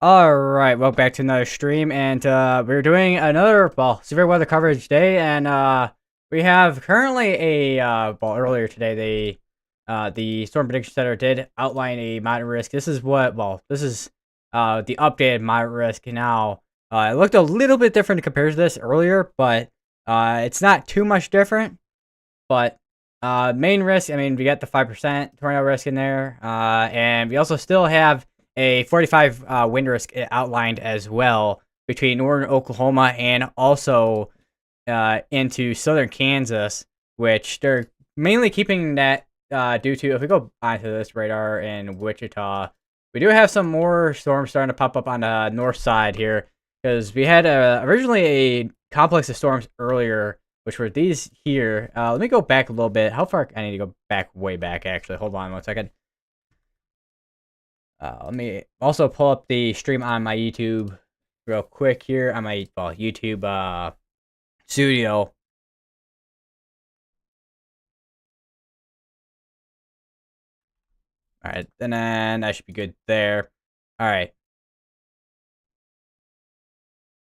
Alright, welcome back to another stream, and we're doing another, severe weather coverage day, and we have currently earlier today, the Storm Prediction Center did outline a moderate risk. This is the updated moderate risk now. It looked a little bit different compared to this earlier, but it's not too much different, but main risk, I mean, we got the 5% tornado risk in there, and we also still have a 45 wind risk outlined as well between northern Oklahoma and also into southern Kansas, which they're mainly keeping that due to, if we go onto this radar in Wichita, we do have some more storms starting to pop up on the north side here, because we had originally a complex of storms earlier, which were these here. Let me go back a little bit. How far? I need to go back, way back, actually. Hold on one second. Let me also pull up the stream on my YouTube real quick here on my YouTube studio. All right, and then I should be good there. All right.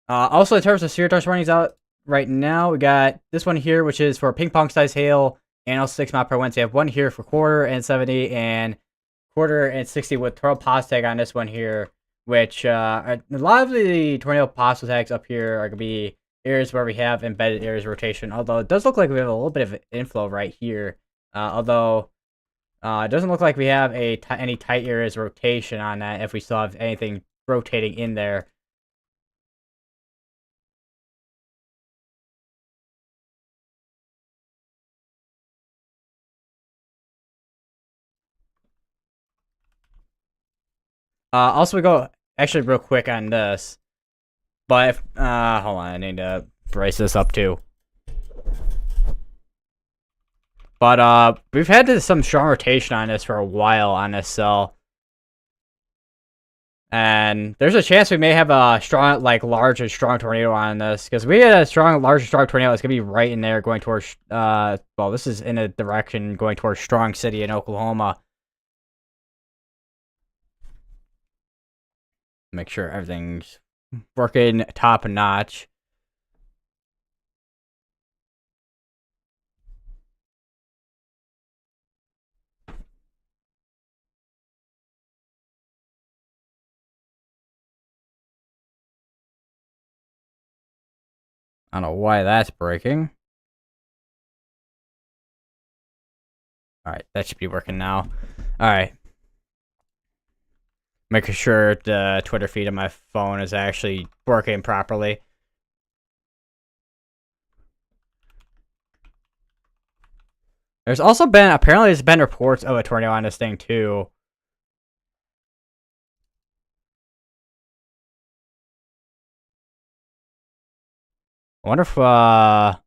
Also, in terms of severe torrential warnings out right now, we got this one here, which is for ping pong size hail and also 6 mile per wind. So you have one here for quarter and 70 and quarter and 60 with tornado pause tag on this one here, which a lot of the tornado pause tags up here are going to be areas where we have embedded areas of rotation, although it does look like we have a little bit of inflow right here, although it doesn't look like we have any tight areas of rotation on that if we still have anything rotating in there. Also, we go actually real quick on this, but if hold on, I need to brace this up too. But we've had some strong rotation on this for a while on this cell, and there's a chance we may have a strong, large and strong tornado on this, because we had a large and strong tornado that's gonna be right in there going towards this is in a direction going towards Strong City in Oklahoma. Make sure everything's working top notch. I don't know why that's breaking. Alright, that should be working now. Alright. Making sure the Twitter feed on my phone is actually working properly. Apparently there's been reports of a tornado on this thing too. I wonder if, I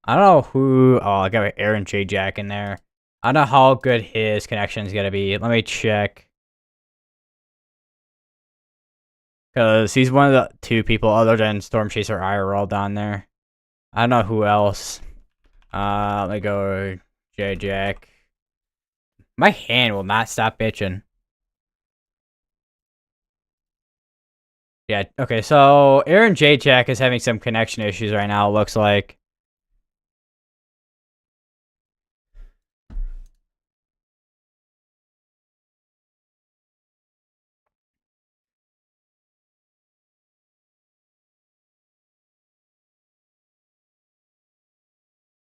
don't know who, I got Aaron J. Jack in there. I don't know how good his connection is gonna be. Let me check. Because he's one of the two people other than Storm Chaser IRL down there. I don't know who else. Let me go J. Jack. My hand will not stop bitching. Yeah, okay, so Aaron J. Jack is having some connection issues right now, it looks like.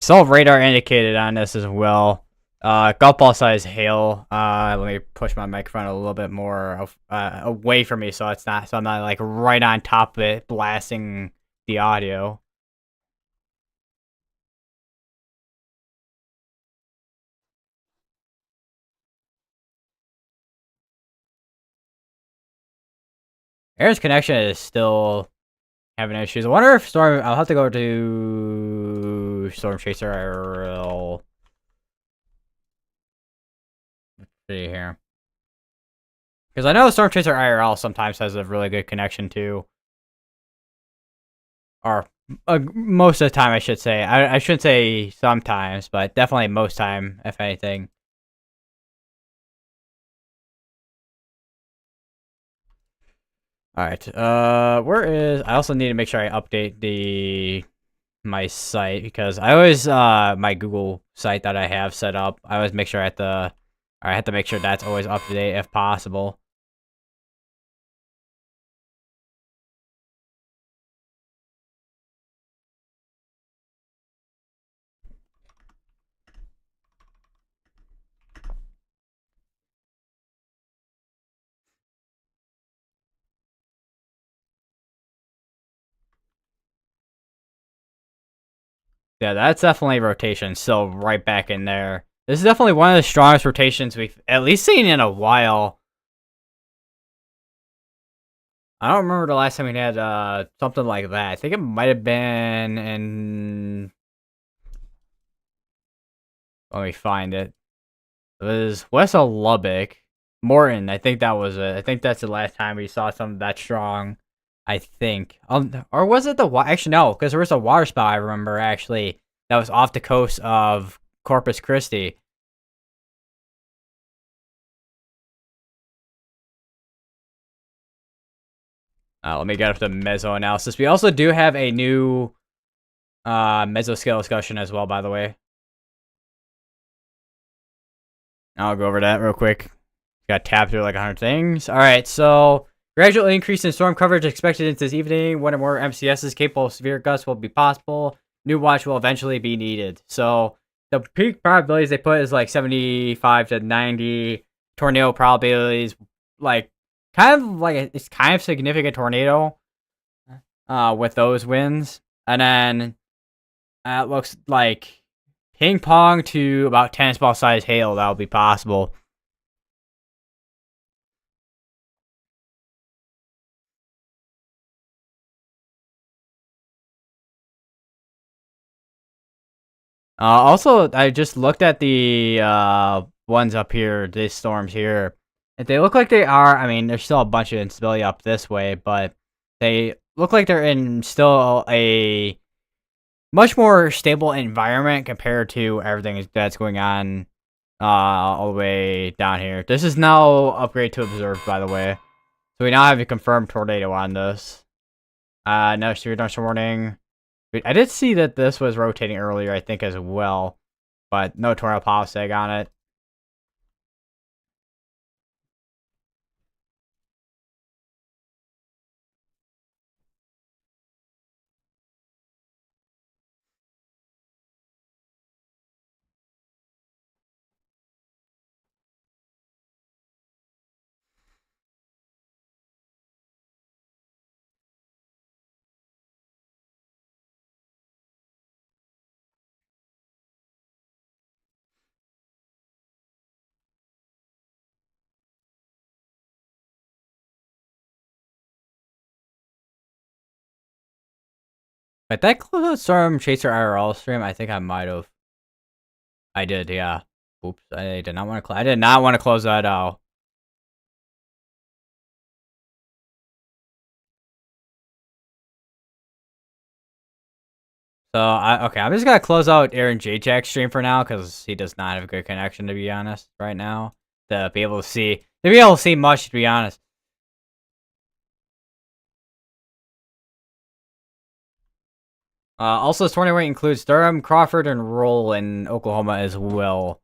Self radar indicated on this as well. Golf ball size hail. Let me push my microphone a little bit more away from me, so I'm not like right on top of it blasting the audio. Aaron's connection is still having issues. I wonder if I'll have to go to Storm Chaser IRL. Let's see here. Because I know Storm Chaser IRL sometimes has a really good connection too. Or most of the time, I should say. I shouldn't say sometimes, but definitely most time, if anything. All right. Where is? I also need to make sure I update my site because I always my Google site that I have set up. I always make sure I have to make sure that's always up to date if possible. Yeah, that's definitely rotation. So right back in there. This is definitely one of the strongest rotations we've at least seen in a while. I don't remember the last time we had something like that. I think it might have been in. Let me find it. It was west of Lubbock. Morton, I think that was it. I think that's the last time we saw something that strong. I think. Or was it the actually no, because there was a water spout I remember actually that was off the coast of Corpus Christi. Let me get up the meso analysis. We also do have a new mesoscale discussion as well, by the way. I'll go over that real quick. Got tabbed through like 100 things. All right, so gradual increase in storm coverage expected into this evening. One or more MCSs capable of severe gusts will be possible. New watch will eventually be needed. So the peak probabilities they put is like 75 to 90. Tornado probabilities, like kind of like it's kind of significant tornado. With those winds, and then it looks like ping pong to about tennis ball size hail that'll be possible. Also, I just looked at the ones up here, these storms here. If they look like they are, I mean, there's still a bunch of instability up this way, but they look like they're in still a much more stable environment compared to everything that's going on all the way down here. This is now upgrade to observed, by the way. So we now have a confirmed tornado on this. No severe thunderstorm warning. I did see that this was rotating earlier, I think, as well. But no tornado policy on it. But that close storm chaser IRL stream, I think I might have. I did, yeah. Oops, I did not want to. I did not want to close that out. So okay, I'm just gonna close out Aaron J-Jack's stream for now because he does not have a good connection, to be honest, right now. To be able to see much, to be honest. Also, this tornado includes Durham, Crawford, and Roll in Oklahoma as well.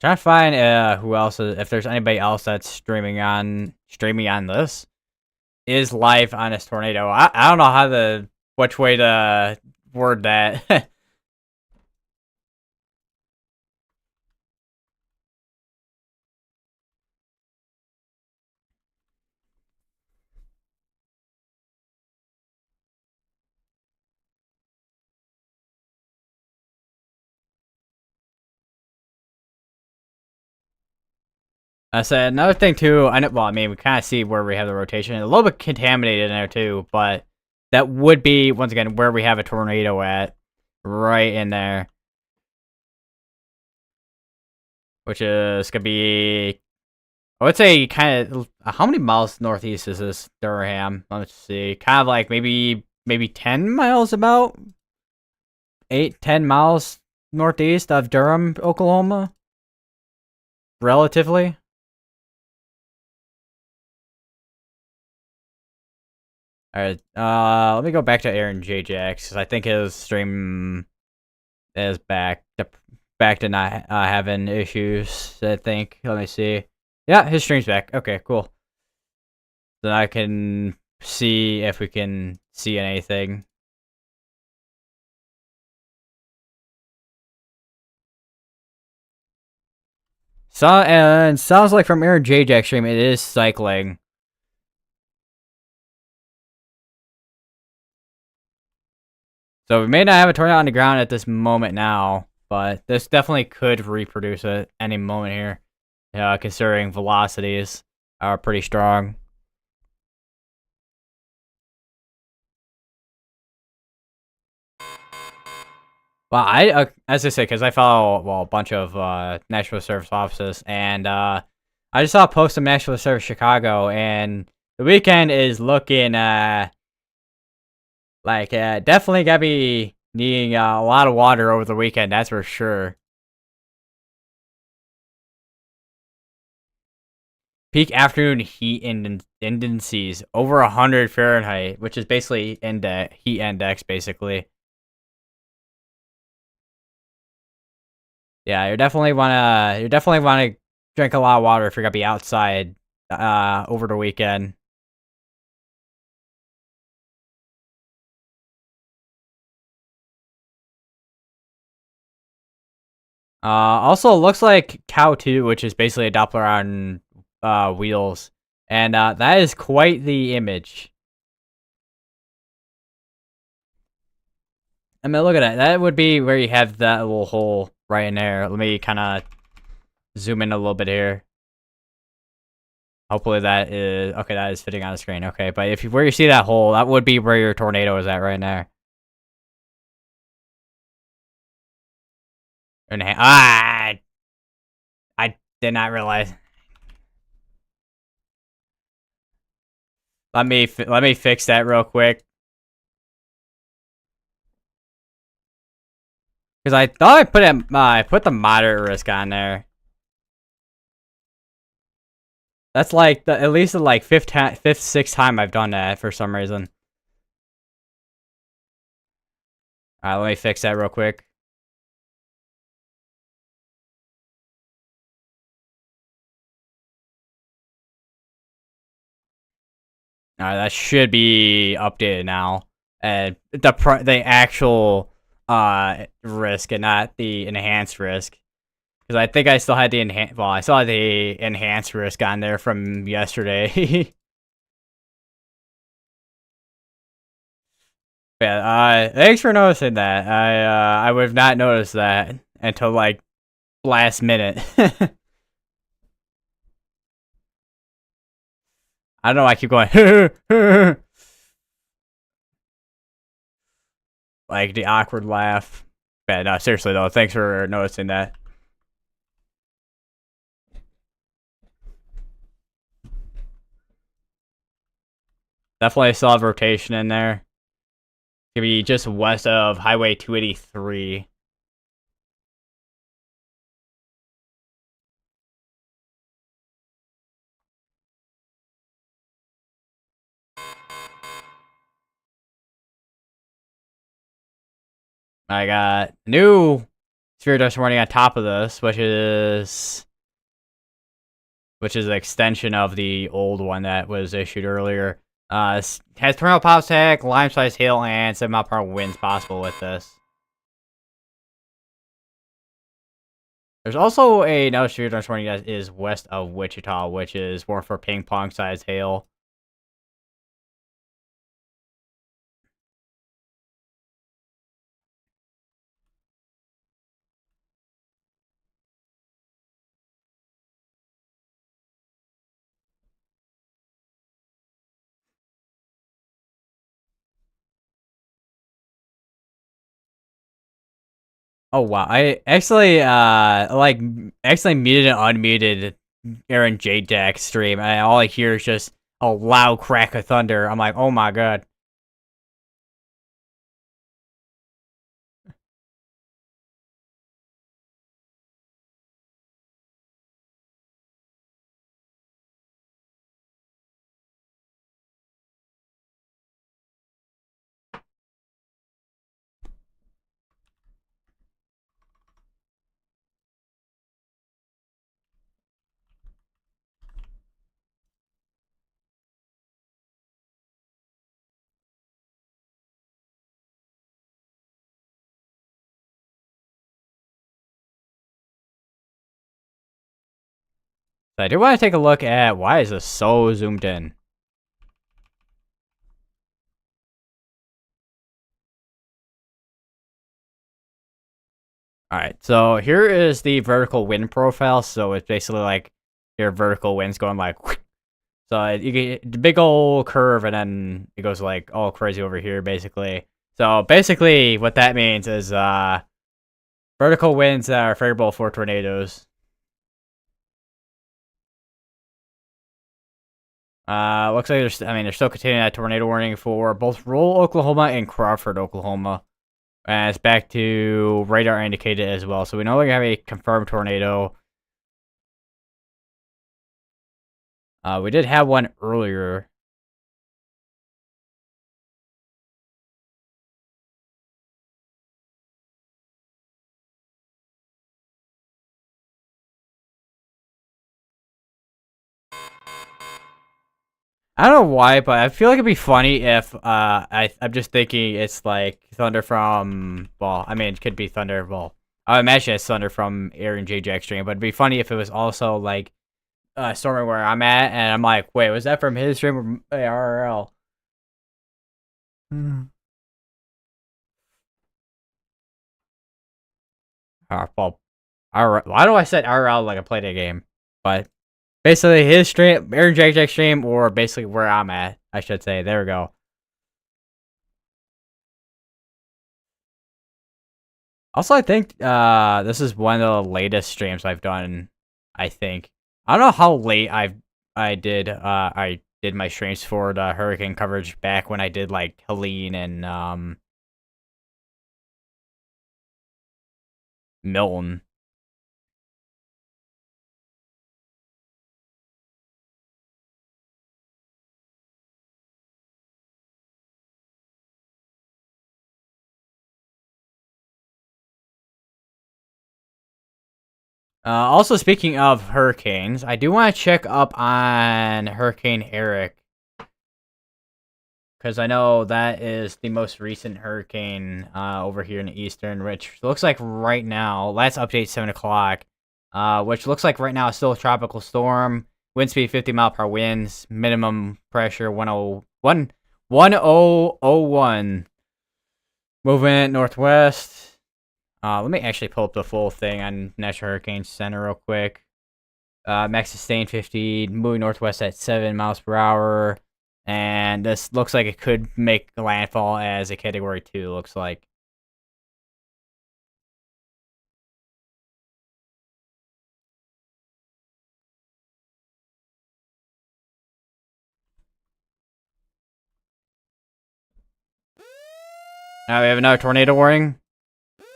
Trying to find who else if there's anybody else that's streaming on this is live on this tornado. I don't know which way to word that. I said another thing too. I know. Well, I mean, we kind of see where we have the rotation. A little bit contaminated in there too, but that would be once again where we have a tornado at, right in there, which is gonna be I would say kind of. How many miles northeast is this Durham? Let's see. Kind of like maybe 10 miles, about 8-10 miles northeast of Durham, Oklahoma. Relatively. All right. Let me go back to Aaron JJX because I think his stream is back to not having issues. I think. Let me see. Yeah, his stream's back. Okay, cool. Then I can see if we can see anything. And sounds like from Aaron JJX stream it is cycling. So we may not have a tornado on the ground at this moment now, but this definitely could reproduce at any moment here. Considering velocities are pretty strong. Well, as I say, because I follow a bunch of National Service offices, and I just saw a post from National Service Chicago, and the weekend is looking like definitely gotta be needing a lot of water over the weekend. That's for sure. Peak afternoon heat indices over 100 Fahrenheit, which is basically heat index, basically. Yeah, you definitely wanna drink a lot of water if you're gonna be outside over the weekend. Also looks like Cow 2, which is basically a Doppler on wheels, and that is quite the image. I mean, look at that. That would be where you have that little hole right in there. Let me kind of zoom in a little bit here. Hopefully that is okay. That is fitting on the screen. Okay, but where you see that hole, that would be where your tornado is at right there. And I did not realize. Let me fix that real quick because I thought I put the moderate risk on there. That's like at least the like sixth time I've done that for some reason. Alright, let me fix that real quick. Alright, that should be updated now. And the actual risk and not the enhanced risk. Because I think I still had the I still had the enhanced risk on there from yesterday. Yeah, thanks for noticing that. I would have not noticed that until like last minute. I don't know. I keep going like the awkward laugh. But no, seriously though, thanks for noticing that. Definitely still have rotation in there. Gonna be just west of Highway 283. I got new Spirit Dust warning on top of this, which is an extension of the old one that was issued earlier. Has tornado pop stack, lime size hail, and 7-mile-per-hour winds possible with this. There's also another Spirit Dust warning that is west of Wichita, which is more for ping pong size hail. Oh wow! I actually muted and unmuted Aaron J Deck stream, and all I hear is just a loud crack of thunder. I'm like, oh my god. So I do want to take a look at why is this so zoomed in. All right, so here is the vertical wind profile. So it's basically like your vertical wind's going like, so you get the big old curve, and then it goes like all crazy over here, basically. So basically, what that means is vertical winds that are favorable for tornadoes. Looks like they're still continuing that tornado warning for both rural Oklahoma and Crawford, Oklahoma. And it's back to radar indicated as well. So we no longer have a confirmed tornado. We did have one earlier. I don't know why, but I feel like it'd be funny if I'm just thinking it's like thunder from, well, I mean, it could be thunder, well, I imagine it's thunder from Aaron J. Jack stream, but it'd be funny if it was also like storming where I'm at, and I'm like, wait, was that from his stream or ARL? Well, why do I say RL like I played a game? But basically, his stream, Aaron J. Jack stream, or basically where I'm at, I should say. There we go. Also, I think this is one of the latest streams I've done. I think I don't know how late I did my streams for the hurricane coverage back when I did like Helene and Milton. Also, speaking of hurricanes, I do want to check up on Hurricane Eric, because I know that is the most recent hurricane over here in the eastern, which looks like right now, last update 7 o'clock, which looks like right now is still a tropical storm. Wind speed 50-mile-per-hour winds, minimum pressure 1001. Movement northwest. Let me actually pull up the full thing on National Hurricane Center real quick. Max sustained 50, moving northwest at 7 miles per hour. And this looks like it could make landfall as a Category 2, looks like. Now we have another tornado warning,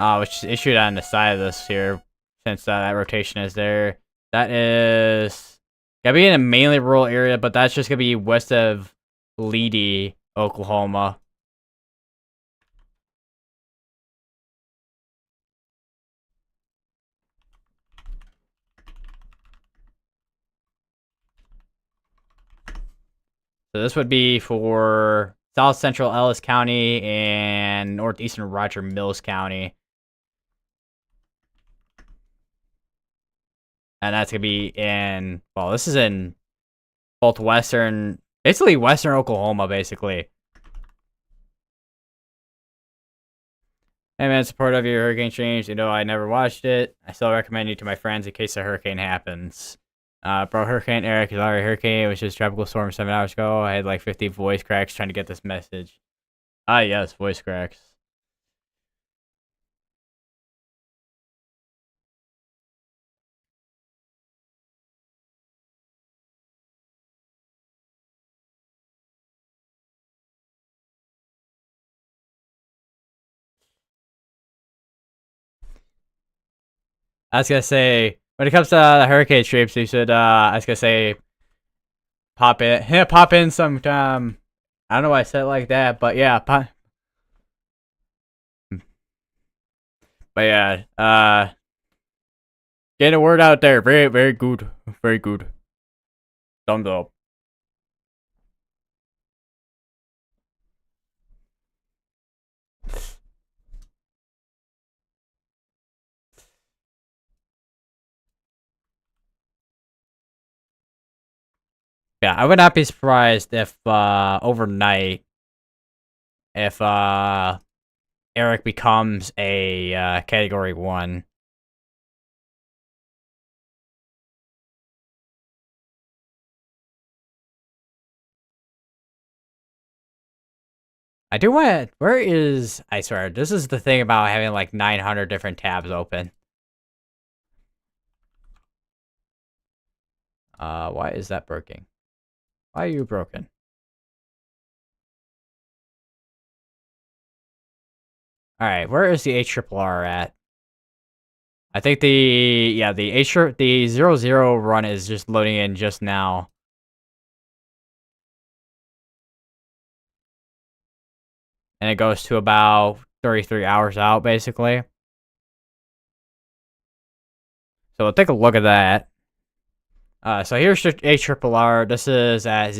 which is issued on the side of this here, since that rotation is there. That is gonna be in a mainly rural area, but that's just gonna be west of Leedy, Oklahoma. So this would be for south central Ellis County and northeastern Roger Mills County. And that's gonna be in, well, this is in both basically western Oklahoma, basically. Hey man, support of your hurricane streams. You know, I never watched it. I still recommend you to my friends in case a hurricane happens. Bro, Hurricane Eric is already a hurricane. It was just a tropical storm 7 hours ago. I had like 50 voice cracks trying to get this message. Ah, yes, voice cracks. I was gonna say when it comes to the hurricane streams, you should. I was gonna say pop in, pop in some. I don't know why I said it like that, but yeah, but yeah. Getting a word out there. Very, very good. Very good. Thumbs up. Yeah, I would not be surprised if overnight if Eric becomes a category 1. I do want. Where is? I swear, this is the thing about having like 900 different tabs open. Why is that broken? Why are you broken? All right, where is the HRRR at? I think the 00 run is just loading in just now. And it goes to about 33 hours out, basically. So we'll take a look at that. So here's your HRRR. This is at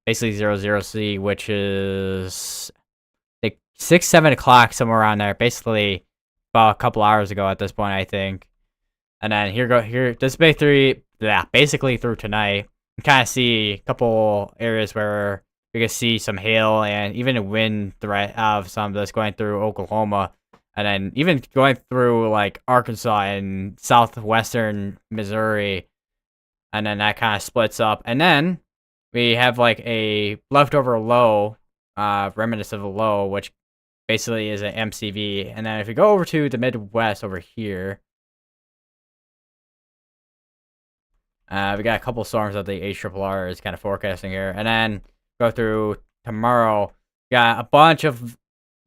basically 00C, which is like 6, 7 o'clock, somewhere around there. Basically, about a couple hours ago at this point, I think. And then this basically through tonight. You kind of see a couple areas where we can see some hail and even a wind threat of some that's going through Oklahoma. And then even going through like Arkansas and southwestern Missouri. And then that kind of splits up. And then we have like a leftover low, remnants of a low, which basically is an MCV. And then if we go over to the Midwest over here, we got a couple storms that the HRRR is kind of forecasting here. And then go through tomorrow, got a bunch of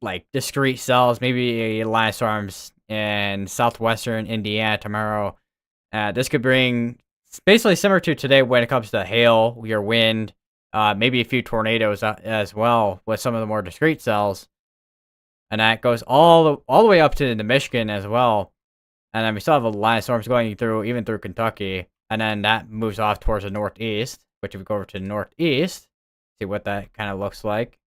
like discrete cells, maybe a line of storms in southwestern Indiana tomorrow. This could bring basically similar to today when it comes to hail, your wind, maybe a few tornadoes as well with some of the more discrete cells. And that goes all the way up to the Michigan as well. And then we still have a line of storms going through, even through Kentucky. And then that moves off towards the northeast, which if we go over to the northeast, see what that kind of looks like.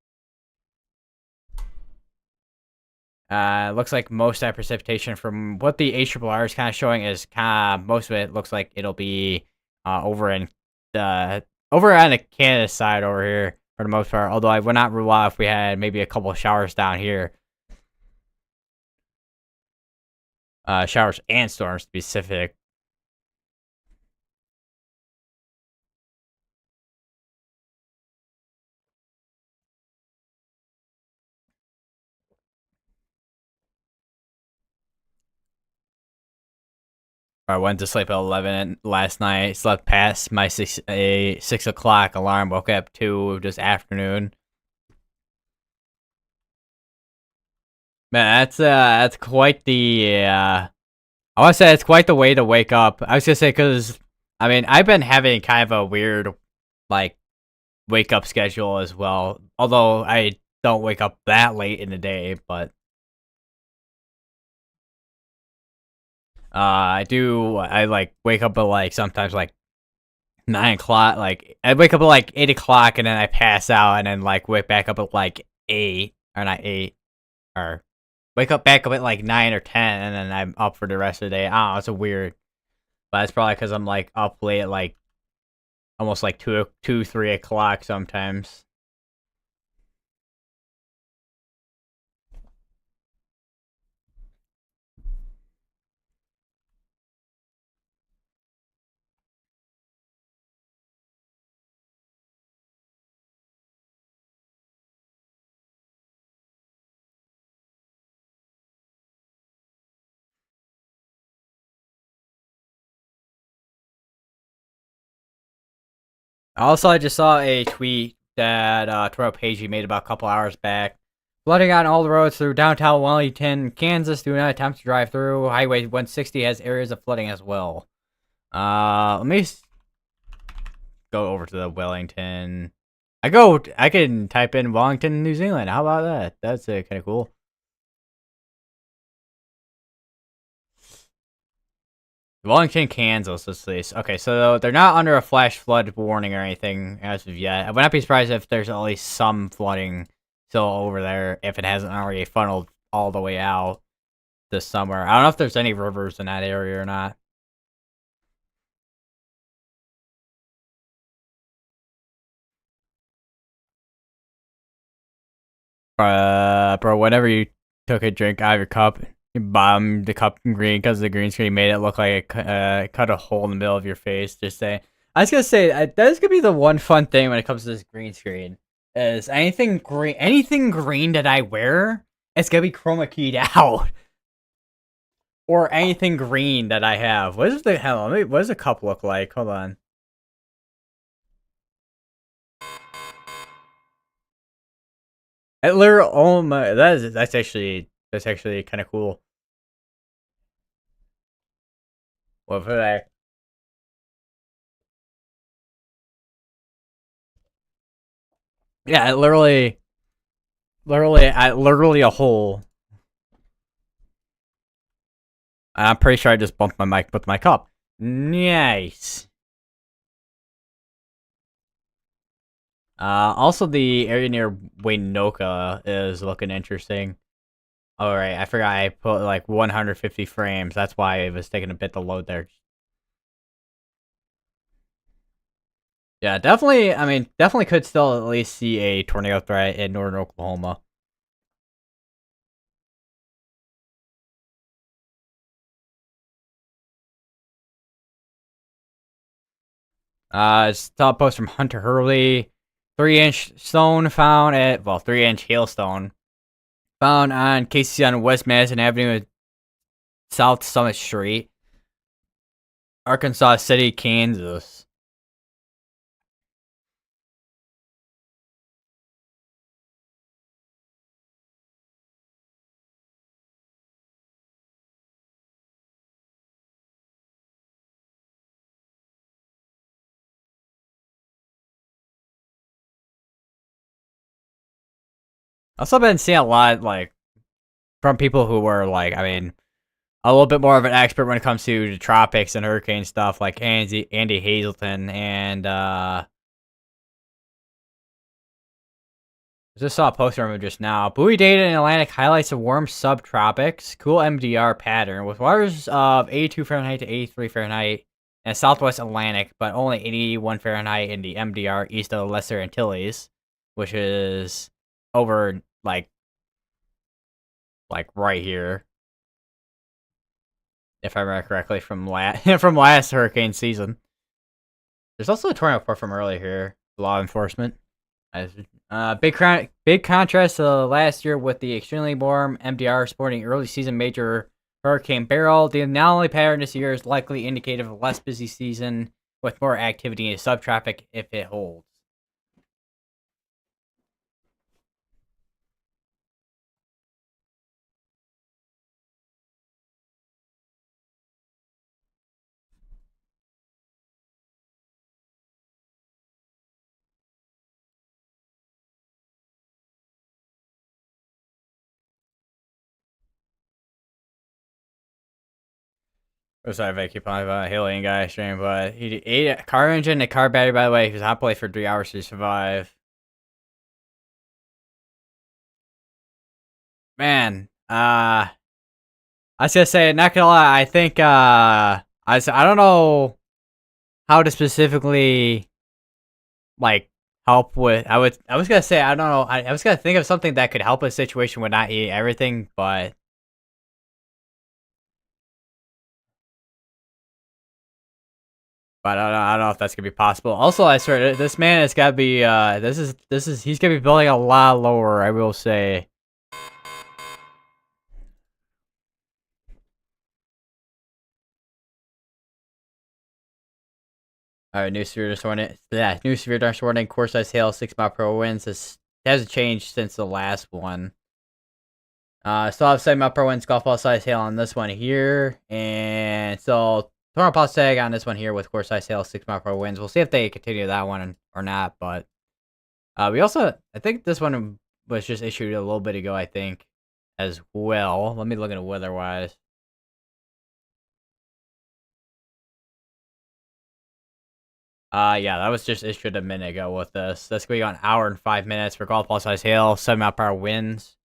Looks like most of that precipitation from what the HRRR is kind of showing is most of it looks like it'll be over on the Canada side over here for the most part. Although I would not rule out if we had maybe a couple of showers down here. Showers and storms to be specific. I went to sleep at 11 last night. Slept past my 6 o'clock alarm. Woke up 2 this afternoon. Man, that's quite the. I want to say it's quite the way to wake up. I was gonna say because I mean I've been having kind of a weird like wake up schedule as well. Although I don't wake up that late in the day, but I do. I like wake up at like sometimes like 9 o'clock. Like I wake up at like 8 o'clock and then I pass out and then like wake back up at like 8 or not 8 or wake up back up at like 9 or 10 and then I'm up for the rest of the day. I don't know. It's a weird, but it's probably because I'm like up late at like almost like 3 o'clock sometimes. Also, I just saw a tweet that Toro Pagey made about a couple hours back Flooding on all the roads through downtown Wellington, Kansas. Do not attempt to drive through. Highway 160 has areas of flooding as well. Let me go over to the Wellington. I can type in Wellington, New Zealand. How about that? That's kind of cool. Wellington, Kansas. Let's see. Okay, so they're not under a flash flood warning or anything as of yet. I would not be surprised if there's at least some flooding still over there if it hasn't already funneled all the way out this summer. I don't know if there's any rivers in that area or not. Bro, whenever you took a drink out of your cup, you bombed the cup green because the green screen made it look like it cut a hole in the middle of your face. Just saying. I was gonna say that's gonna be the one fun thing when it comes to this green screen is anything green that I wear, it's gonna be chroma keyed out, or anything green that I have. What is the hell? What does a cup look like? Hold on. It literally, oh my, that's actually kind of cool. What for that? Yeah, it literally a hole. I'm pretty sure I just bumped my mic with my cup. Nice. Also the area near Waynoka is looking interesting. All right, I forgot I put like 150 frames. That's why it was taking a bit to load there. Yeah, definitely. I mean, definitely could still at least see a tornado threat in northern Oklahoma. It's top post from Hunter Hurley. 3-inch stone found at 3-inch hailstone found on Casey on West Madison Avenue at South Summit Street, Arkansas City, Kansas. Also been seeing a lot like from people who were like, I mean, a little bit more of an expert when it comes to the tropics and hurricane stuff, like Andy Hazelton and I just saw a post from him just now. Buoy data in Atlantic highlights a warm subtropics, cool MDR pattern with waters of 82 Fahrenheit to 83 Fahrenheit and Southwest Atlantic, but only 81 Fahrenheit in the MDR east of the Lesser Antilles, which is over like right here, if I remember correctly from from last hurricane season. There's also a tornado report from earlier here. Law enforcement. Big contrast to last year with the extremely warm MDR supporting early season major Hurricane Beryl. The anomaly pattern this year is likely indicative of a less busy season with more activity in subtraffic if it holds. Oh, sorry if I keep on about alien guy stream, but he ate a car engine and a car battery, by the way. He was hot plate for 3 hours to survive. Man, I was gonna say, not gonna lie, I think, I don't know how to specifically, like, help with, I was gonna say, I don't know, I was gonna think of something that could help a situation with not eating everything, but I don't know if that's gonna be possible. Also, I swear, this man has gotta be, he's gonna be building a lot lower, I will say. Alright, new severe dust warning. Yeah, new severe dust warning, core size hail, 6 mile per hour winds. This hasn't changed since the last one. Still have 7 upper winds, golf ball size hail on this one here, and so tornado plus tag on this one here with core size hail, 6 mile per winds. We'll see if they continue that one or not. But we also, I think this one was just issued a little bit ago, I think, as well. Let me look at it weather-wise. Yeah, that was just issued a minute ago with this. That's going on an hour and 5 minutes for golf ball size hail, 7 mile per hour winds.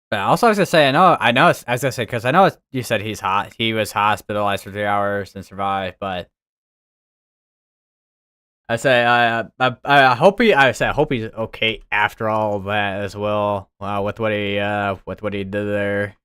But also, I was gonna say, I was gonna say because I know you said he was hospitalized for 3 hours and survived, but I say, I hope I hope he's okay after all of that as well. With what he did there.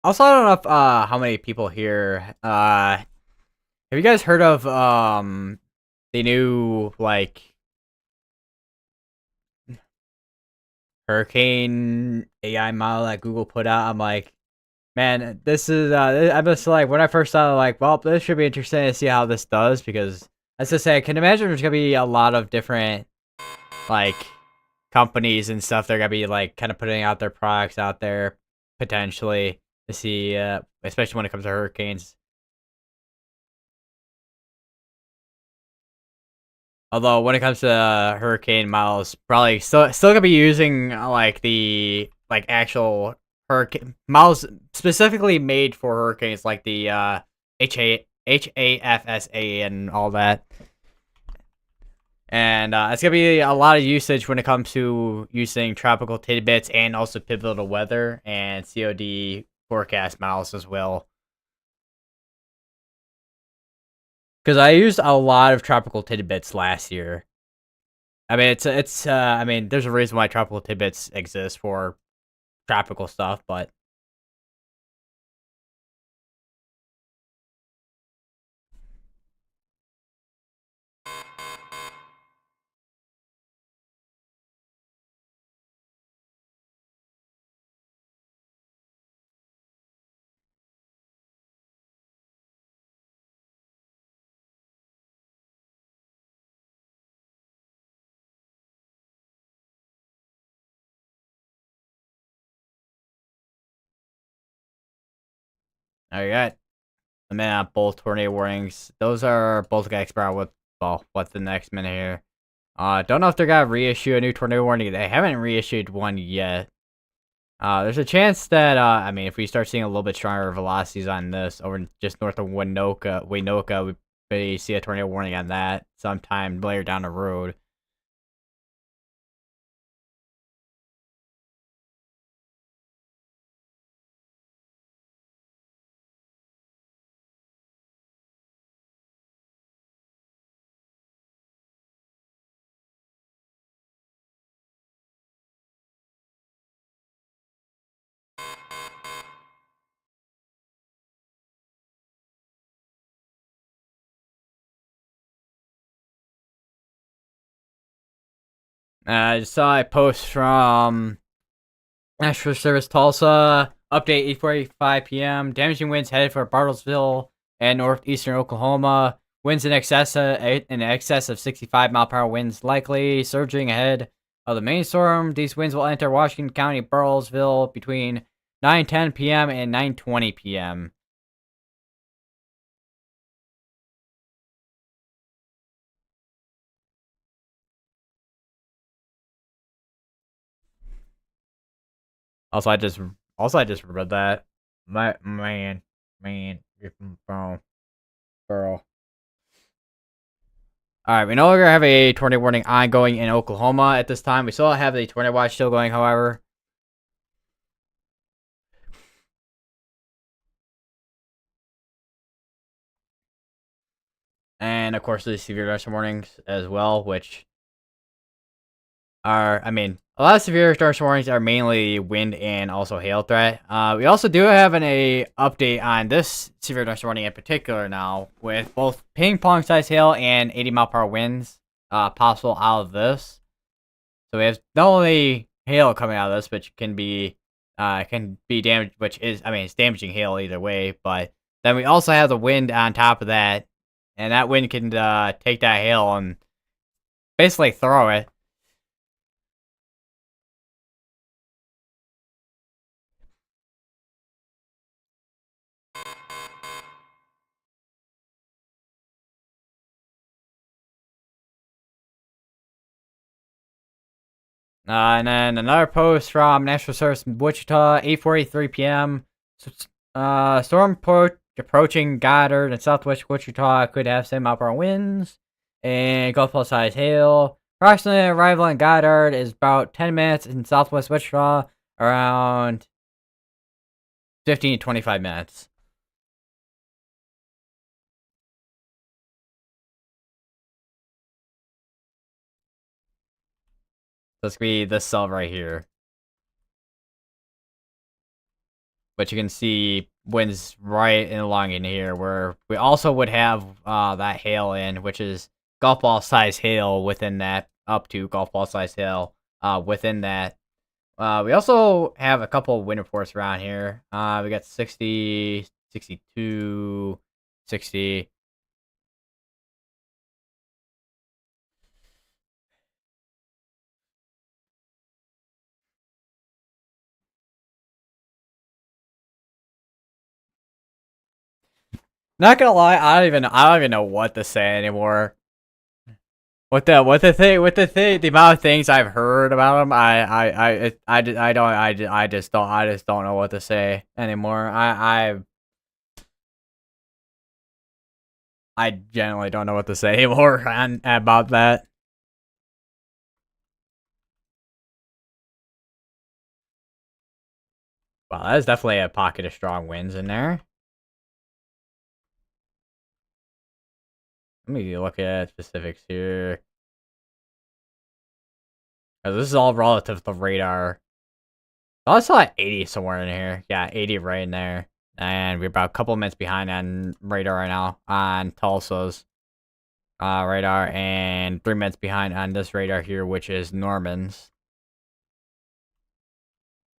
Also, I don't know if how many people here have you guys heard of the new like hurricane AI model that Google put out? I'm like, man, this is I'm just like when I first saw it, like, well, this should be interesting to see how this does because as I say, I can imagine there's gonna be a lot of different like companies and stuff. They're gonna be like kind of putting out their products out there potentially to see, especially when it comes to hurricanes. Although when it comes to hurricane models, probably still gonna be using like the like actual hurricane models specifically made for hurricanes, like the HAFSA and all that. And it's gonna be a lot of usage when it comes to using tropical tidbits and also pivotal weather and COD forecast models as well. Because I used a lot of tropical tidbits last year. I mean, I mean, there's a reason why tropical tidbits exist for tropical stuff, but I got I mean, both tornado warnings. Those are both gonna expire with well, what's the next minute here? Don't know if they're gonna reissue a new tornado warning. They haven't reissued one yet. There's a chance that I mean, if we start seeing a little bit stronger velocities on this over just north of Winoka, we may see a tornado warning on that sometime later down the road. I just saw a post from National Service Tulsa. Update 8:45 p.m. Damaging winds headed for Bartlesville and northeastern Oklahoma. Winds in excess of 65 mile per hour winds likely. Surging ahead of the main storm. These winds will enter Washington County, Bartlesville between 9:10 p.m. and 9:20 p.m. Also, I just I just read that. My man, bro, girl. All right, we no longer have a tornado warning ongoing in Oklahoma at this time. We still have the tornado watch still going, however. And of course, the severe dust warnings as well, which are, I mean, a lot of severe dust warnings are mainly wind and also hail threat. We also do have a update on this severe dust warning in particular now, with both ping pong size hail and 80 mile per hour winds possible out of this. So we have not only hail coming out of this, which can be damaged, which is, I mean, it's damaging hail either way. But then we also have the wind on top of that, and that wind can take that hail and basically throw it. And then another post from National Service Wichita, 8:43 p.m. Storm approaching Goddard and southwest Wichita could have 7 mile per hour winds and golf ball size hail. Approximately arrival in Goddard is about 10 minutes in southwest Wichita, around 15 to 25 minutes. That's gonna be this cell right here. But you can see winds right along in here, where we also would have that hail in, which is golf ball size hail within that, up to golf ball size hail within that. We also have a couple of wind reports around here. We got 60, 62, 60. Not gonna lie, I don't even know what to say anymore. The amount of things I've heard about him, I just don't know what to say anymore. I generally don't know what to say anymore about that. Well, that's definitely a pocket of strong winds in there. Let me look at specifics here. 'Cause this is all relative to radar. I saw 80 somewhere in here. Yeah, 80 right in there. And we're about a couple minutes behind on radar right now on Tulsa's radar, and 3 minutes behind on this radar here, which is Norman's.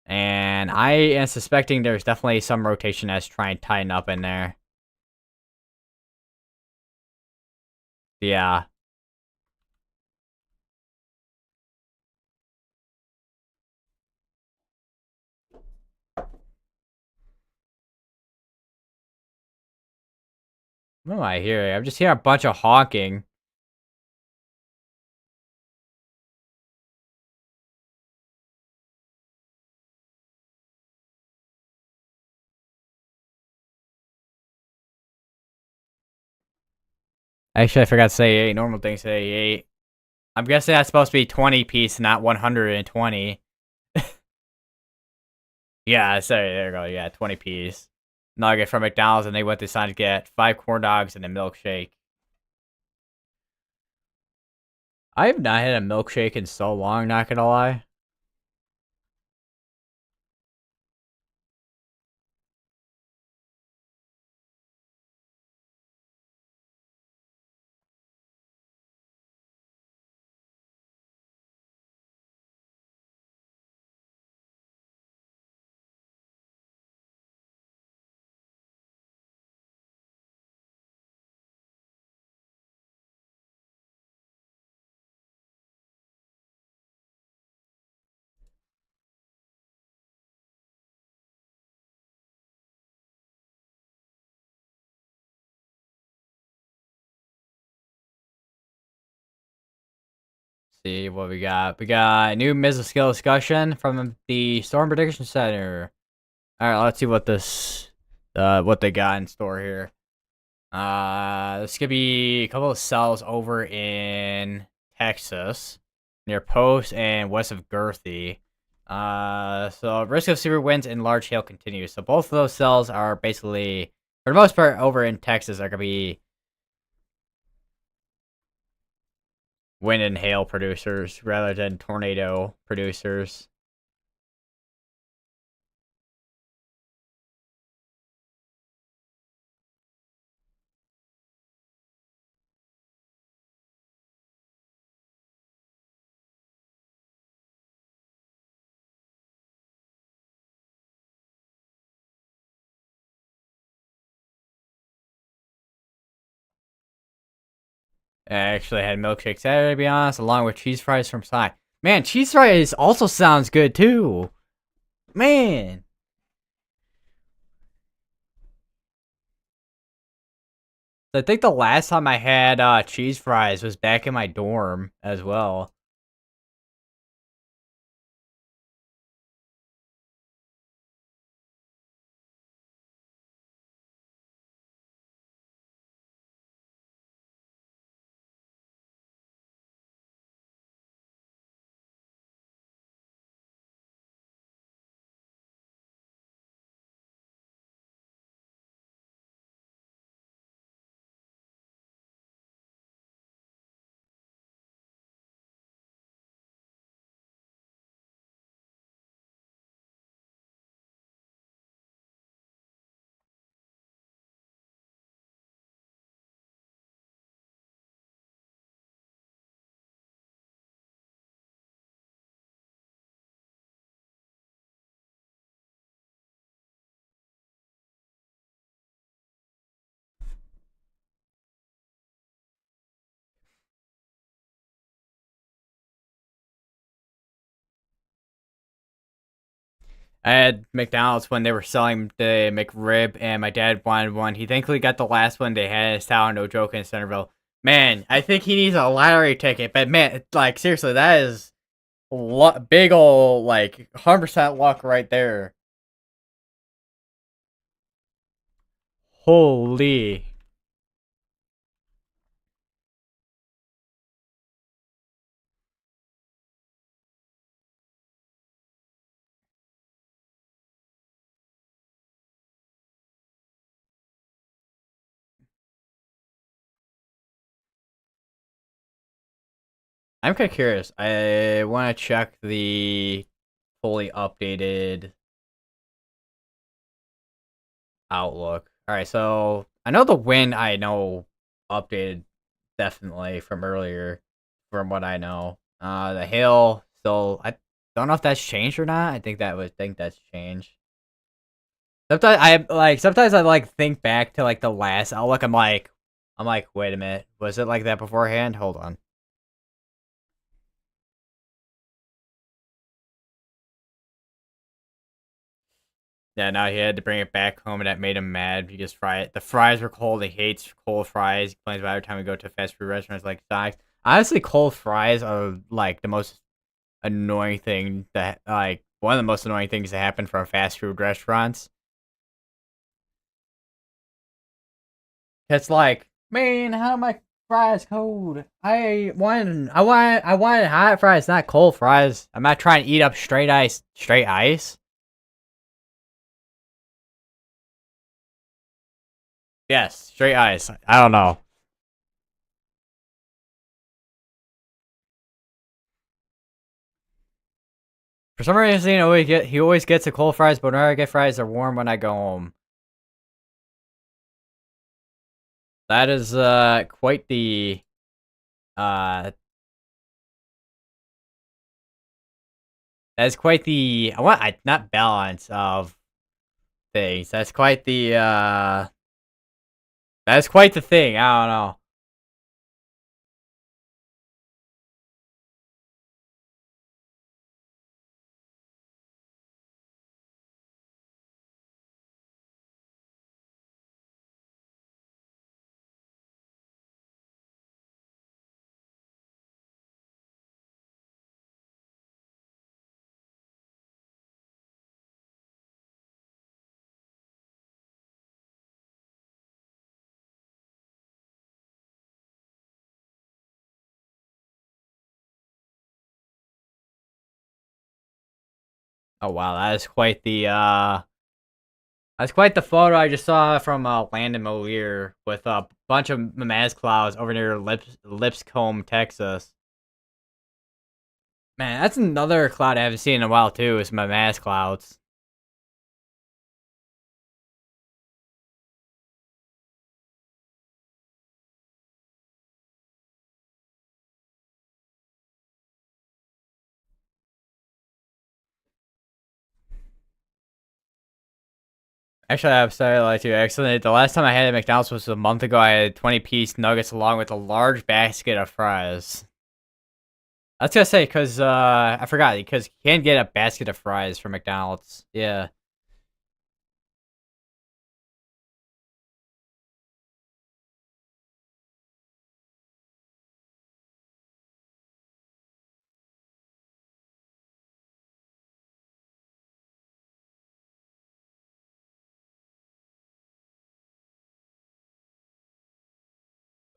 And I am suspecting there's definitely some rotation that's trying to tighten up in there. Yeah. What am I hearing? I'm just hearing a bunch of honking. Actually, I forgot to say 8. Normal things say 8. I'm guessing that's supposed to be 20 piece, not 120. Yeah, so there you go. Yeah, 20 piece. Nugget from McDonald's, and they went to to get 5 corn dogs and a milkshake. I have not had a milkshake in so long, not gonna lie. see what we got. We got a new skill discussion from the Storm Prediction Center. All right, let's see what what they got in store here. This could be a couple of cells over in Texas, near Post and west of Girthy. So risk of severe winds and large hail continues. So both of those cells are basically, for the most part, over in Texas are gonna be wind and hail producers rather than tornado producers. I actually had milkshake Saturday, to be honest, along with cheese fries from Sonic. Man, cheese fries also sounds good too. Man. I think the last time I had cheese fries was back in my dorm as well. I had McDonald's when they were selling the McRib, and my dad wanted one. He thankfully got the last one they had in his town, no joke, in Centerville. Man, I think he needs a lottery ticket, but man, like, seriously, that is big ol' like 100% luck right there. Holy. I'm kind of curious. I want to check the fully updated Outlook. All right, so I know the win. I know updated definitely from earlier, from what I know. The hail still. I don't know if that's changed or not. I think that's changed. Sometimes I like think back to like the last Outlook. I'm like, wait a minute, was it like that beforehand? Hold on. Yeah, now he had to bring it back home, and that made him mad because the fries were cold. He hates cold fries. He complains about every time we go to fast food restaurants like Sonic. Honestly, cold fries are like the most annoying thing that like one of the most annoying things that happen from fast food restaurants. It's like, man, how are my fries cold? I wanted hot fries, not cold fries. I'm not trying to eat up straight ice. Straight ice? Yes, straight ice. I don't know. For some reason, he always gets the cold fries, but whenever I get fries, they're warm when I go home. That is quite the uh that is quite the not balance of things. That's quite the thing. I don't know. Oh wow, that's quite the photo I just saw from Landon Moliere with a bunch of mamaz clouds over near Lipscomb, Texas. Man, that's another cloud I haven't seen in a while too. Is mamaz clouds. Actually, I'm sorry to lie to you. Actually, the last time I had at McDonald's was a month ago. I had 20-piece nuggets along with a large basket of fries. I was gonna say because I forgot because you can get a basket of fries from McDonald's. Yeah.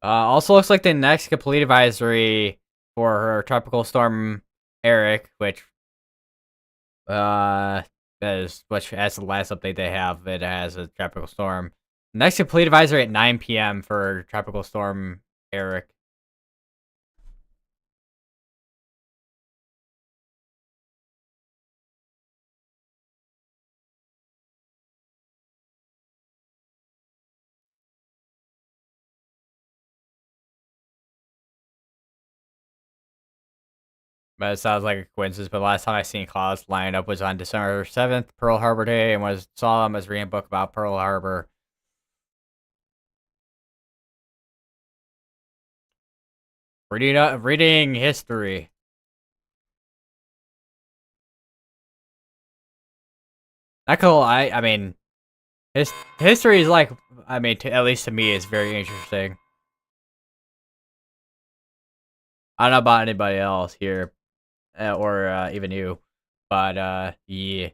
Also looks like the next complete advisory for her tropical storm Eric, uh which as the last update they have, it has a tropical storm. Next complete advisory at 9 p.m. for tropical storm Eric. But it sounds like a coincidence. But last time I seen clouds lined up was on December 7th, Pearl Harbor Day, and was saw them as reading a book about Pearl Harbor. Reading history. Not cool. I mean, history is like, I mean, at least to me, is very interesting. I don't know about anybody else here, or even you, but yeah.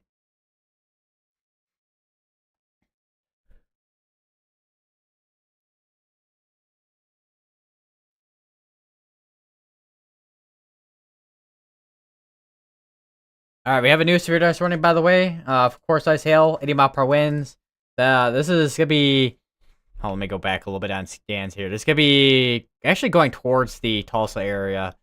All right, we have a new severe dice warning, by the way. Of course, ice hail, 80 mile per winds. This is gonna be. Oh, let me go back a little bit on scans here. This is gonna be actually going towards the Tulsa area.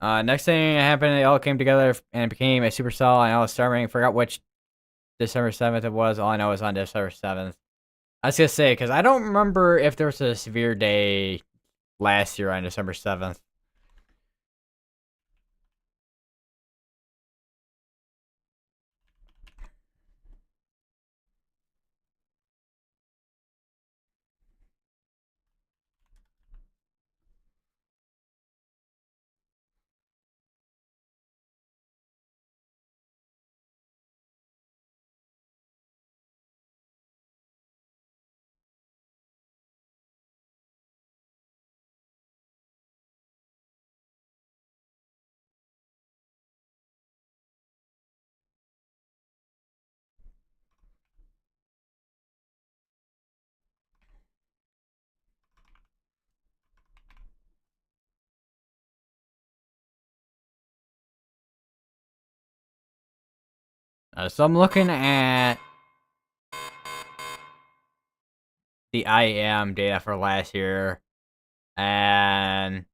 Next thing happened, they all came together and became a supercell. I know it's starting. Forgot which December 7th it was. All I know is on December 7th. I was gonna say because I don't remember if there was a severe day last year on December 7th. So I'm looking at the IAM data for last year, and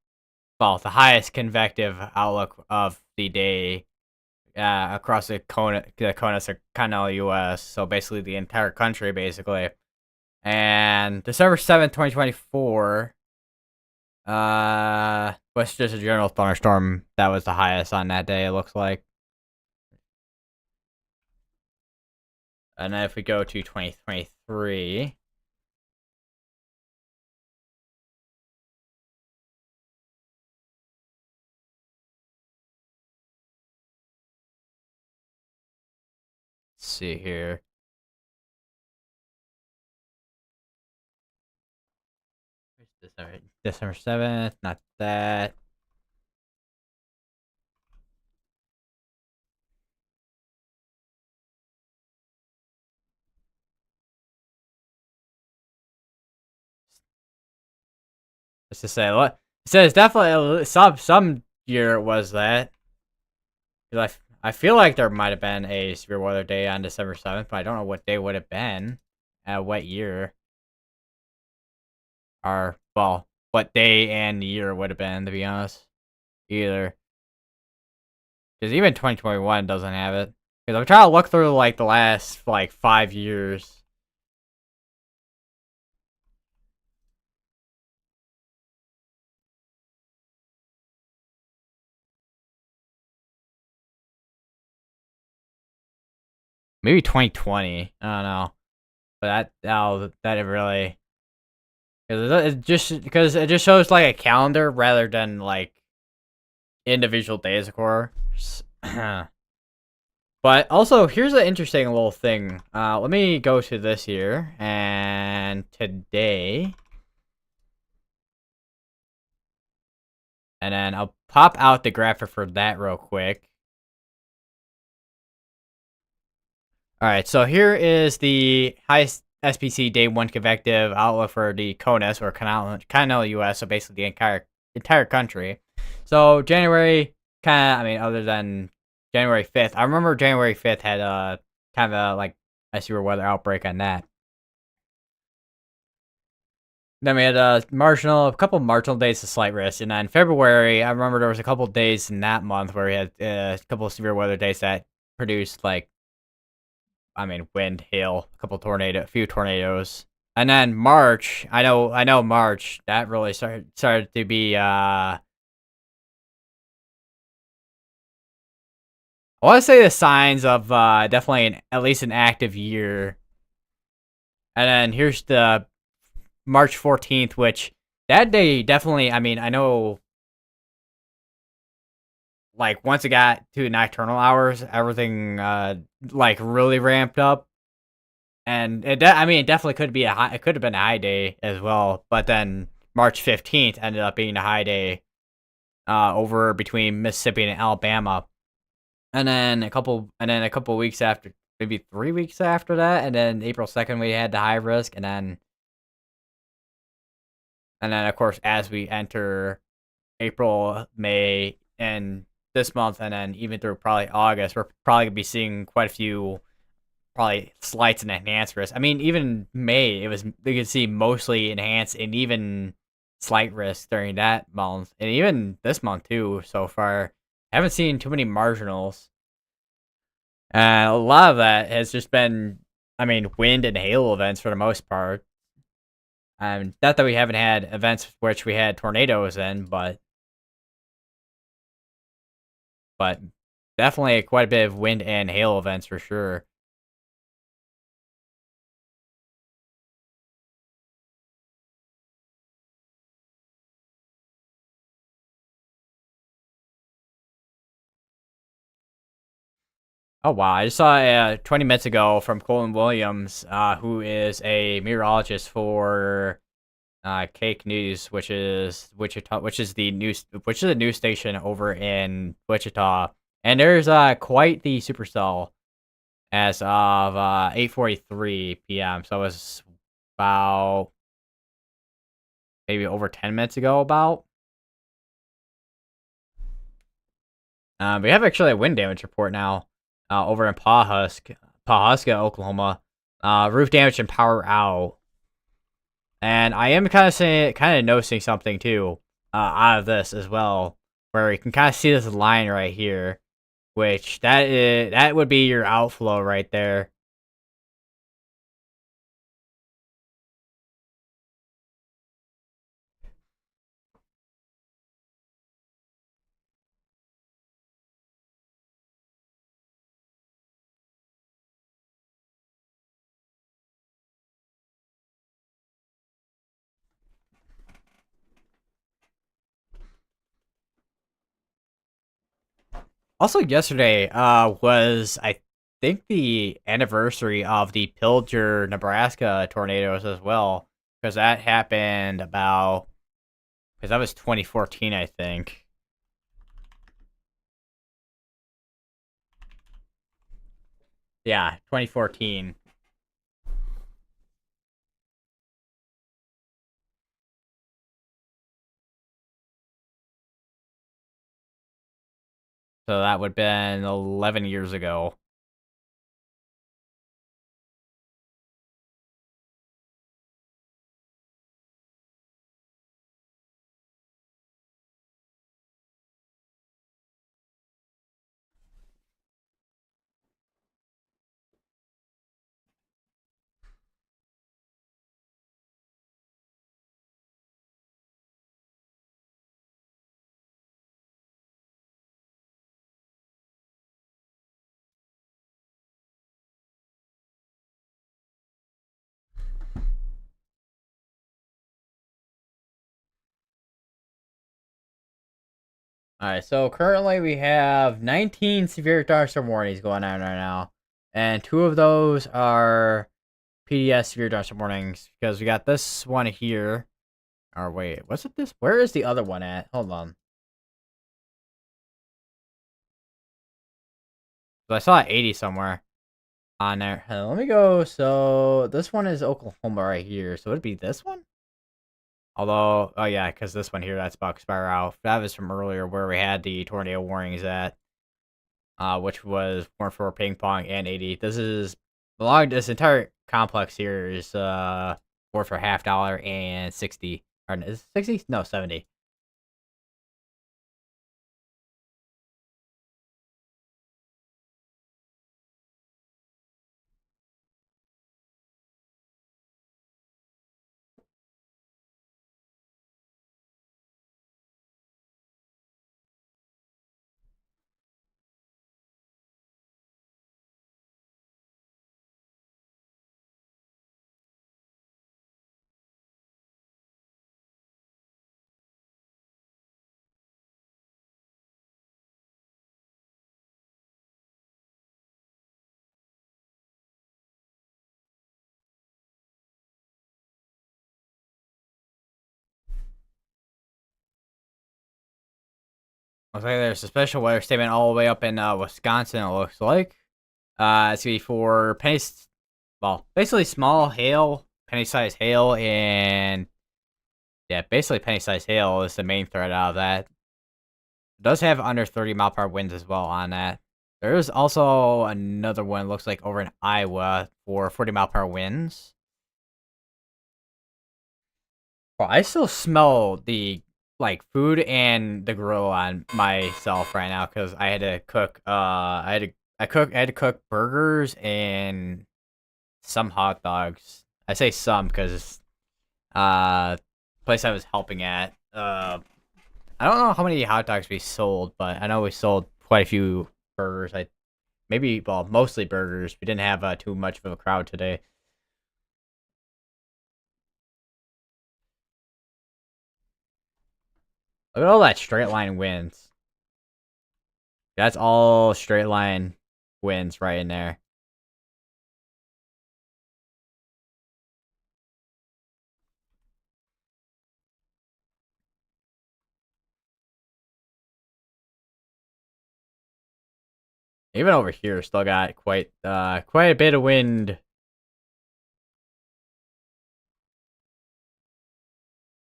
well, the highest convective outlook of the day across the continental U.S. So basically the entire country, basically. And December 7th, 2024, was just a general thunderstorm that was the highest on that day. It looks like. And then if we go to 2023. Let's see here. December 7th, not that. Let's just say, what? It says definitely some year it was that. 'Cause I feel like there might have been a severe weather day on December 7th, but I don't know what day would have been, what year, or well, what day and year would have been, to be honest, either. Because even 2021 doesn't have it. Because I'm trying to look through like the last like 5 years. Maybe 2020. I don't know, but that it really, because it just shows like a calendar rather than like individual days, of course. But also, here's an interesting little thing. Let me go to this here, and today, and then I'll pop out the graphic for that real quick. All right, so here is the highest SPC day one convective outlook for the CONUS or continental US, so basically the entire country. So January, kind of, I mean, other than January 5th, I remember January 5th had a kind of a like a severe weather outbreak on that. Then we had a couple marginal days of slight risk, and then February, I remember there was a couple days in that month where we had a couple of severe weather days that produced like, I mean, wind, hail, a few tornadoes. And then March, I know March, that really started to be I want to say the signs of definitely at least an active year. And then here's the March 14th, which that day definitely, I mean, I know like once it got to nocturnal hours, everything like really ramped up. And I mean, it definitely could be it could have been a high day as well. But then March 15th ended up being a high day over between Mississippi and Alabama. And then a couple weeks after, maybe 3 weeks after that, and then April 2nd we had the high risk, and then of course as we enter April, May, and this month, and then even through probably August, we're probably gonna be seeing quite a few probably slights and enhanced risk. I mean, even May, you could see mostly enhanced and even slight risk during that month, and even this month too. So far, I haven't seen too many marginals. A lot of that has just been, I mean, wind and hail events for the most part. Not that we haven't had events which we had tornadoes in, but definitely quite a bit of wind and hail events for sure. Oh wow! I just saw 20 minutes ago from Colin Williams, who is a meteorologist for Cake News, which is Wichita, which is a news station over in Wichita, and there's quite the supercell as of 8:43 p.m. So it was about maybe over 10 minutes ago. About we have actually a wind damage report now over in Pawhuska, Oklahoma. Roof damage and power out. And I am kind of noticing something too, out of this as well, where you can kind of see this line right here, which that would be your outflow right there. Also, yesterday was, I think, the anniversary of the Pilger, Nebraska tornadoes as well, because that happened about, because that was 2014, I think. Yeah, 2014. So that would have been 11 years ago. Alright, so currently we have 19 severe thunderstorm warnings going on right now. And 2 of those are PDS severe thunderstorm warnings because we got this one here. Or wait, what's it this? Where is the other one at? Hold on. So I saw 80 somewhere on there. Let me go. So this one is Oklahoma right here. So it'd be this one? Although, oh yeah, because this one here, that's about to expire out. That was from earlier where we had the tornado warnings at. Which was more for ping pong and 80. This entire complex here is more for $half and 60. Or is it 60? No, 70. Looks like there's a special weather statement all the way up in Wisconsin, it looks like. It's gonna be for well, basically small hail, penny-sized hail, and yeah, basically penny-sized hail is the main threat out of that. It does have under 30 mile per hour winds as well on that. There's also another one, looks like over in Iowa for 40 mile per hour winds. Well, I still smell the like food and the grill on myself right now because I had to cook. I had to cook burgers and some hot dogs. I say some because place I was helping at. I don't know how many hot dogs we sold, but I know we sold quite a few burgers. Mostly burgers. We didn't have too much of a crowd today. Look at all that straight line wins. That's all straight line wins right in there. Even over here, still got quite a bit of wind,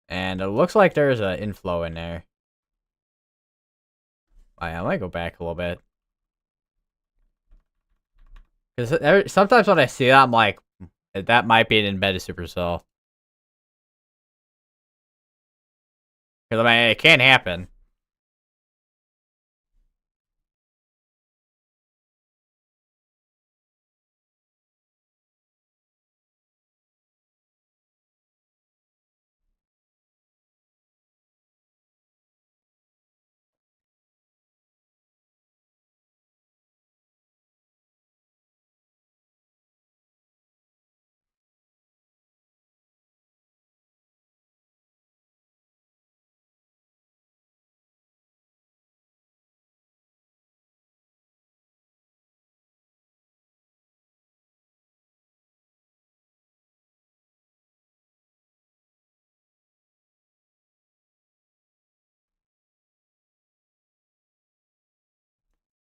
and it looks like there's an inflow in there. I might go back a little bit because sometimes when I see that, I'm like, that might be an embedded supercell. Because I mean, it can happen.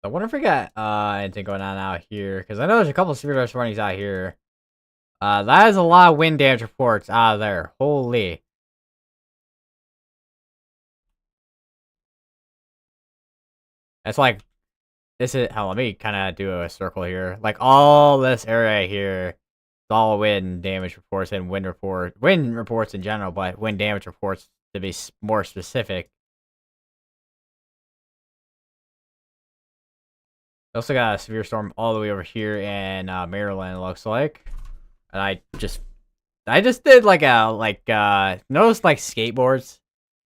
I wonder if we got anything going on out here because I know there's a couple of severe dust warnings out here. That is a lot of wind damage reports out of there. Holy. That's like this is how. Let me kind of do a circle here. Like all this area here, it's all wind damage reports and wind reports in general, but wind damage reports to be more specific. We also got a severe storm all the way over here in Maryland. It looks like, and I just did like those like skateboards,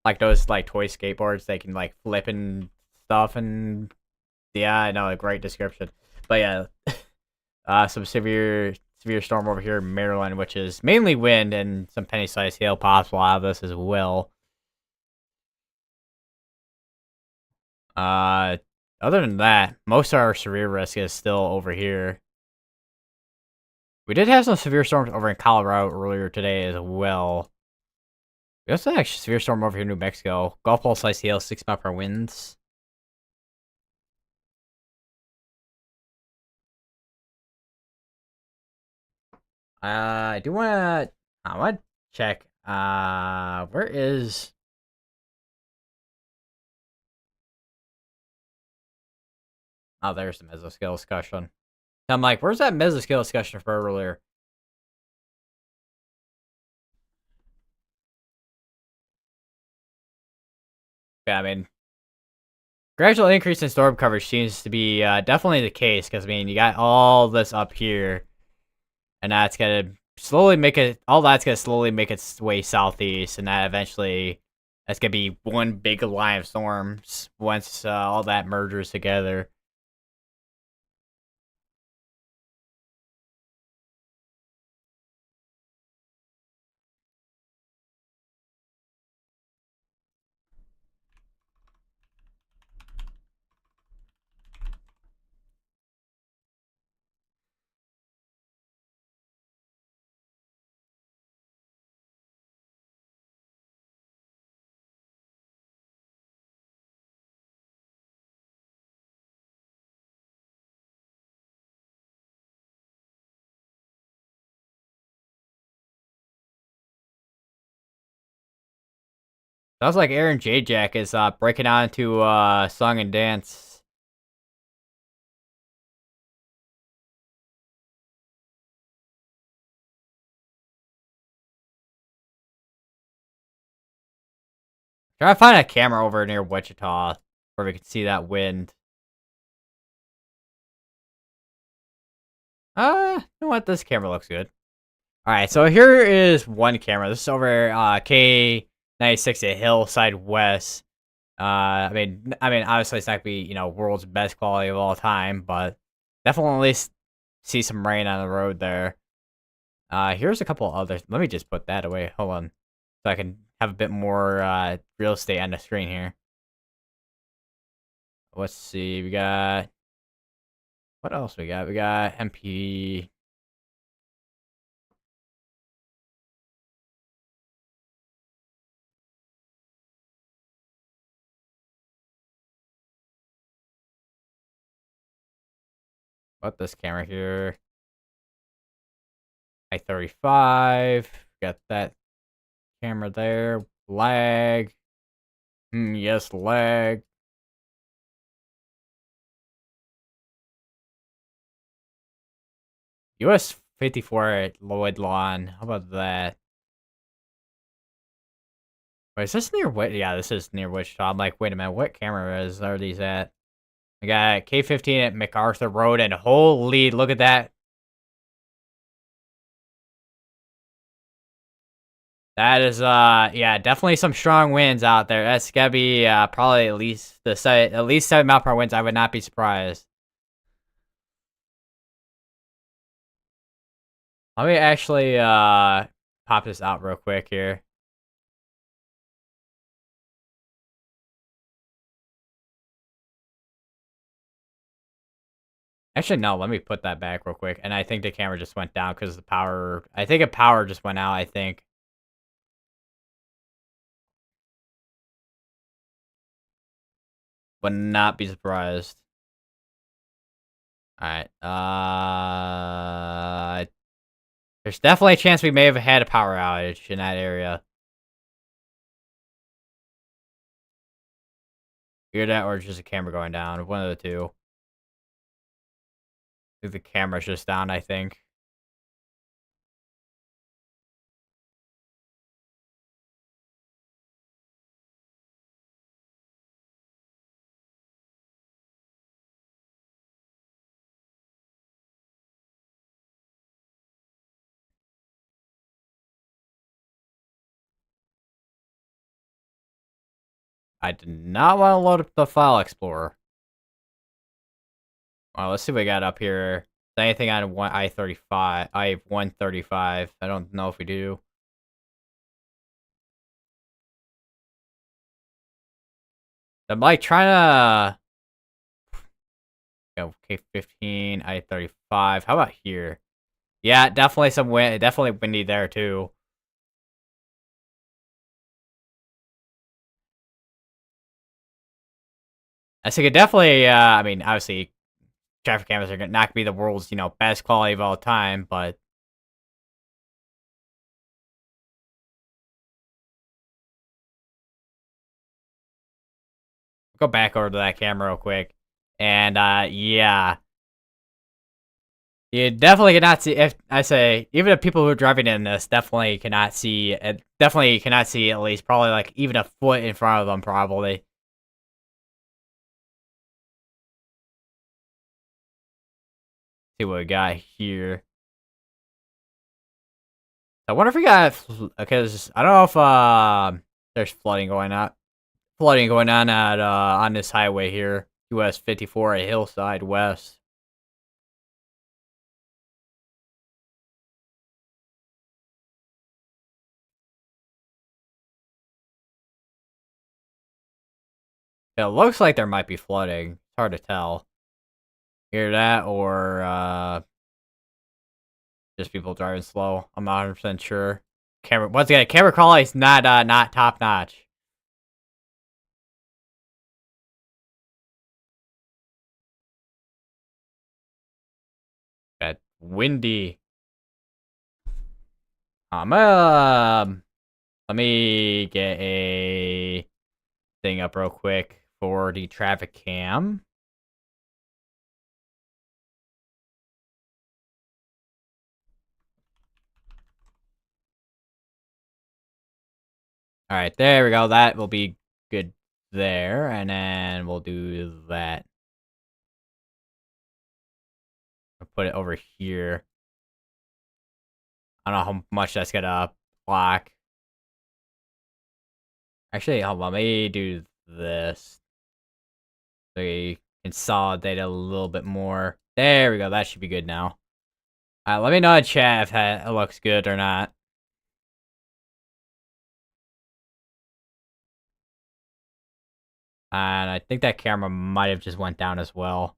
like those like toy skateboards. They can like flip and stuff, and yeah, I know, a great description. But yeah, some severe storm over here in Maryland, which is mainly wind and some penny-sized hail possible out of this as well. Uh, Other than that, most of our severe risk is still over here. We did have some severe storms over in Colorado earlier today as well. We also had a severe storm over here in New Mexico. Gulf pulse size hail, 6 mile per winds. I do wanna. I want to check. Where is? Oh, there's the mesoscale discussion. I'm like, where's that mesoscale discussion for earlier? Yeah, I mean, gradual increase in storm coverage seems to be definitely the case because I mean, you got all this up here, and that's gonna slowly make it. All that's gonna slowly make its way southeast, and that eventually that's gonna be one big line of storms once all that merges together. Sounds like Aaron J. Jack is breaking out into song and dance. Try to find a camera over near Wichita where we can see that wind. You know what? This camera looks good. All right, so here is one camera. This is over K96 at Hillside West. I mean, obviously it's not gonna be world's best quality of all time, but definitely see some rain on the road there. Here's a couple others. Let me just put that away. Hold on, so I can have a bit more real estate on the screen here. Let's see. We got what else we got? We got MP. What this camera here? I-35. Got that camera there. Lag. Yes, lag. US 54 at Lloyd Lawn. How about that? Wait, is this near what? Yeah, this is near Wichita. I'm like, wait a minute, what cameras are these at? I got K15 at MacArthur Road, and holy, look at that. That is, yeah, definitely some strong winds out there. That's gotta be, probably at least at least 7 mile per winds. I would not be surprised. Let me actually, pop this out real quick here. Actually, no, let me put that back real quick. And I think the camera just went down because the power, I think a power just went out, I think. Would not be surprised. Alright, there's definitely a chance we may have had a power outage in that area. Either that or just a camera going down, one of the two. The camera's just down, I think. I did not want to load up the file explorer. Well, let's see what we got up here. Is there anything on I-35? I-135. I don't know if we do. I'm like trying to go K15, I-35. How about here? Yeah, definitely some wind. Definitely windy there too. I think it definitely. I mean, obviously, traffic cameras are not gonna be the world's best quality of all time, but go back over to that camera real quick. And yeah, you definitely cannot see. If I say, even if people who are driving in this definitely cannot see it, definitely cannot see at least probably like even a foot in front of them, probably. See what we got here. I wonder if we got because I don't know if there's flooding going on at on this highway here, US 54 at Hillside West. It looks like there might be flooding. It's hard to tell. Hear that or just people driving slow. I'm not 100% sure. Camera once again, camera quality is not top notch. Bad windy. Let me get a thing up real quick for the traffic cam. All right, there we go. That will be good there, and then we'll do that. I'll put it over here. I don't know how much that's gonna block. Actually, hold on. Let me do this. So we consolidate it a little bit more. There we go. That should be good now. Let me know in chat if that looks good or not. And I think that camera might have just went down as well.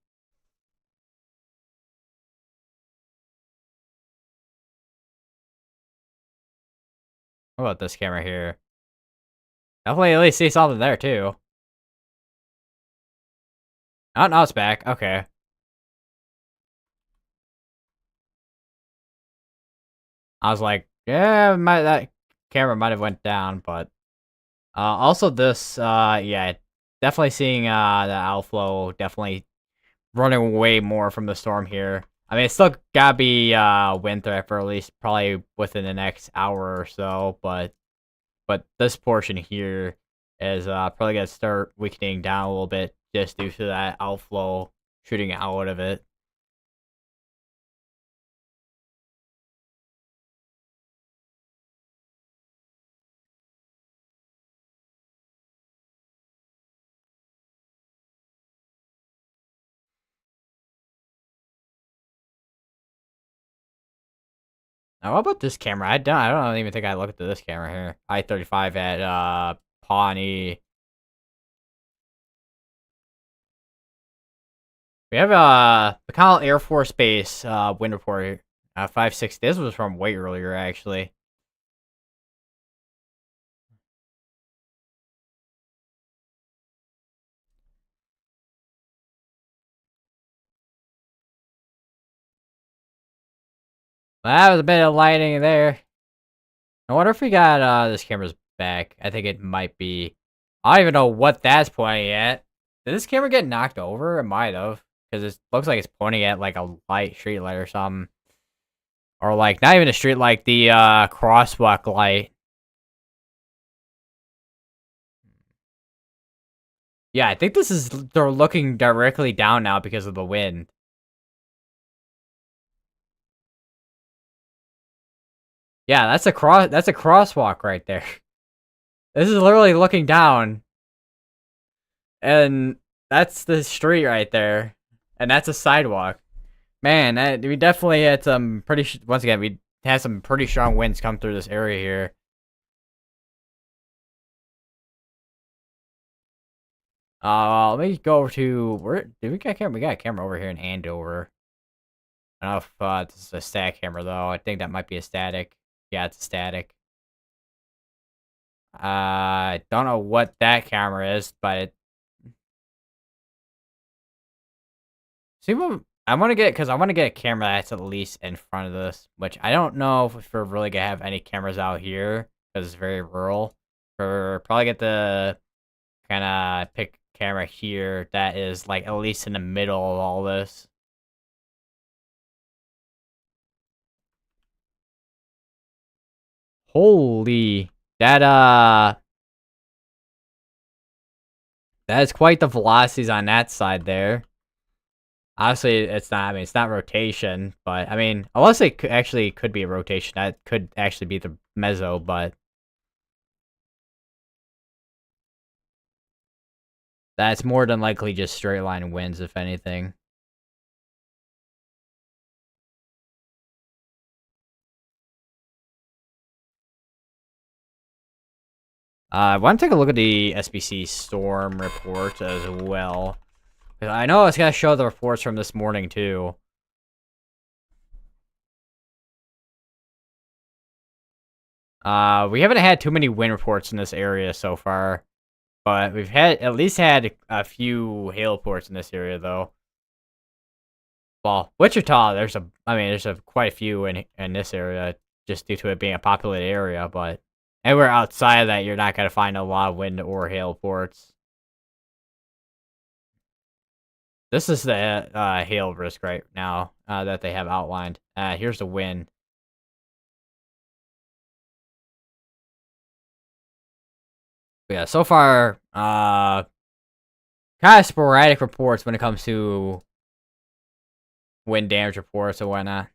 What about this camera here? Definitely at least see something there too. Oh, no, it's back. Okay. I was like, yeah, that camera might have went down, but also this, yeah, definitely seeing the outflow definitely running away more from the storm here. I mean, it's still gotta be wind threat for at least probably within the next hour or so, but this portion here is probably gonna start weakening down a little bit just due to that outflow shooting out of it. Now, what about this camera? I don't even think I looked at this camera here. I-35 at Pawnee. We have the McConnell Air Force Base wind report. 560. This was from way earlier, actually. That was a bit of lighting there. I wonder if we got this camera's back. I think it might be. I don't even know what that's pointing at. Did this camera get knocked over? It might have. because it looks like it's pointing at like a street light or something, or like not even a street, like the crosswalk light. Yeah, I think this is they're looking directly down now because of the wind. Yeah, that's a crosswalk right there. This is literally looking down, and that's the street right there, and that's a sidewalk. Man, we definitely had some once again, we had some pretty strong winds come through this area here. Let me go over to where did we got a camera? We got a camera over here in Andover. I don't know if this is a static camera though. I think that might be a static. Yeah, it's a static. I don't know what that camera is, but see what I want to get, because I want to get a camera that's at least in front of this, which I don't know if we're really gonna have any cameras out here because it's very rural. Or probably get the kind of pick camera here that is like at least in the middle of all this. Holy, that that is quite the velocities on that side there. Obviously, it's not. I mean, it's not rotation, but I mean, unless it actually could be a rotation, that could actually be the mezzo. But that's more than likely just straight line wins, if anything. I want to take a look at the SBC storm report as well. 'Cause I know it's gonna show the reports from this morning too. We haven't had too many wind reports in this area so far, but we've at least had a few hail reports in this area though. Well, Wichita, there's quite a few in this area just due to it being a populated area, but anywhere outside of that, you're not gonna find a lot of wind or hail reports. This is the hail risk right now that they have outlined. Here's the wind. But yeah, so far, kind of sporadic reports when it comes to wind damage reports and whatnot.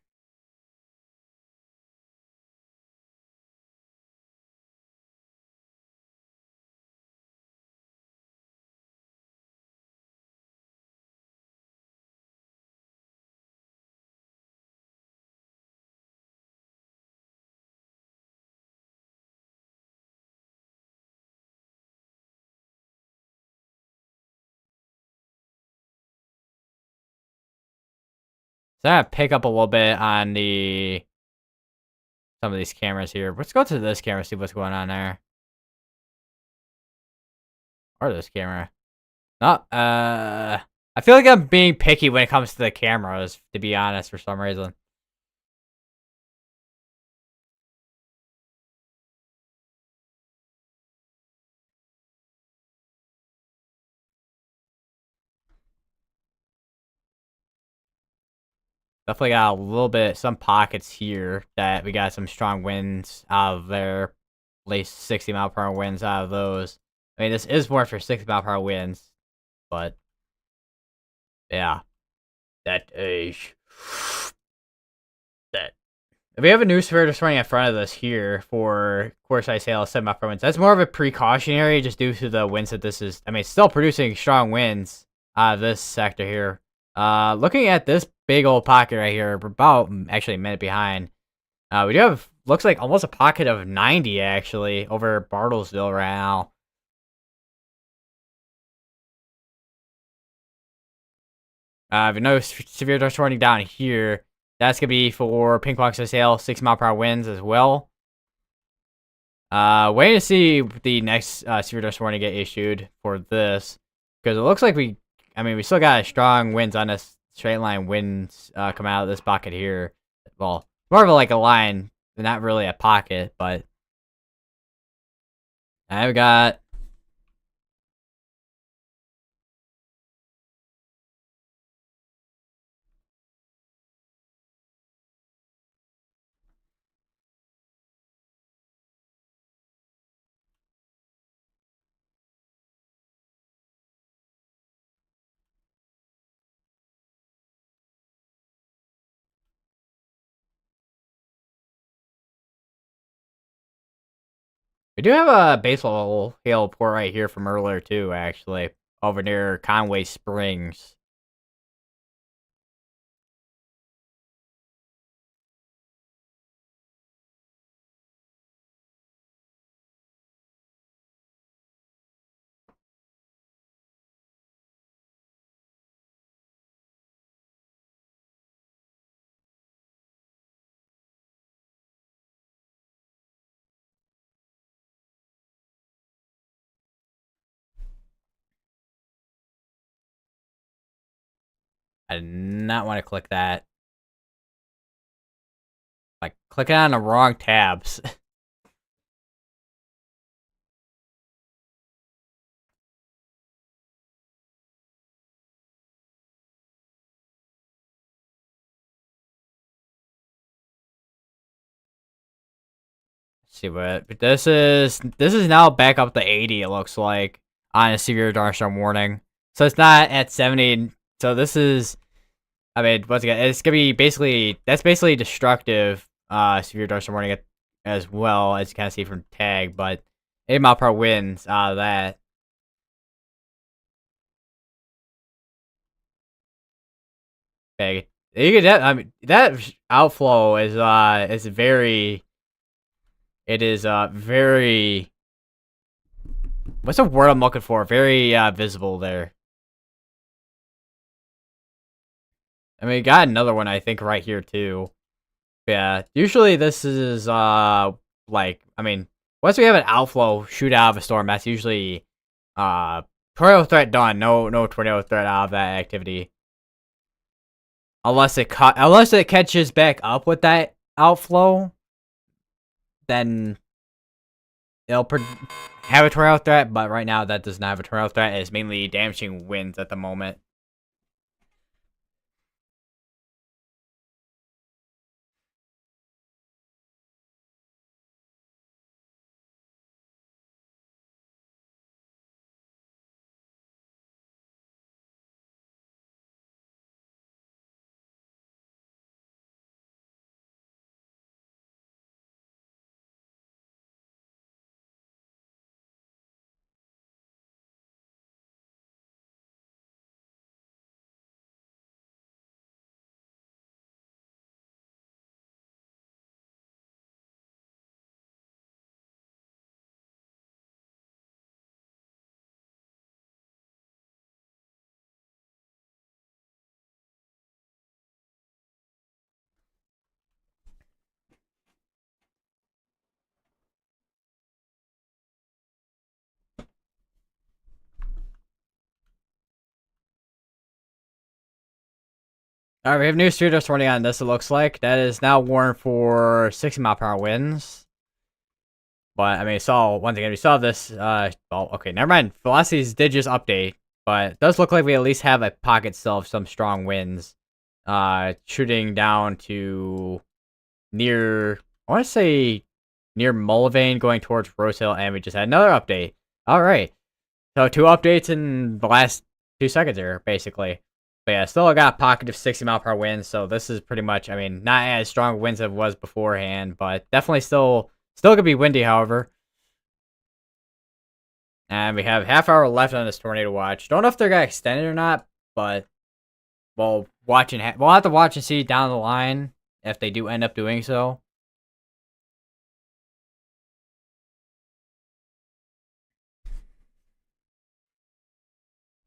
So I'm gonna pick up a little bit on some of these cameras here. Let's go to this camera, see what's going on there. Or this camera. No, I feel like I'm being picky when it comes to the cameras, to be honest, for some reason. Definitely got a little bit, some pockets here that we got some strong winds out of there. At least 60-mile-per-hour winds out of those. I mean, this is more for 60-mile-per-hour winds, but yeah, that is that. We have a new sphere just running in front of us here for Quartzite Sail 7-mile-per-hour winds. That's more of a precautionary just due to the winds that this is. I mean, it's still producing strong winds out of this sector here. Looking at this big old pocket right here, we're about actually a minute behind. We do have, looks like almost a pocket of 90 actually over Bartlesville right now. We know severe dust warning down here. That's gonna be for Pink Fox Sail 6-mile-per-hour winds as well. Waiting to see the next severe dust warning get issued for this, because it looks like we still got strong winds on this straight line winds coming out of this pocket here. Well, more of like a line, not really a pocket, but I've got We do have a baseball hail report right here from earlier too, actually, over near Conway Springs. I did not want to click that. Like, clicking on the wrong tabs. See what? But this is now back up to 80. It looks like on a severe thunderstorm warning. So it's not at 70. So this is. I mean, once again, it's gonna be basically that's basically destructive. Severe thunderstorm warning as well as you kind of see from tag, but 8 mile per hour winds out of that. Big. You could. I mean, that outflow is very. It is very. What's the word I'm looking for? Very visible there. I mean, we got another one I think right here too. Yeah, usually this is like I mean, once we have an outflow shoot out of a storm, that's usually uh tornado threat done. No tornado threat out of that activity. Unless it catches back up with that outflow, then it'll have a tornado threat, but right now that does not have a tornado threat. It's mainly damaging winds at the moment. All right, we have new studios running on this. It looks like that is now warned for 60 mile per hour winds. But I mean, once again, we saw this. Well, okay, never mind. Velocities did just update, but it does look like we at least have a pocket still of some strong winds. Shooting down to near, I want to say near Mullivan, going towards Rose Hill, and we just had another update. All right, so 2 updates in the last 2 seconds here, basically. But yeah, still got a pocket of 60 mile per hour winds, so this is pretty much, I mean, not as strong winds as it was beforehand, but definitely still gonna be windy, however. And we have half hour left on this tornado watch. Don't know if they're gonna extend it or not, but we'll have to watch and see down the line if they do end up doing so.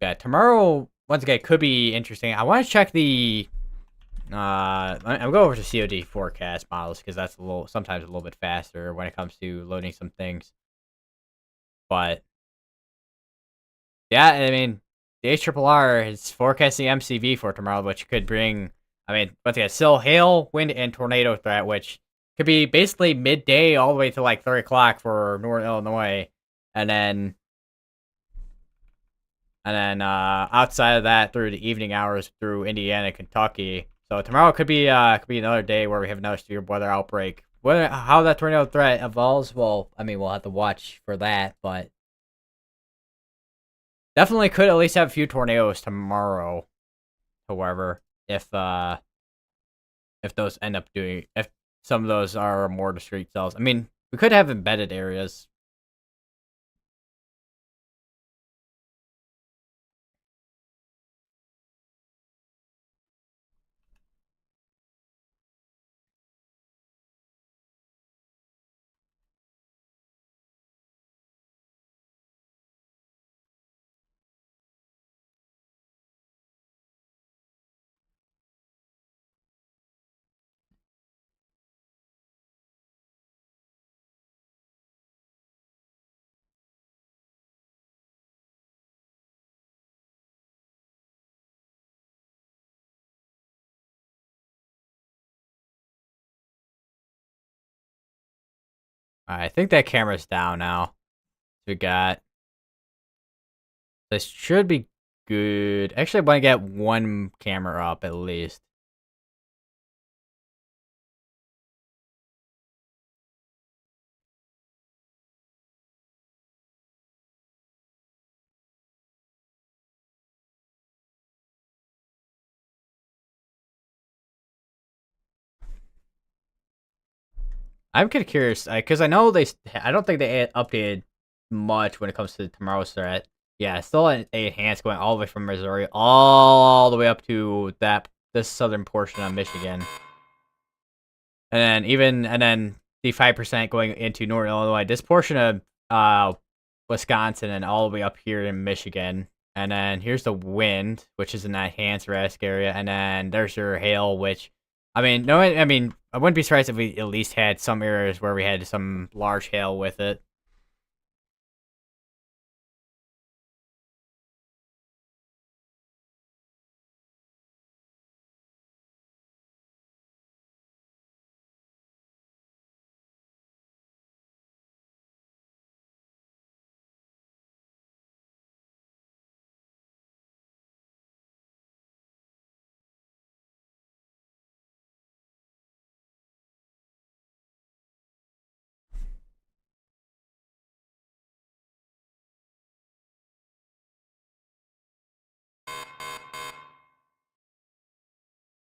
Yeah, tomorrow once again could be interesting. I want to check the. I'm going over to COD forecast models because that's sometimes a little bit faster when it comes to loading some things. But yeah, I mean, the HRRR is forecasting MCV for tomorrow, which could bring. I mean, once again, still hail, wind, and tornado threat, which could be basically midday all the way to like 3 o'clock for Northern Illinois, and then outside of that through the evening hours through Indiana, Kentucky. So tomorrow could be another day where we have another severe weather outbreak. How that tornado threat evolves, well, I mean, we'll have to watch for that, but definitely could at least have a few tornadoes tomorrow. However, if those end up if some of those are more discrete cells, I mean, we could have embedded areas I think that camera's down now. We got this should be good. Actually, I want to get one camera up at least. I'm kind of curious because I know I don't think they updated much when it comes to tomorrow's threat. Yeah, still an enhanced going all the way from Missouri all the way up to this southern portion of Michigan, and then the 5% going into Northern Illinois. This portion of Wisconsin and all the way up here in Michigan. And then here's the wind, which is in that enhanced risk area, and then there's your hail, which I mean, no, I mean, I wouldn't be surprised if we at least had some areas where we had some large hail with it.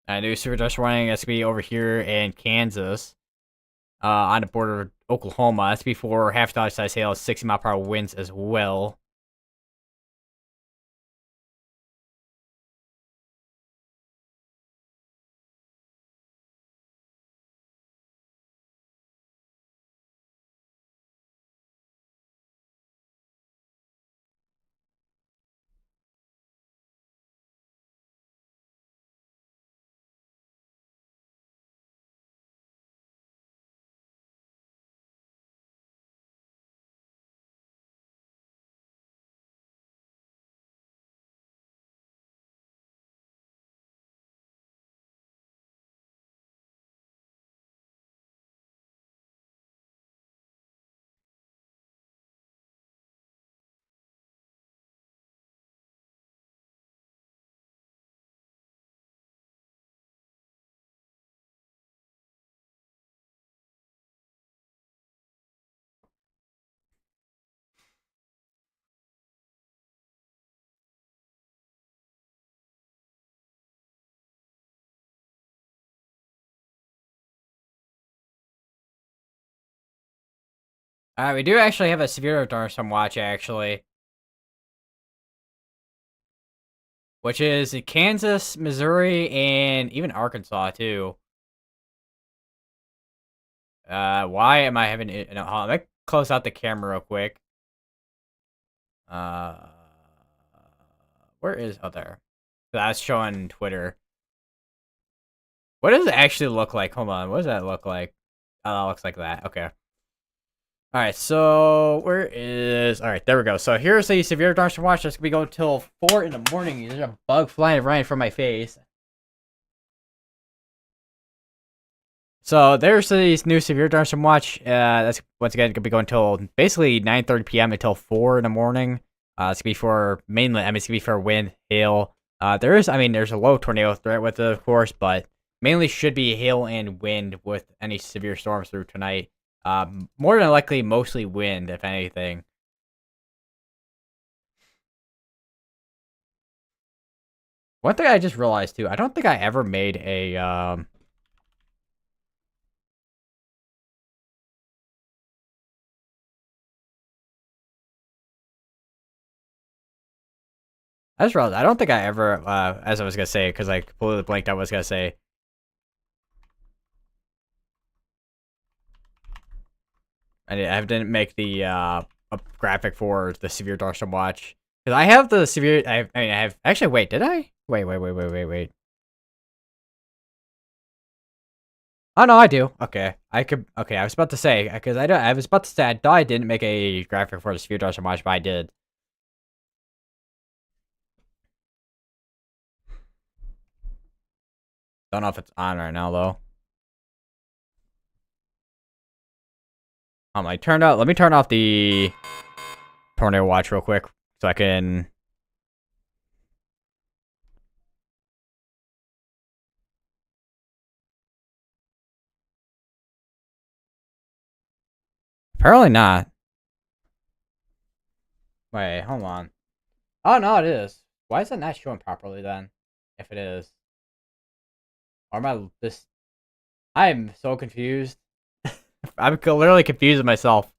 I knew super warning that's gonna be over here in Kansas, on the border of Oklahoma. That's before half dollar size hail, 60-mile-per-hour winds as well. We do actually have a severe thunderstorm watch, actually, which is in Kansas, Missouri, and even Arkansas too. Why am I having it? No, hold on, let me close out the camera real quick. Uh, where is there? That's showing Twitter. What does it actually look like? Hold on, what does that look like? Oh, that looks like that. Okay. All right, so where is? All right, there we go. So here's a severe thunderstorm watch that's gonna be going till 4 in the morning. There's a bug flying right in front of my face. So there's these new severe thunderstorm watch. That's once again gonna be going till basically 9:30 p.m. until 4 in the morning. It's gonna be for mainly. I mean, it's gonna be for wind, hail. There's a low tornado threat with it, of course, but mainly should be hail and wind with any severe storms through tonight. More than likely, mostly wind, if anything. One thing I just realized too, I don't think I ever made a I just realized I don't think I ever as I was gonna say because I completely blanked out what I was gonna say. I didn't make the a graphic for the severe thunderstorm watch because I have the severe. I mean, I have actually. Wait, did I? Wait. Oh no, I do. Okay, I could. Okay, I was about to say because I don't. I was about to say I thought I didn't make a graphic for the severe thunderstorm watch, but I did. Don't know if it's on right now though. Like let me turn off the tornado watch real quick so I can. Apparently not. Wait, hold on. Oh no, it is. Why is it not showing properly then? If it is, or am I this? I'm so confused. I'm literally confused with myself.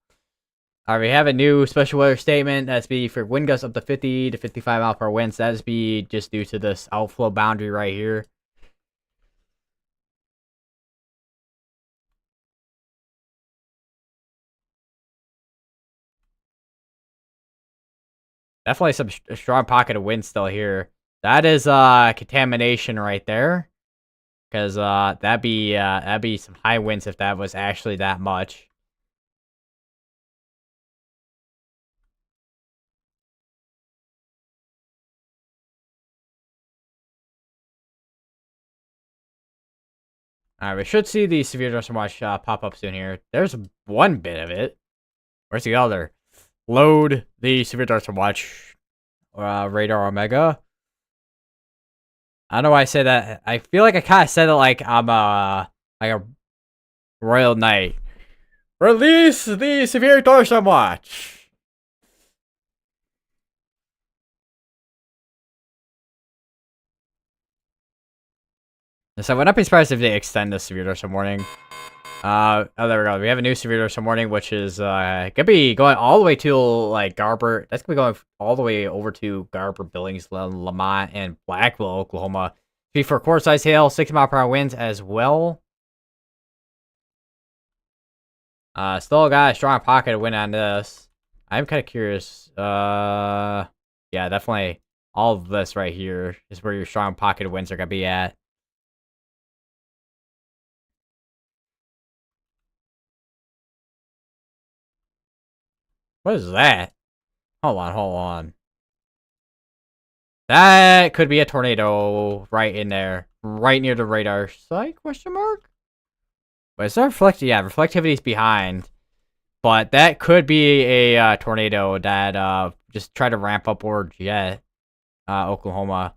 Alright, we have a new special weather statement. That's be for wind gusts up to 50 to 55 mile per winds. That's be just due to this outflow boundary right here. Definitely some strong pocket of wind still here. That is contamination right there. Cause that'd be some high winds if that was actually that much. Alright, we should see the severe dust watch pop up soon here. There's one bit of it. Where's the other? Load the severe dust watch radar Omega. I don't know why I say that. I feel like I kind of said it like I'm like a royal knight. Release the severe Dorsum watch. So I would not be surprised if they extend the severe Dorsum warning. Oh, there we go. We have a new severe Dorsum warning, which is gonna be going all the way to like Garber. That's gonna be going all the way over to Garber, Billings, Lamont, and Blackwell, Oklahoma. Be for quarter-size hail, 60 mile per hour winds as well. Still got a strong pocket of wind on this. I'm kind of curious. Yeah, definitely all of this right here is where your strong pocket of winds are gonna be at. What is that? Hold on, hold on. That could be a tornado right in there, right near the radar site? Question mark. But is that reflective? Yeah, reflectivity's behind. But that could be a tornado that just try to ramp up or jet Oklahoma.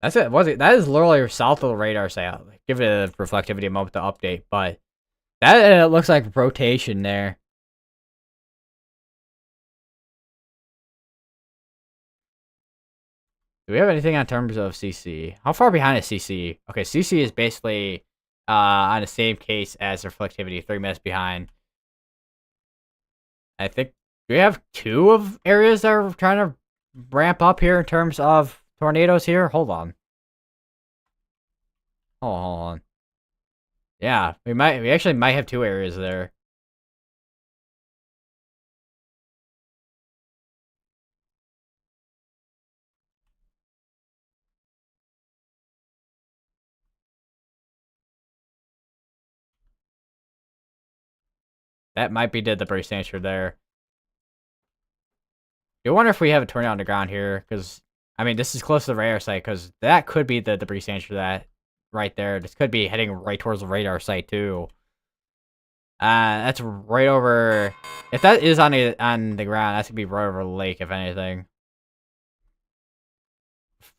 That's it. Was it? That is literally south of the radar site. Give it a reflectivity moment to update, but that looks like rotation there. Do we have anything on terms of CC? How far behind is CC? Okay, CC is basically on the same case as reflectivity, 3 minutes behind. I think we have 2 of areas that are trying to ramp up here in terms of tornadoes here. Hold on. Hold on. Yeah, we actually might have 2 areas there. That might be the debris signature there. I wonder if we have a tornado on the ground here, because, I mean, this is close to the radar site, because that could be the debris signature that right there. This could be heading right towards the radar site, too. That's right over... If that is on the ground, that's gonna be right over the lake, if anything.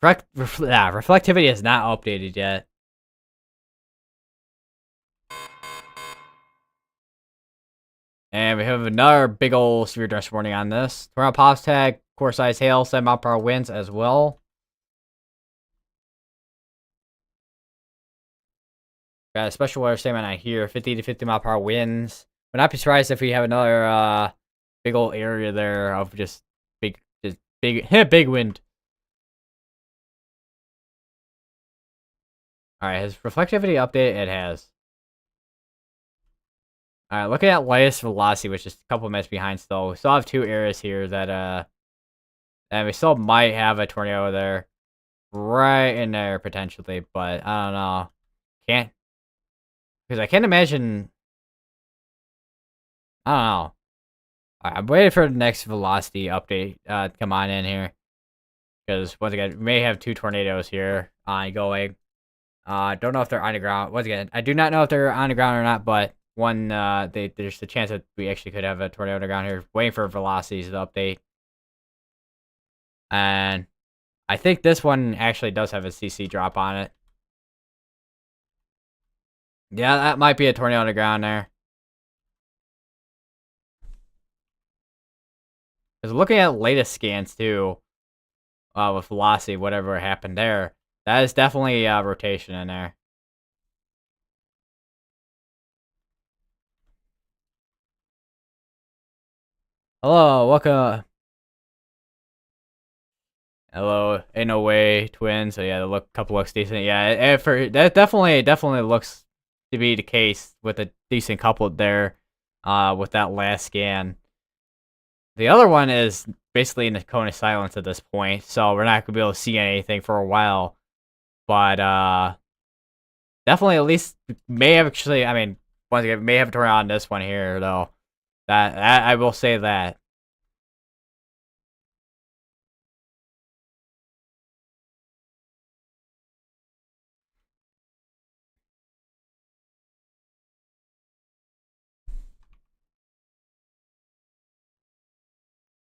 Reflectivity is not updated yet. And we have another big old severe dust warning on this. Tornado pops tag, core size hail, 7 mile per hour winds as well. Got a special weather statement on here, 50 to 50 mile per hour winds. Would not be surprised if we have another big old area there of just big big wind. Alright, has reflectivity update? It has. Alright, looking at latest velocity, which is a couple minutes behind still. We still have 2 areas here that and we still might have a tornado there. Right in there, potentially, but I don't know. Can't. Because I can't imagine. I don't know. Alright, I'm waiting for the next velocity update to come on in here. Because, once again, we may have 2 tornadoes here ongoing. Don't know if they're on the ground. Once again, I do not know if they're on the ground or not, but there's a chance that we actually could have a tornado on the ground here, waiting for velocities to update. And I think this one actually does have a CC drop on it. Yeah, that might be a tornado on the ground there. Because looking at latest scans too, with velocity, whatever happened there, that is definitely rotation in there. Hello, welcome. Hello, ain't no way, twins. So yeah, the couple looks decent. Yeah, that definitely looks to be the case with a decent couple there, with that last scan. The other one is basically in the cone of silence at this point, so we're not gonna be able to see anything for a while. But definitely at least may have actually. I mean, once again, may have turned on this one here though. That I will say that.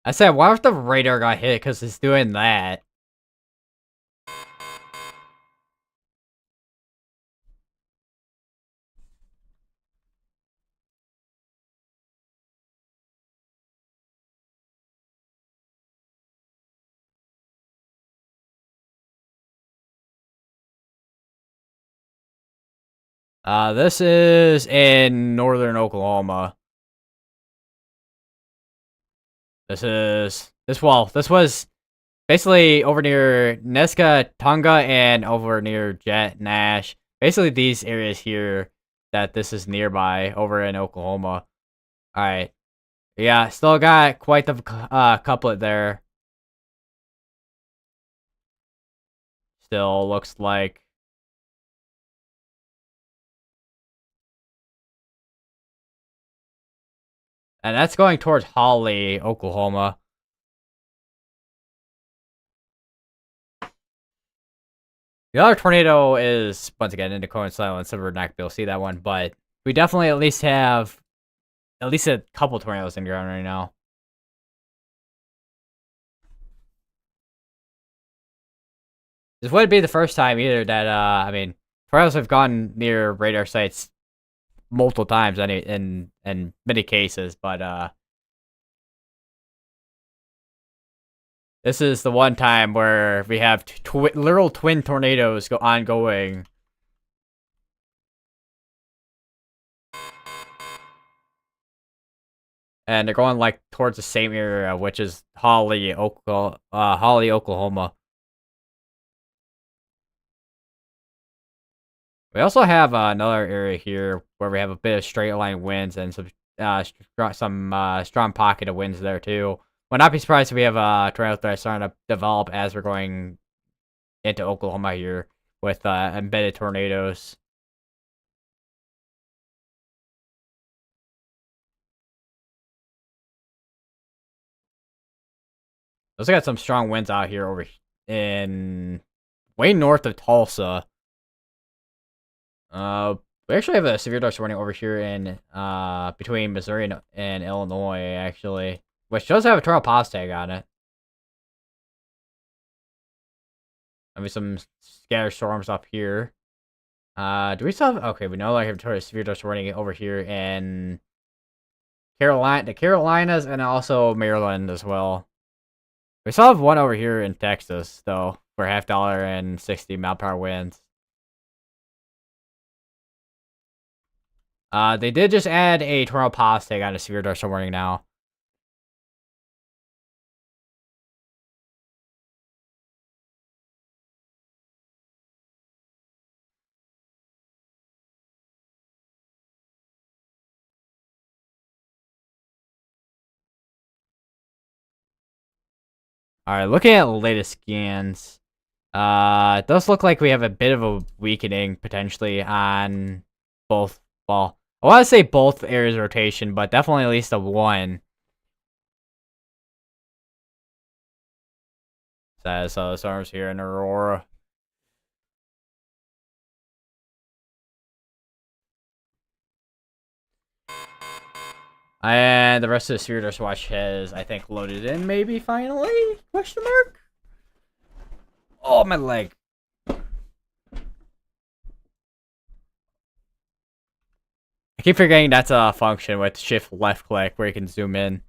I said, why if the radar got hit? Because it's doing that. This is in northern Oklahoma. This was basically over near Nesca, Tonga, and over near Jet, Nash. Basically these areas here that this is nearby over in Oklahoma. Alright. Yeah, still got quite the couplet there. Still looks like. And that's going towards Holly, Oklahoma. The other tornado is, once again, in the cone of silence, so we're not going to be able to see that one, but we definitely at least have at least a couple tornadoes in the ground right now. This wouldn't be the first time either that, I mean, tornadoes have gone near radar sites multiple times in many cases, but, this is the one time where we have literal twin tornadoes ongoing. And they're going like towards the same area, which is Holly, Oklahoma. We also have another area here where we have a bit of straight line winds and some strong pocket of winds there too. Would not be surprised if we have a tornado threat starting to develop as we're going into Oklahoma here with embedded tornadoes. Those got some strong winds out here over in way north of Tulsa. We actually have a severe dust warning over here in between Missouri and Illinois, actually, which does have a tornado pause tag on it. I mean, some scattered storms up here. Do we still have? Okay, we know I have a severe dust warning over here in the Carolinas, and also Maryland as well. We still have one over here in Texas, though, for $50 and 60 mile per hour winds. They did just add a tornado pause tag on a severe dust warning now. Alright, looking at the latest scans, it does look like we have a bit of a weakening potentially on both. Well, I want to say both areas of rotation, but definitely at least a one. So the storms here in Aurora. And the rest of the Spirit Watch has, I think, loaded in. Maybe finally? Question mark. Oh, my leg. I keep forgetting that's a function with shift left click where you can zoom in.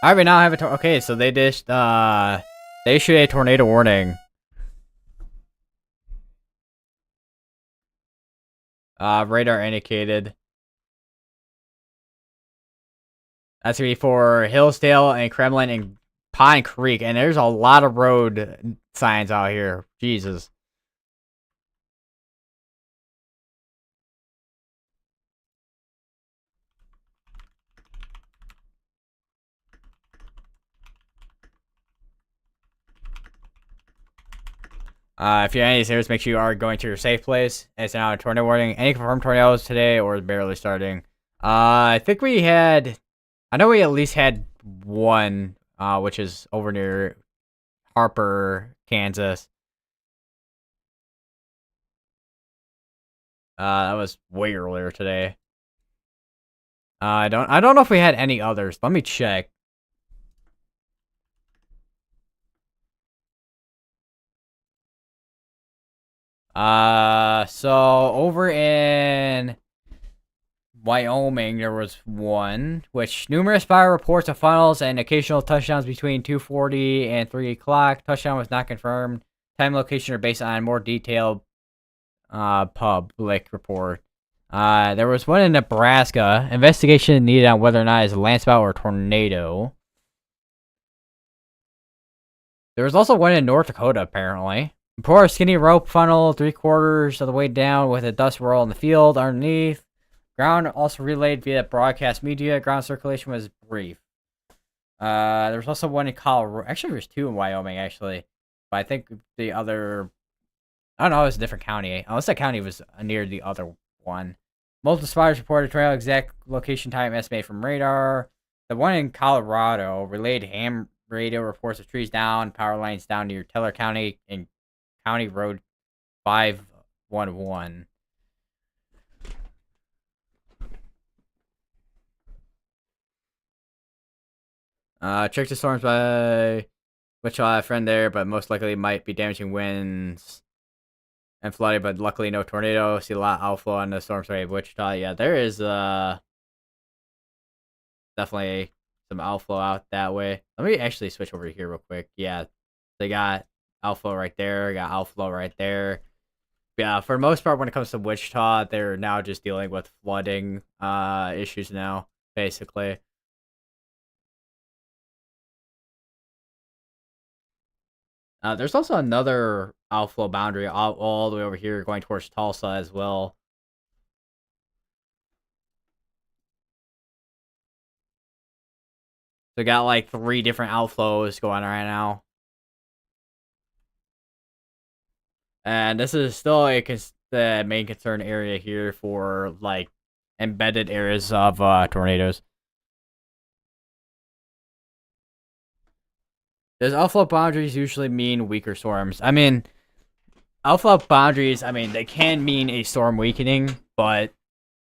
Alright, we now have a okay, so they just they issued a tornado warning. Radar indicated. That's gonna be for Hillsdale and Kremlin and Pine Creek, and there's a lot of road signs out here. Jesus. If you're in these areas, make sure you are going to your safe place. It's now a tornado warning. Any confirmed tornadoes today or barely starting? I think we had. I know we at least had one, which is over near Harper, Kansas. That was way earlier today. I don't know if we had any others. Let me check. So over in Wyoming, there was one, which numerous fire reports of funnels and occasional touchdowns between 2:40 and 3 o'clock. Touchdown was not confirmed. Time and location are based on more detailed public report. There was one in Nebraska. Investigation needed on whether or not it's a landspout or a tornado. There was also one in North Dakota, apparently. Pour a skinny rope funnel 3/4 of the way down with a dust roll in the field underneath. Ground also relayed via broadcast media. Ground circulation was brief. There was also one in Colorado. Actually, there's two in Wyoming, actually. But I think the other... I don't know, it was a different county. Unless that county was near the other one. Multiple spotters reported trail exact location time estimated from radar. The one in Colorado relayed ham radio reports of trees down, power lines down near Teller County and County Road 511. Check the storms by which I have a friend there, but most likely might be damaging winds and flooding, but luckily no tornado. See a lot of outflow on the storm wave Wichita. Yeah, there is definitely some outflow out that way. Let me actually switch over here real quick. Yeah, they got outflow right there, got outflow right there. Yeah, for the most part, when it comes to Wichita, they're now just dealing with flooding issues now, basically. There's also another outflow boundary all the way over here going towards Tulsa as well. So got like 3 different outflows going on right now. And this is still the main concern area here for like embedded areas of tornadoes. Does outflow boundaries usually mean weaker storms? I mean, outflow boundaries, I mean, they can mean a storm weakening, but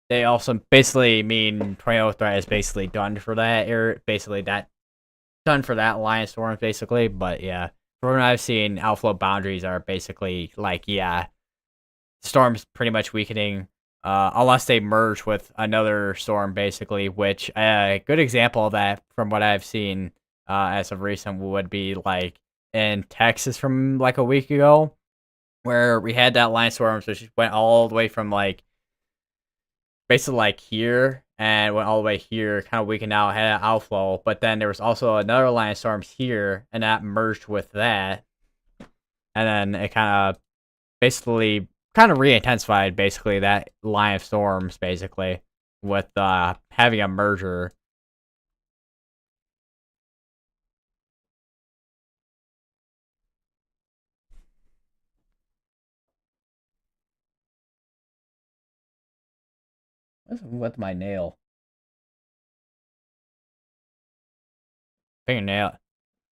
they also basically mean tornado threat is basically done for that area, basically that done for that line of storms, basically. But yeah, from what I've seen, outflow boundaries are basically like, yeah, storm's pretty much weakening, unless they merge with another storm, basically. Which a good example of that, from what I've seen as of recent, would be like in Texas from like a week ago, where we had that line of storms, which went all the way from like basically like here and went all the way here, kind of weakened out, had an outflow. But then there was also another line of storms here, and that merged with that, and then it kind of basically kind of re-intensified basically that line of storms basically with having a merger. What's with my nail? Fingernail.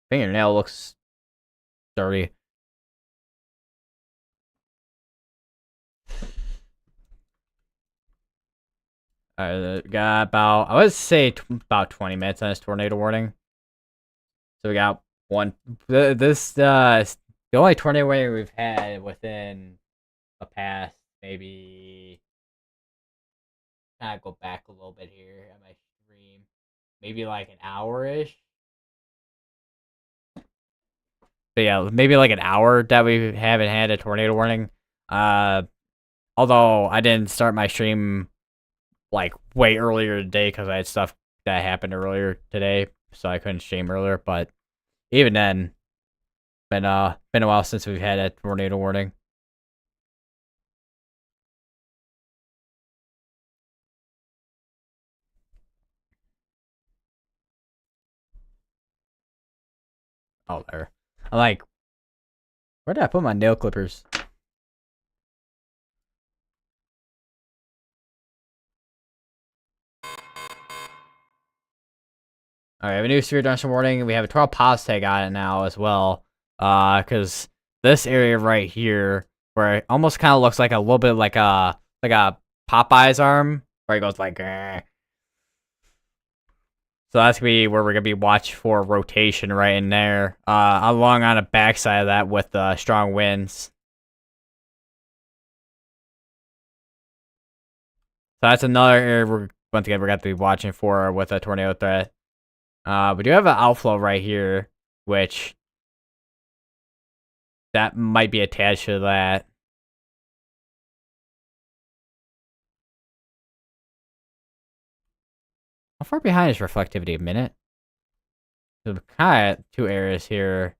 Fingernail looks dirty. Got about, I would say about 20 minutes on this tornado warning. So we got one. The only tornado warning we've had within the past maybe. Kind of go back a little bit here at my stream, maybe like an hour ish. But yeah, maybe like an hour that we haven't had a tornado warning. Uh, although I didn't start my stream like way earlier today because I had stuff that happened earlier today, so I couldn't stream earlier. But even then, been a while since we've had a tornado warning. Oh, there. I'm like, where did I put my nail clippers? Alright, I have a new Sphere Dungeon warning. We have a 12 pause tag on it now as well. Because this area right here, where it almost kind of looks like a little bit like a Popeye's arm, where he goes like, "Grr." So that's gonna be where we're gonna be watch for rotation right in there. Along on the backside of that with strong winds. So that's another area once again we're gonna have to be watching for with a tornado threat. We do have an outflow right here, which that might be attached to that. How far behind is reflectivity? A minute? So kind of two areas here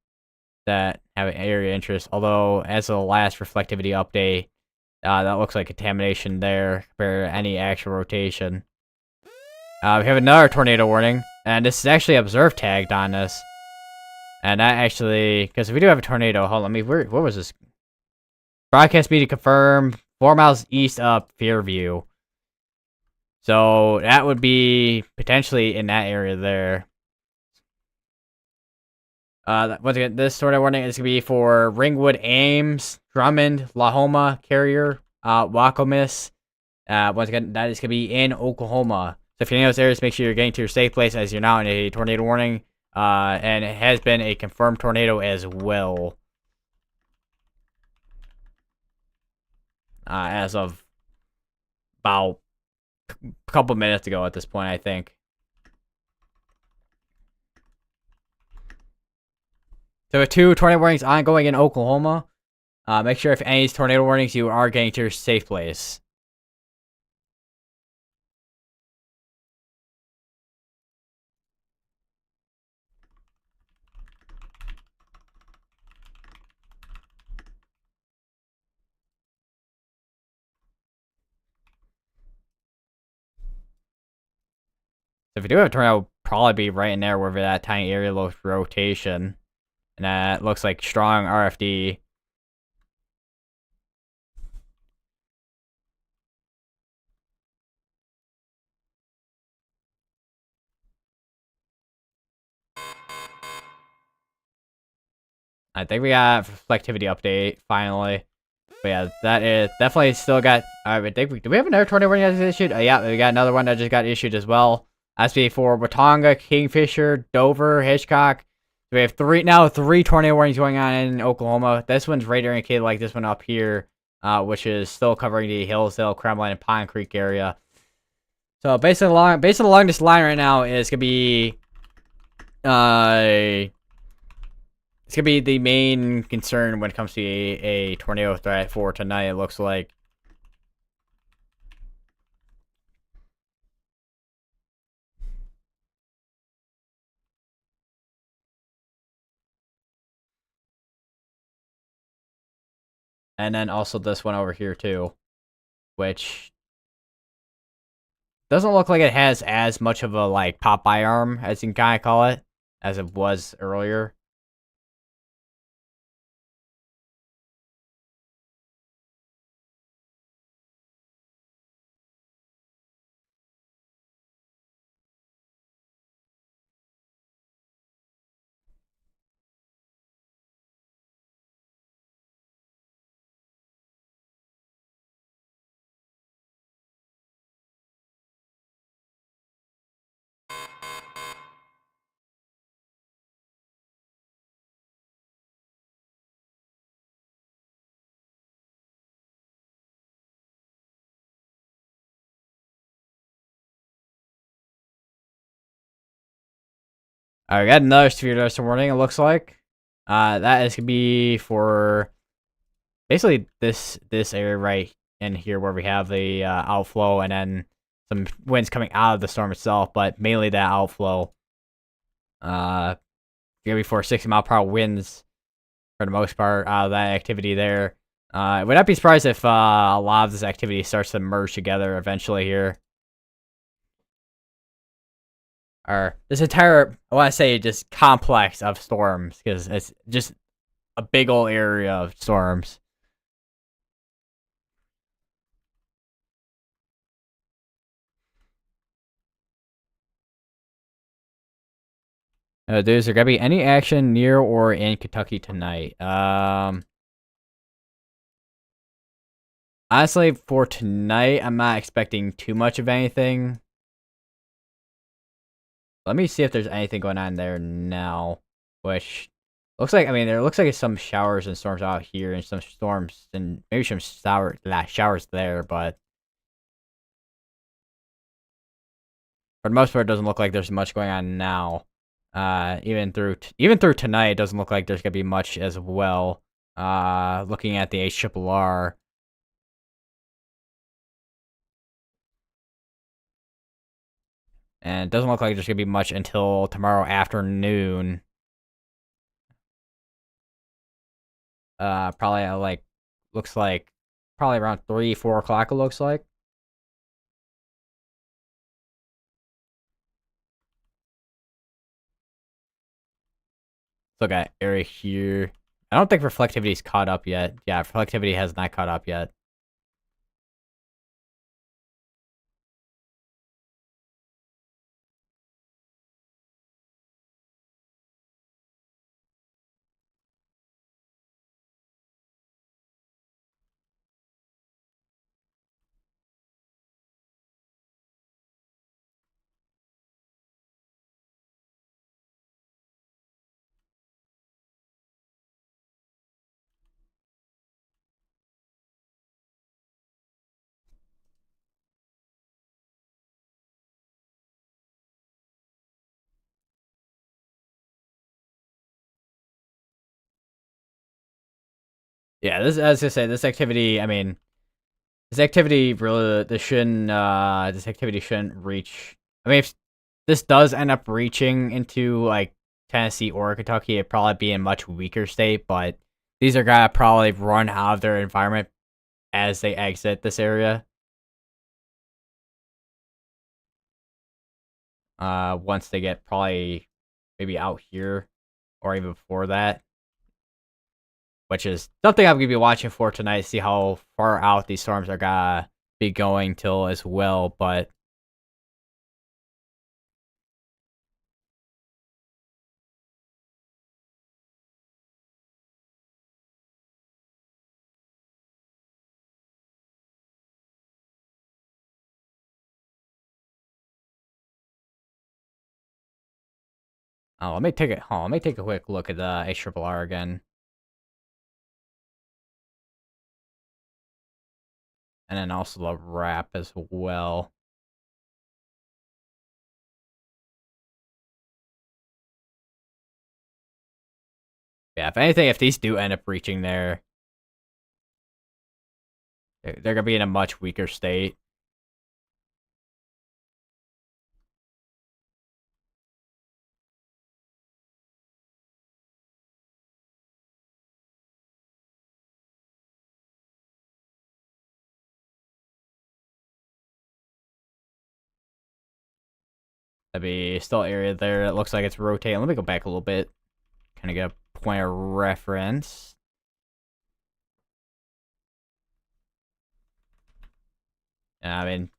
that have an area interest. Although, as of the last reflectivity update, that looks like contamination there compared to any actual rotation. We have another tornado warning, and this is actually observed tagged on this. And that actually, because we do have a tornado. Hold on, where was this? Broadcast media confirmed 4 miles east of Fairview. So that would be potentially in that area there. Once again, this tornado warning is gonna be for Ringwood, Ames, Drummond, Lahoma, Carrier, Wacomiss. Once again, that is gonna be in Oklahoma. So if you're in those areas, make sure you're getting to your safe place as you're now in a tornado warning. And it has been a confirmed tornado as well. As of about a couple minutes ago at this point, I think. So with 2 tornado warnings ongoing in Oklahoma, make sure if any of these tornado warnings, you are getting to your safe place. So if you do have a tornado, it'll probably be right in there where that tiny area looks rotation. And that looks like strong RFD. I think we got reflectivity update finally. But yeah, that is definitely still got. I think do we have another tornado warning that is issued? Yeah, we got another one that just got issued as well. SB for Watonga, Kingfisher, Dover, Hitchcock. So we have three tornado warnings going on in Oklahoma. This one's radar indicated like this one up here, which is still covering the Hillsdale, Kremlin, and Pine Creek area. So basically along this line right now is gonna be it's gonna be the main concern when it comes to a tornado threat for tonight, it looks like. And then also this one over here too, which doesn't look like it has as much of a like Popeye arm, as you can kind of call it, as it was earlier. I got another severe dust warning. It looks like that is gonna be for basically this area right in here where we have the outflow and then some winds coming out of the storm itself, but mainly that outflow. Gonna be for 60-mile-per-hour winds for the most part out of that activity there. Would not be surprised if a lot of this activity starts to merge together eventually here. Or this entire, I want to say, just complex of storms, because it's just a big old area of storms. Is there gonna be any action near or in Kentucky tonight? Honestly, for tonight, I'm not expecting too much of anything. Let me see if there's anything going on there now, which looks like, I mean, there looks like some showers and storms out here and some storms and maybe some showers there, but for the most part, it doesn't look like there's much going on now. Even through tonight, it doesn't look like there's gonna be much as well. Looking at the HRRR. And it doesn't look like there's gonna be much until tomorrow afternoon. Probably looks like probably around 3-4 o'clock. It looks like. Look at area here. I don't think reflectivity's caught up yet. Yeah, reflectivity has not caught up yet. Yeah, this, as I say, this activity. I mean, this activity really, this activity shouldn't reach. I mean, if this does end up reaching into like Tennessee or Kentucky, it'd probably be in a much weaker state. But these are gonna probably run out of their environment as they exit this area. Once they get probably maybe out here, or even before that, which is something I'm gonna be watching for tonight. See how far out these storms are gonna be going till as well. But let me take it. Let me take a quick look at the HRRR again, and then also the wrap as well. Yeah, if anything, if these do end up reaching there, they're gonna be in a much weaker state. That'd be still area there. It looks like it's rotating. Let me go back a little bit, kind of get a point of reference. Yeah, I mean,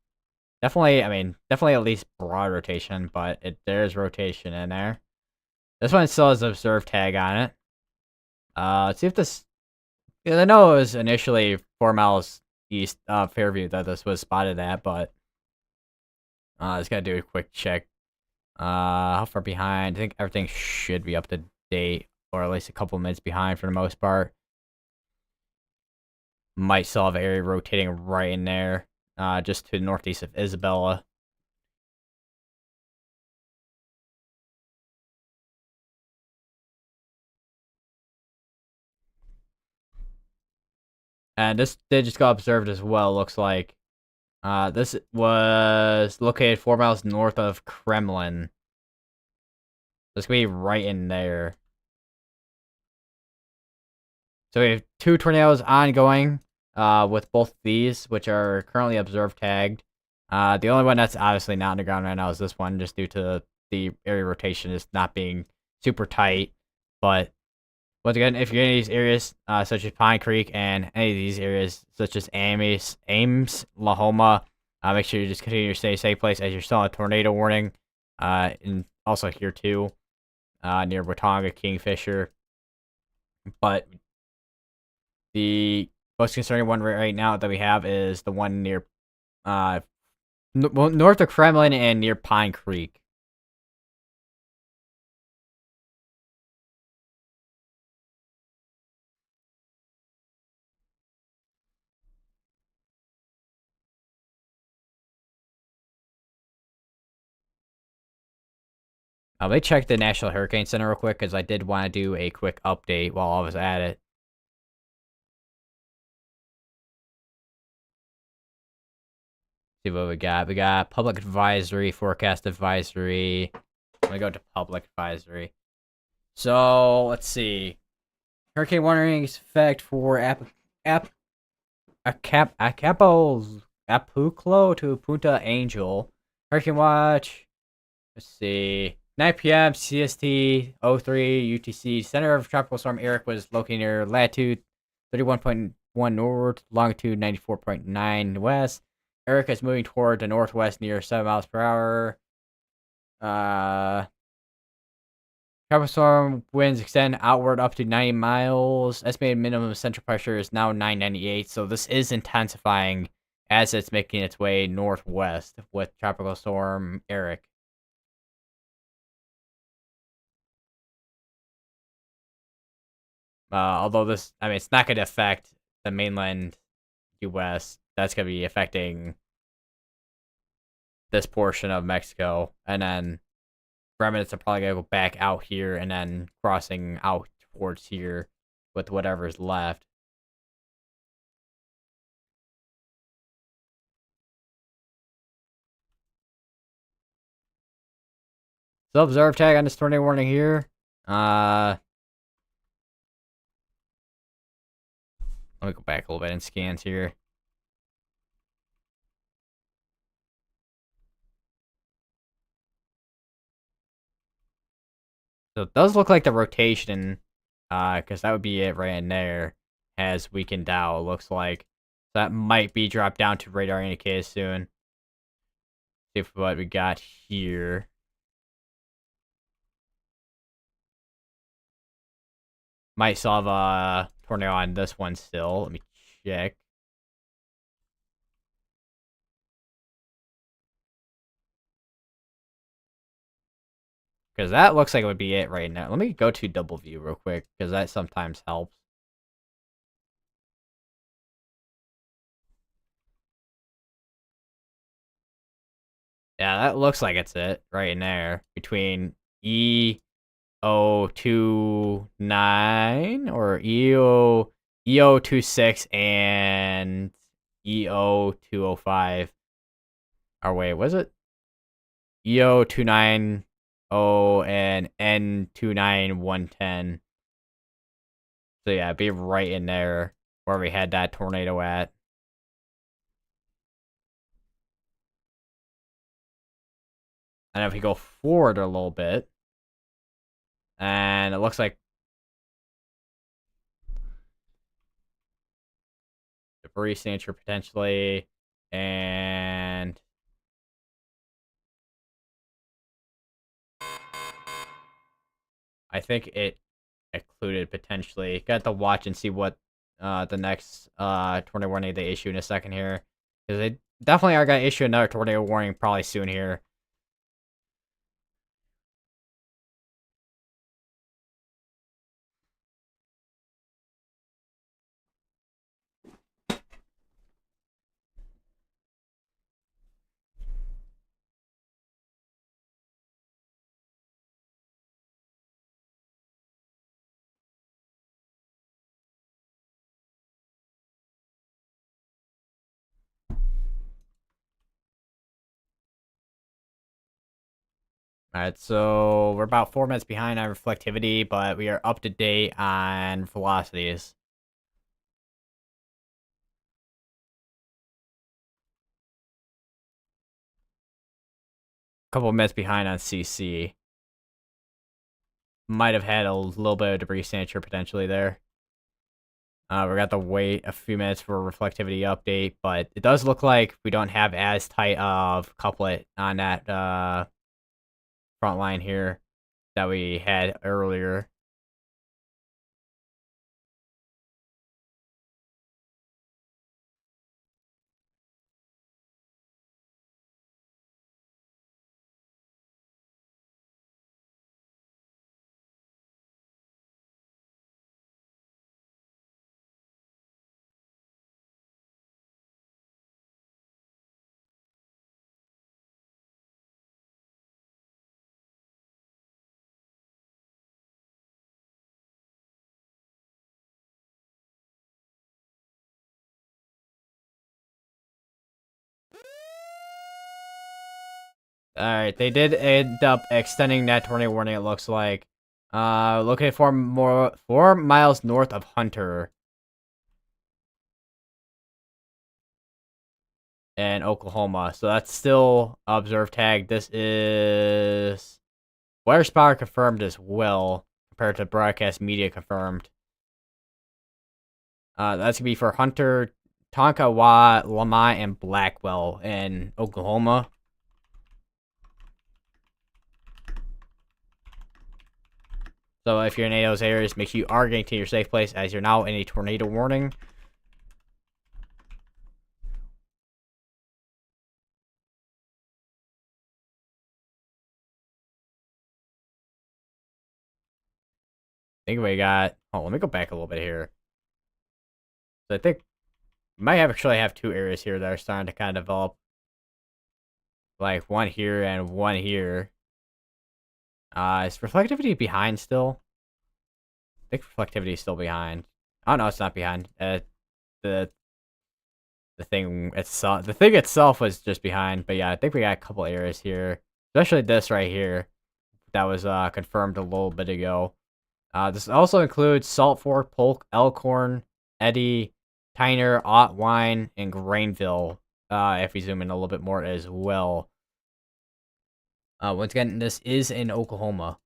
definitely at least broad rotation, but there's rotation in there. This one still has an observe tag on it. Let's see if this. Yeah, I know it was initially 4 miles east of Fairview that this was spotted at, but just gotta do a quick check. How far behind? I think everything should be up to date, or at least a couple minutes behind for the most part. Might still have area rotating right in there, just to the northeast of Isabella. And this did just got observed as well, looks like. This was located 4 miles north of Kremlin. This could be right in there. So we have 2 tornadoes ongoing, with both these, which are currently observed tagged. The only one that's obviously not underground right now is this one, just due to the area rotation is not being super tight. But once again, if you're in these areas, such as Pine Creek and any of these areas, such as Ames, Lahoma, make sure you just continue to stay safe place as you're still on a tornado warning. And also here too, near Watauga, Kingfisher. But the most concerning one right now that we have is the one near, north of Kremlin and near Pine Creek. Let me check the National Hurricane Center real quick because I did want to do a quick update while I was at it. See what we got. We got public advisory, forecast advisory. Let me go to public advisory. So let's see. Hurricane warnings effect for Acapulco to Punta Angel. Hurricane watch. Let's see. 9 p.m. CST 03 UTC. Center of Tropical Storm Eric was located near latitude 31.1 north, longitude 94.9 west. Eric is moving toward the northwest near 7 miles per hour. Tropical storm winds extend outward up to 90 miles. Estimated minimum central pressure is now 998. So this is intensifying as it's making its way northwest with Tropical Storm Eric. Although this, I mean, it's not going to affect the mainland U.S. That's going to be affecting this portion of Mexico, and then remnants are probably going to go back out here and then crossing out towards here with whatever's left. So observe tag on this tornado warning here. Let me go back a little bit in scans here. So it does look like the rotation, because that would be it right in there, has weakened out, it looks like. That might be dropped down to radar indicators soon. See what we got here. Might still have a tornado on this one still. Let me check. Because that looks like it would be it right now. Let me go to double view real quick, because that sometimes helps. Yeah, that looks like it's it right in there. Between EO29 or EO26 and EO205. Or wait, was it? EO290 and N29110. So yeah, be right in there where we had that tornado at. And if we go forward a little bit, and it looks like debris signature potentially, and I think it included potentially. Got to watch and see what the next tornado warning they issue in a second here, because they definitely are gonna issue another tornado warning probably soon here. Alright, so we're about 4 minutes behind on reflectivity, but we are up to date on velocities. Couple of minutes behind on CC. Might have had a little bit of debris signature potentially there. We got to wait a few minutes for a reflectivity update, but it does look like we don't have as tight of couplet on that front line here that we had earlier. Alright, they did end up extending that tornado warning, it looks like. Located 4 miles north of Hunter in Oklahoma. So that's still observed tag. This is weather spotter confirmed as well, compared to broadcast media confirmed. That's gonna be for Hunter, Tonkawa, Lamont, and Blackwell in Oklahoma. So if you're in any of those areas, make sure you are getting to your safe place as you're now in a tornado warning. I think we got. Oh, let me go back a little bit here. So I think we might actually have 2 areas here that are starting to kind of develop. Like one here and one here. Is reflectivity behind still? I think reflectivity is still behind. Oh no, it's not behind. The the thing itself was just behind. But yeah, I think we got a couple areas here, especially this right here, that was confirmed a little bit ago. This also includes Salt Fork, Polk, Elkhorn, Eddy, Tyner, Otwine, and Grainville. If we zoom in a little bit more as well. Once again, this is in Oklahoma.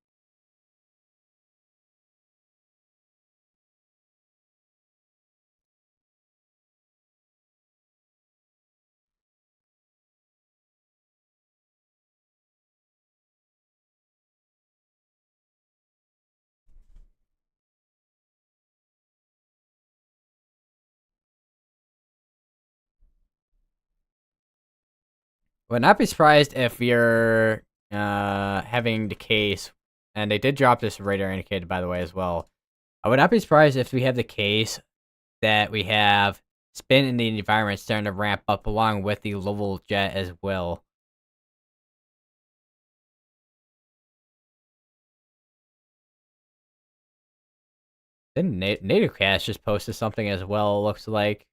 Would not be surprised if you're having the case, and they did drop this radar indicator by the way as well. I would not be surprised if we have the case that we have spin in the environment starting to ramp up along with the level jet as well. Then NatoCast just posted something as well, looks like,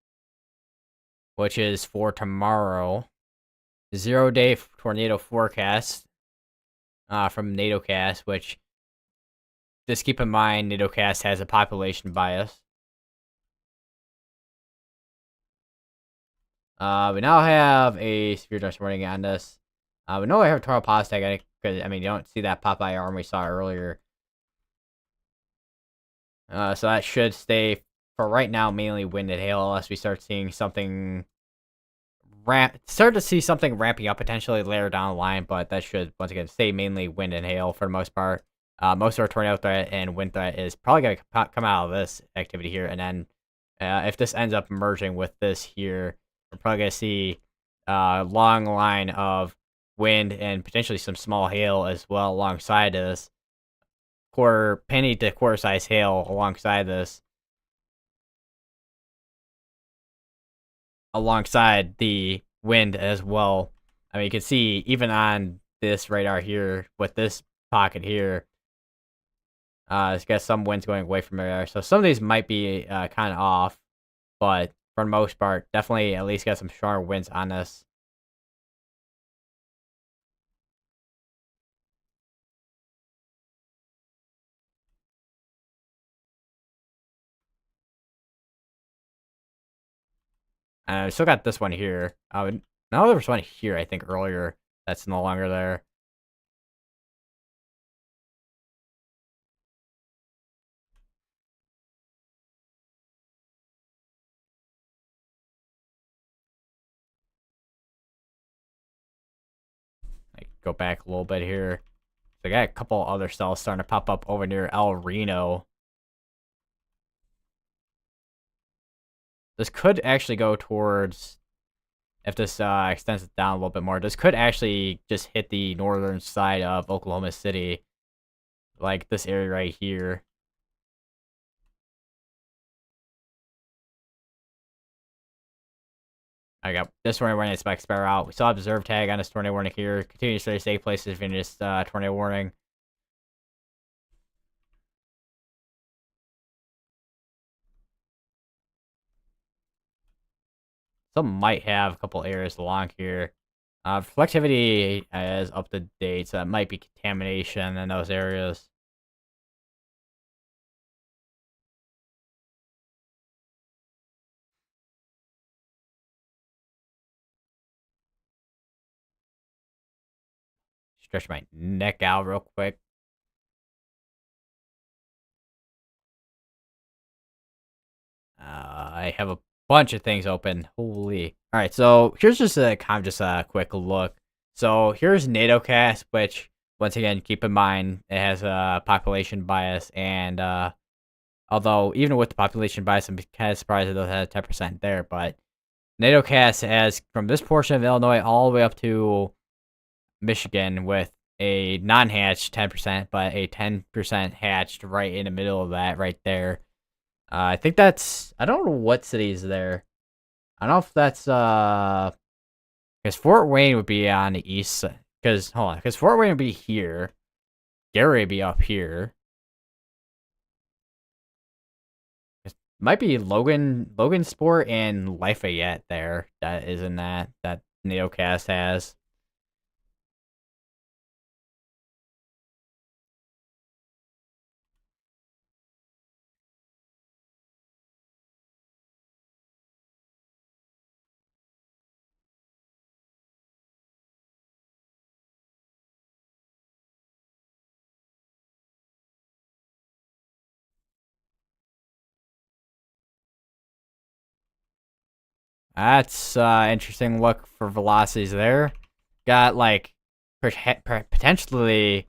which is for tomorrow. 0-day tornado forecast from NatoCast, which, just keep in mind, NatoCast has a population bias. We now have a severe dust warning on this. We know I have a tornado pause tag, because, I mean, you don't see that Popeye arm we saw earlier. So that should stay, for right now, mainly wind and hail, unless we start seeing something start to see something ramping up potentially later down the line, but that should, once again, stay mainly wind and hail for the most part. Most of our tornado threat and wind threat is probably going to come out of this activity here, and then if this ends up merging with this here, we're probably going to see a long line of wind and potentially some small hail as well alongside this. Penny to quarter size hail alongside this. Alongside the wind as well. I mean, you can see even on this radar here, with this pocket here, it's got some winds going away from there. So some of these might be kind of off, but for the most part, definitely at least got some stronger winds on this. I still got this one here. Now there was one here, I think, earlier that's no longer there. Like, go back a little bit here. So I got a couple other cells starting to pop up over near El Reno. This could actually go towards, if this extends it down a little bit more, this could actually just hit the northern side of Oklahoma City, like this area right here. I got this tornado warning is about to expire out. We still have observe tag on this tornado warning here. Continue to stay safe places in this tornado warning. Some might have a couple areas along here. Reflectivity is up to date, so that might be contamination in those areas. Stretch my neck out real quick. I have a bunch of things open. Holy. All right, so here's just a kind of just a quick look. So here's NATOcast, which once again keep in mind it has a population bias, and although even with the population bias, I'm kind of surprised it doesn't have 10% there. But NATOcast has from this portion of Illinois all the way up to Michigan with a non-hatched 10%, but a 10% hatched right in the middle of that right there. I think that's, I don't know what city is there. I don't know if that's because Fort Wayne would be on the east. Because hold on, because Fort Wayne would be here. Gary would be up here. It might be Logan Sport and Lafayette there. That is in that NATOcast has. That's interesting look for velocities there. Got like potentially a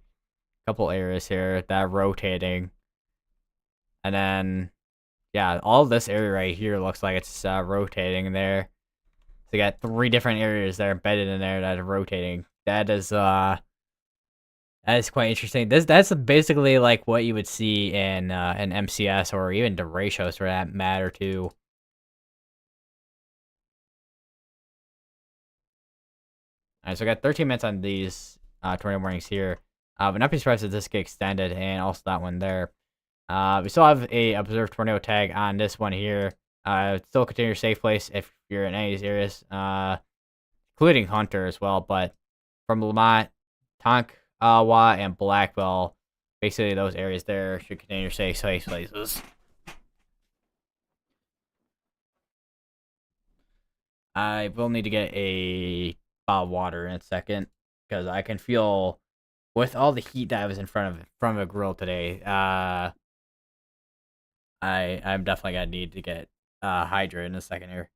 couple areas here that are rotating, and then yeah, all this area right here looks like it's rotating there. So you got three different areas that are embedded in there that are rotating. That is quite interesting. That's basically like what you would see in an MCS or even the ratios for that matter too. Alright, so I got 13 minutes on these tornado warnings here. But not be surprised if this get extended and also that one there. We still have a observed tornado tag on this one here. Still continue your safe place if you're in any of these areas, including Hunter as well. But from Lamont, Tonkawa, and Blackwell, basically those areas there should continue your safe places. I will need to get a bottle of water in a second because I can feel with all the heat that I was in front of a grill today. I'm definitely gonna need to get hydrated in a second here.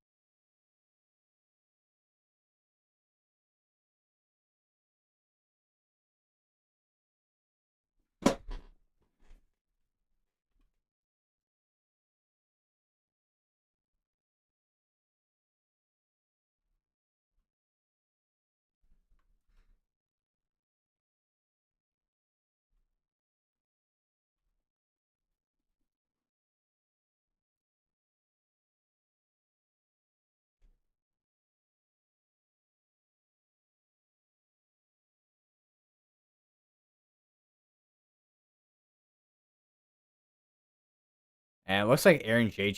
And it looks like uh, Aaron J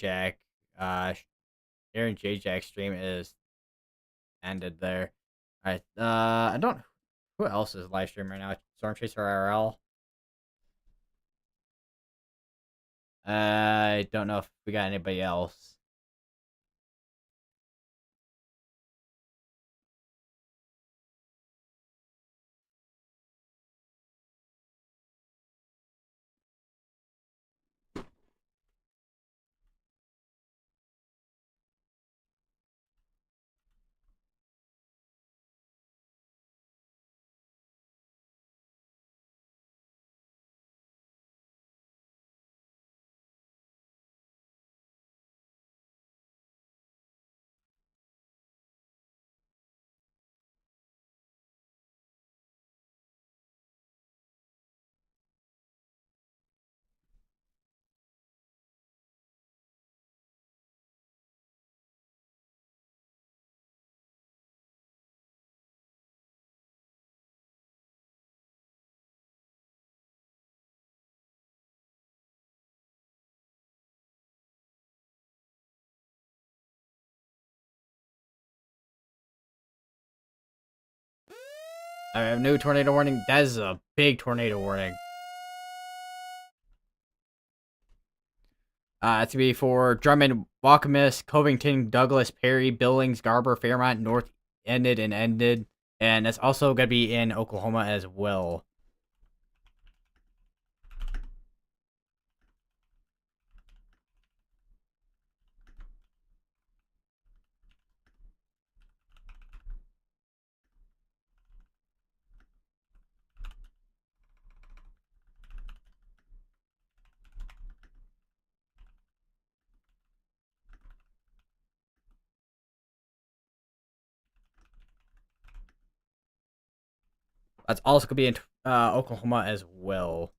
Jack stream is ended there. All right, I don't. Who else is live streaming right now? Storm Chaser RL. I don't know if we got anybody else. I have new tornado warning. That is a big tornado warning. It's gonna be for Drummond, Wakamis, Covington, Douglas, Perry, Billings, Garber, Fairmont, North ended, and it's also gonna be in Oklahoma as well. That's also gonna be in Oklahoma as well.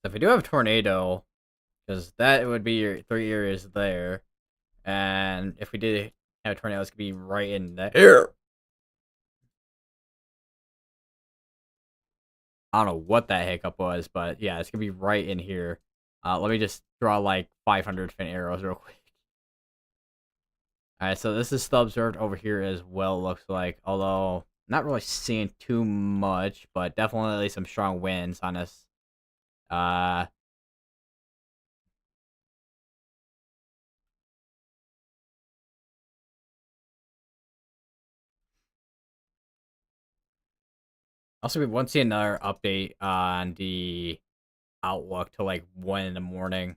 So if we do have a tornado, because that would be your 3 areas there, and if we did have a tornado, it's gonna be right in there. I don't know what that hiccup was, but yeah, it's gonna be right in here. Let me just draw like 500 fin arrows real quick. All right, so this is still observed over here as well. Looks like, although not really seeing too much, but definitely some strong winds on us. Uh, Also, we want to see another update on the outlook to like 1 in the morning.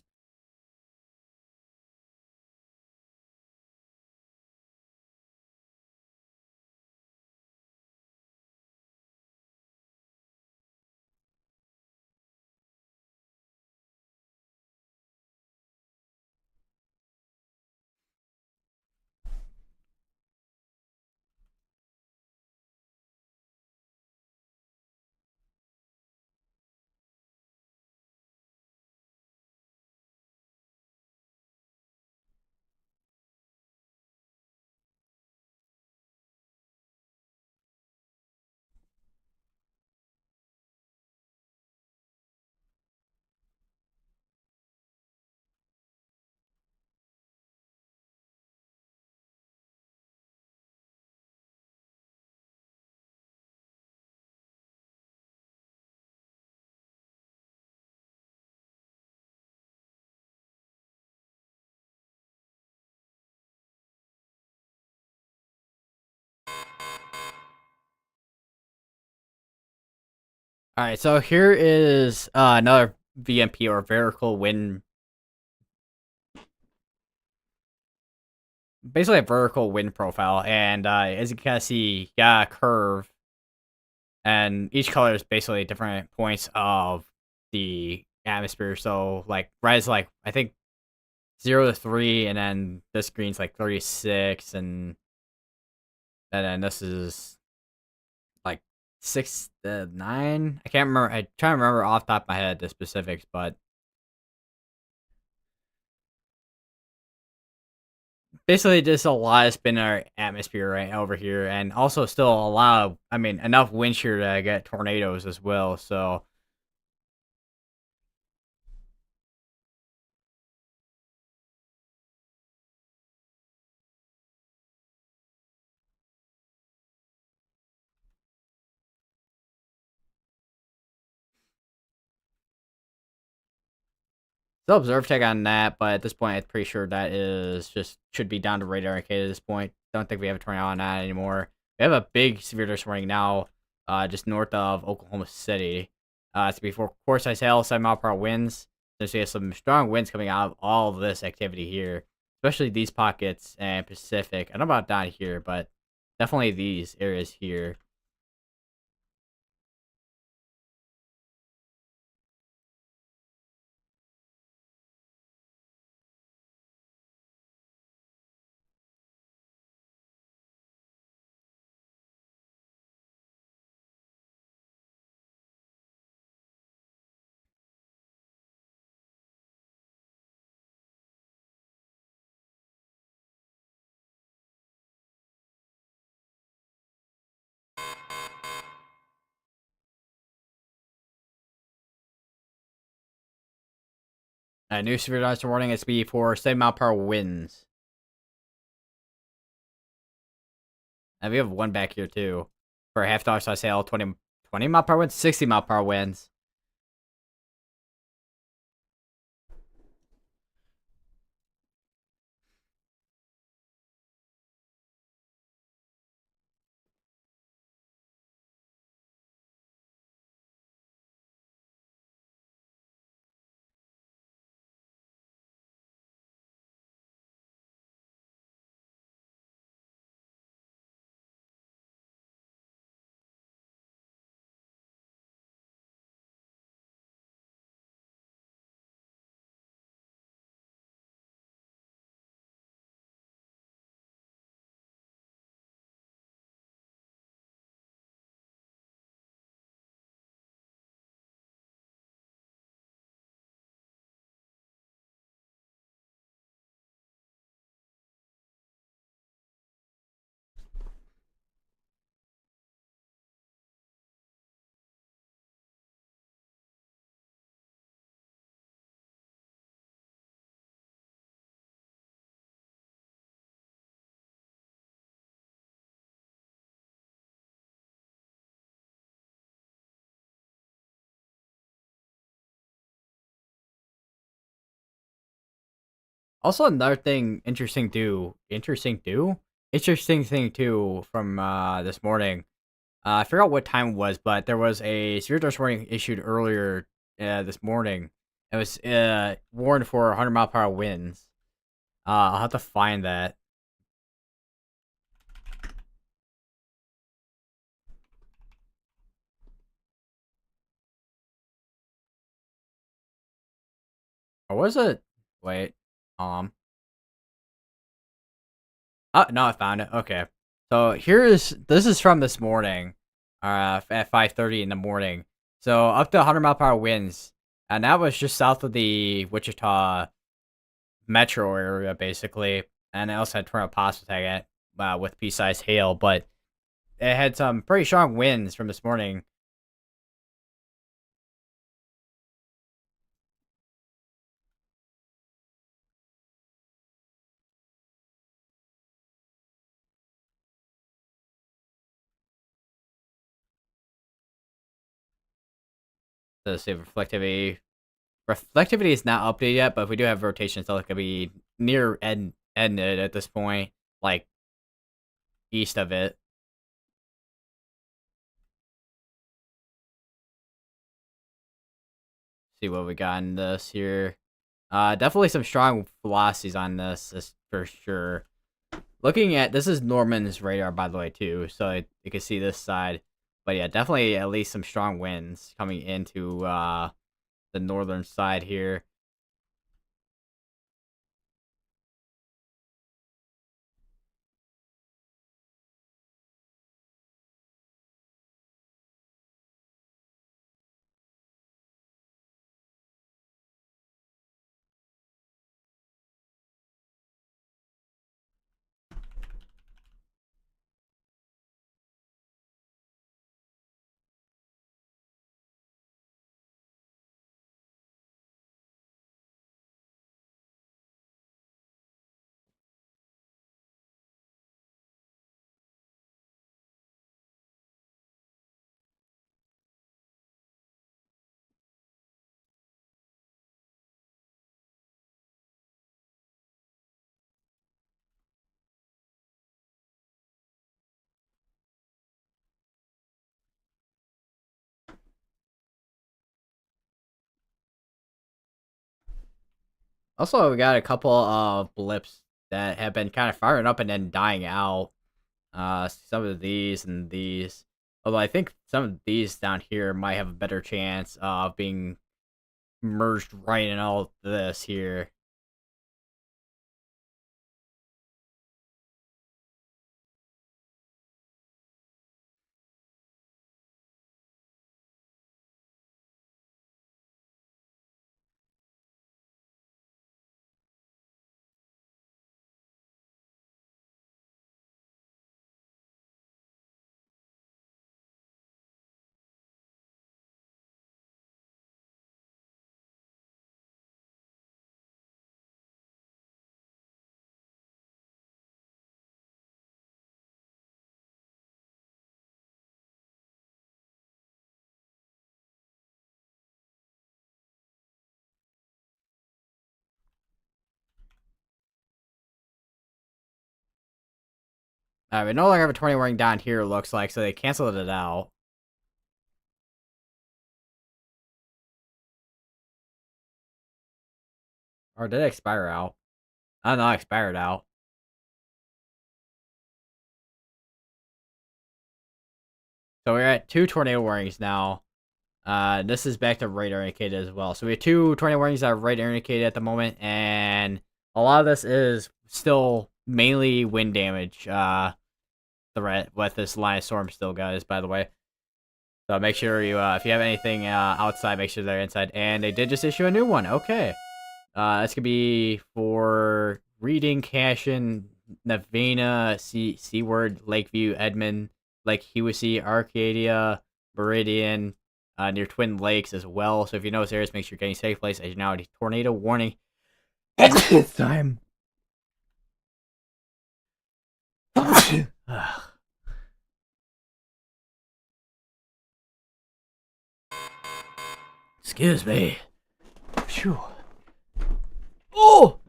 All right, so here is another VMP or vertical wind, basically a vertical wind profile, and as you can see, you got a curve, and each color is basically different points of the atmosphere. So like red is like I think 0 to 3, and then this green's like 36, and then this is like 6 to 9. I can't remember. I try to remember off the top of my head the specifics, but basically just a lot of spin in our atmosphere right over here, and also still a lot of, I mean, enough wind shear to get tornadoes as well. So still observe tech on that, but at this point, I'm pretty sure that is just should be down to radar indicated at this point. Don't think we have a tornado on that anymore. We have a big severe dust warning now, just north of Oklahoma City. It's before core size hail, 7 mile per hour winds. So we have some strong winds coming out of all of this activity here, especially these pockets and Pacific. I don't know about down here, but definitely these areas here. New severe thunderstorm warning is be for 7 mile per hour winds. And we have one back here too. For a $half size hail, 20 mile per hour winds, 60 mile per hour winds. Also, another thing interesting thing too from this morning. I forgot what time it was, but there was a severe thunderstorm warning issued earlier this morning. It was warned for 100 mile per hour winds. I'll have to find that. Or was it? Wait. Oh, no, I found it. Okay. So this is from this morning, at 5:30 in the morning. So up to 100 mile per hour winds, and that was just south of the Wichita metro area, basically. And it also had tornado possible tag it with pea-sized hail, but it had some pretty strong winds from this morning. The say reflectivity is not updated yet, but we do have rotation, so it could be near ended at this point, like east of it. See what we got in this here. Definitely some strong velocities on this, is for sure. Looking at this is Norman's radar, by the way, too, so you can see this side. But yeah, definitely at least some strong winds coming into the northern side here. Also, we got a couple of blips that have been kind of firing up and then dying out. Some of these and these. Although I think some of these down here might have a better chance of being merged right in all this here. We no longer have a tornado warning down here, looks like, so they canceled it out. Or did it expire out? I don't know, it expired out. So we're at 2 tornado warnings now. This is back to radar indicated as well. So we have 2 tornado warnings that are radar indicated at the moment, and a lot of this is still mainly wind damage. Threat with this line of storm still, guys. By the way, so make sure you, if you have anything outside, make sure they're inside. And they did just issue a new one. Okay, this could be for Reading, Cashin, Navena, Seaward, Lakeview, Edmond, Lake Hewissy, Arcadia, Meridian, near Twin Lakes as well. So if you know those areas, make sure you're getting safe place. As you now a tornado warning. It's time. Excuse me. Phew. Oh!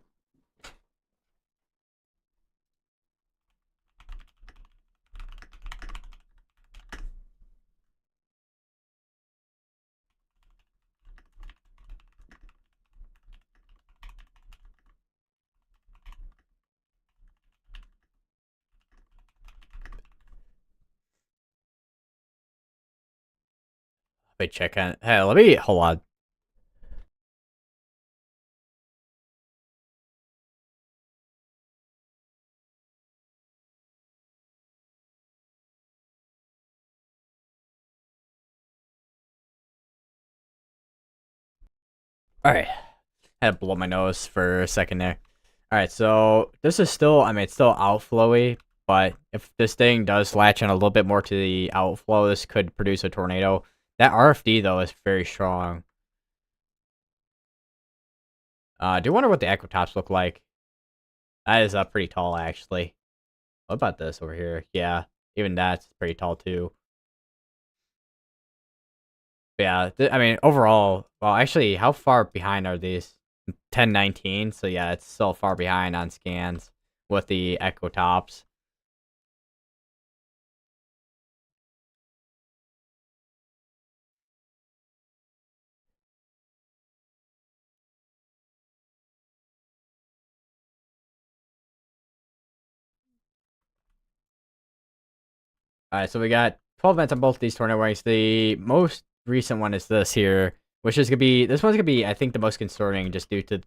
Wait, check on. Hey, let me hold on. All right, had to blow my nose for a second there. All right, so this is still. I mean, it's still outflowy, but if this thing does latch on a little bit more to the outflow, this could produce a tornado. That RFD though is very strong. Do you wonder what the equitops look like? That is pretty tall, actually. What about this over here? Yeah, even that's pretty tall too. But yeah, I mean, overall, well, actually, how far behind are these? 1019. So yeah, it's still far behind on scans with the equitops. All right, so we got 12 minutes on both these tornado warnings. The most recent one is this here, which is gonna be this one's gonna be I think the most concerning just due to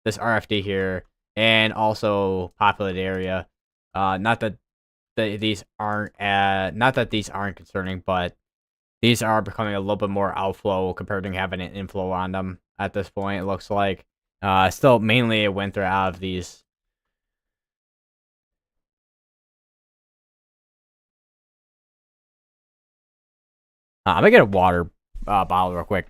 this RFD here and also populated area. Not that these aren't not that these aren't concerning, but these are becoming a little bit more outflow compared to having an inflow on them at this point. It looks like still mainly a wind threat out of these. I'm gonna get a water bottle real quick.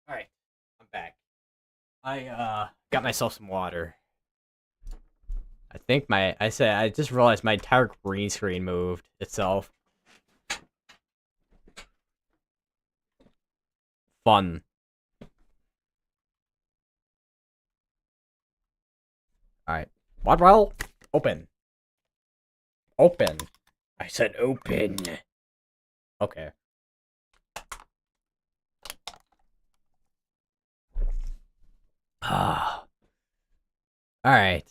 All right, I'm back. I got myself some water. I think I just realized my entire green screen moved itself. Fun. All right, water bottle open. Open. I said open. Okay. Ah. All right.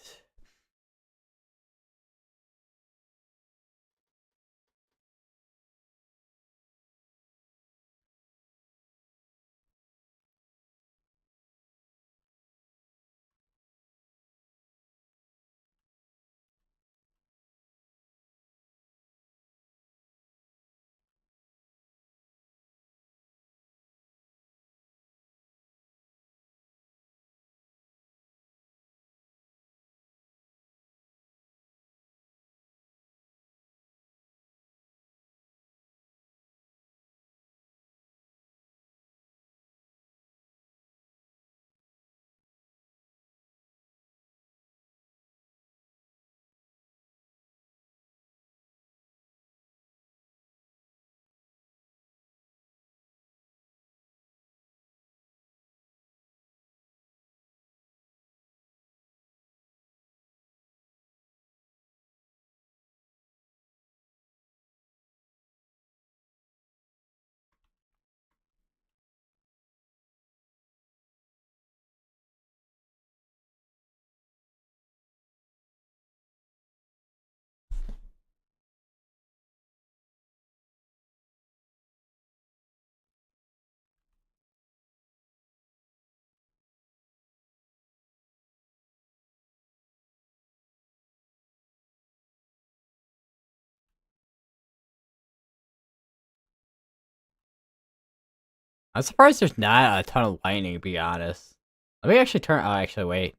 I'm surprised there's not a ton of lightning, to be honest. Let me actually turn. Oh, actually, wait.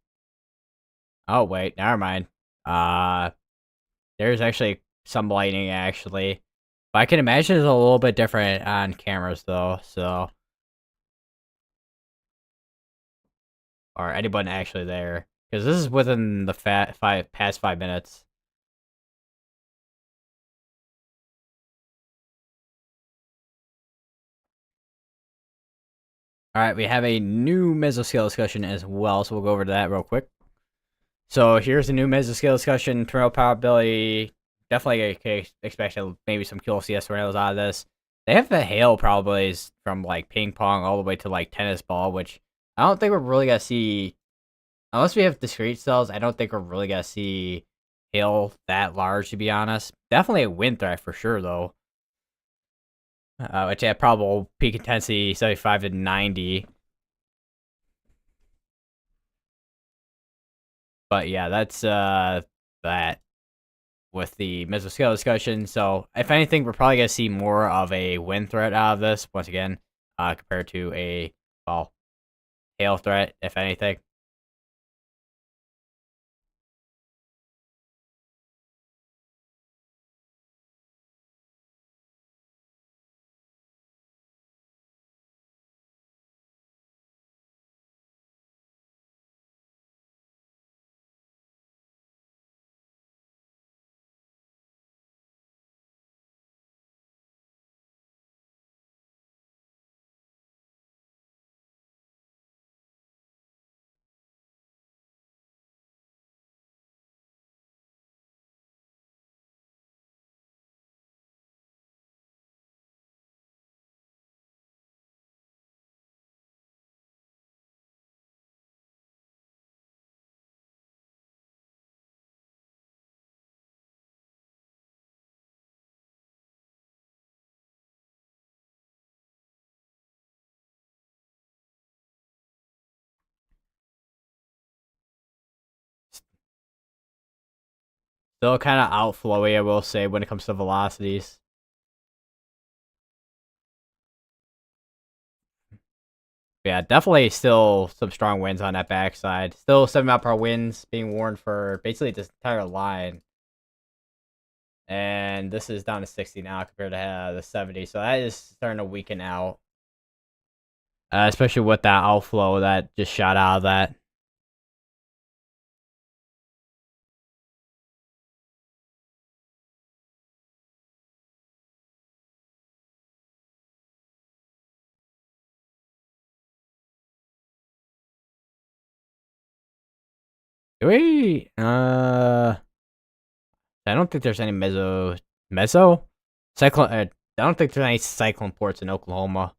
Oh, wait. Never mind. Uh, there's actually some lightning, actually. But I can imagine it's a little bit different on cameras, though. So, or anyone actually there. Because this is within the past 5 minutes. Alright, we have a new mesoscale discussion as well, so we'll go over to that real quick. So here's the new mesoscale discussion. Tornado probability. Definitely expect maybe some QLCS tornadoes out of this. They have the hail probabilities from like ping pong all the way to like tennis ball, which I don't think we're really gonna see unless we have discrete cells. I don't think we're really gonna see hail that large, to be honest. Definitely a wind threat for sure, though. Which had probable peak intensity 75 to 90. But yeah, that's that with the mesoscale discussion. So if anything, we're probably gonna see more of a wind threat out of this once again, compared to a well hail threat, if anything. Still kind of outflowy, I will say, when it comes to velocities. Yeah, definitely still some strong winds on that backside. Still 7 mile per hour winds being warned for basically this entire line. And this is down to 60 now compared to the 70. So that is starting to weaken out. Especially with that outflow that just shot out of that. Do we? I don't think there's any meso cyclone. I don't think there's any cyclone ports in Oklahoma.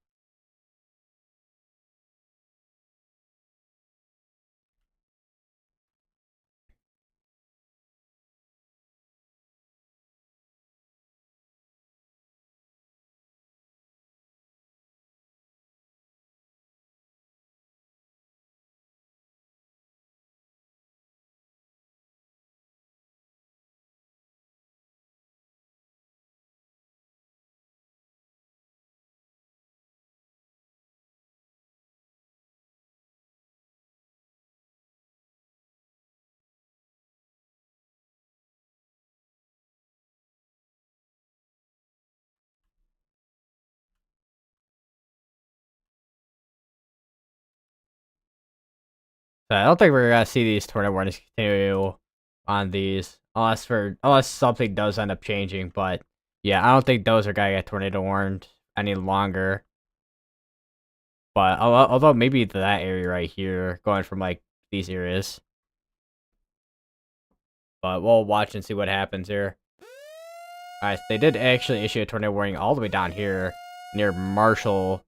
So I don't think we're gonna see these tornado warnings continue on these unless something does end up changing. But yeah, I don't think those are gonna get tornado warned any longer. But although maybe that area right here, going from like these areas. But we'll watch and see what happens here. Alright, they did actually issue a tornado warning all the way down here near Marshall.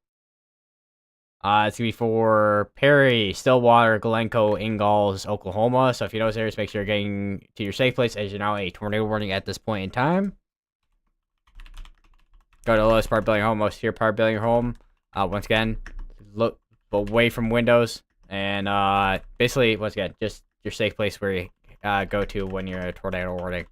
It's gonna be for Perry, Stillwater, Glencoe, Ingalls, Oklahoma. So if you know those areas, make sure you're getting to your safe place as you're now a tornado warning at this point in time. Go to the lowest part building home, most secure part building home. Once again, look away from windows and basically once again, just your safe place where you go to when you're a tornado warning.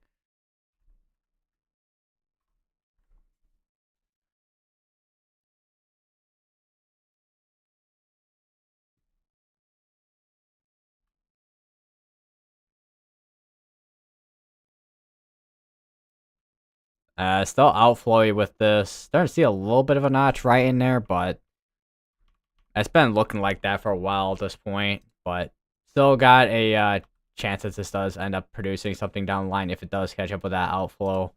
Still outflowy with this. Starting to see a little bit of a notch right in there, but it's been looking like that for a while at this point. But still got a chance that this does end up producing something down the line if it does catch up with that outflow.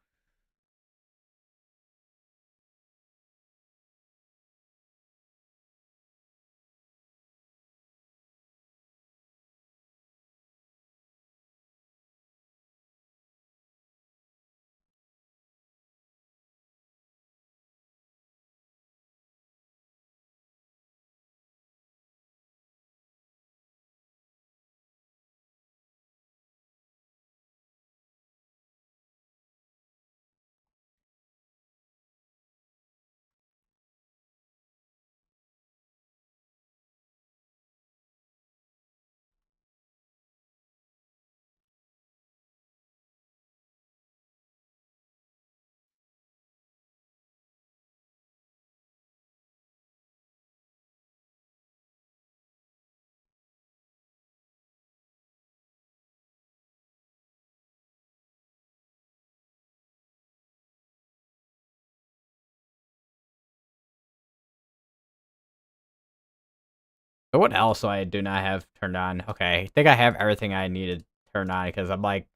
But what else do I do not have turned on? Okay, I think I have everything I needed turned on because I'm like,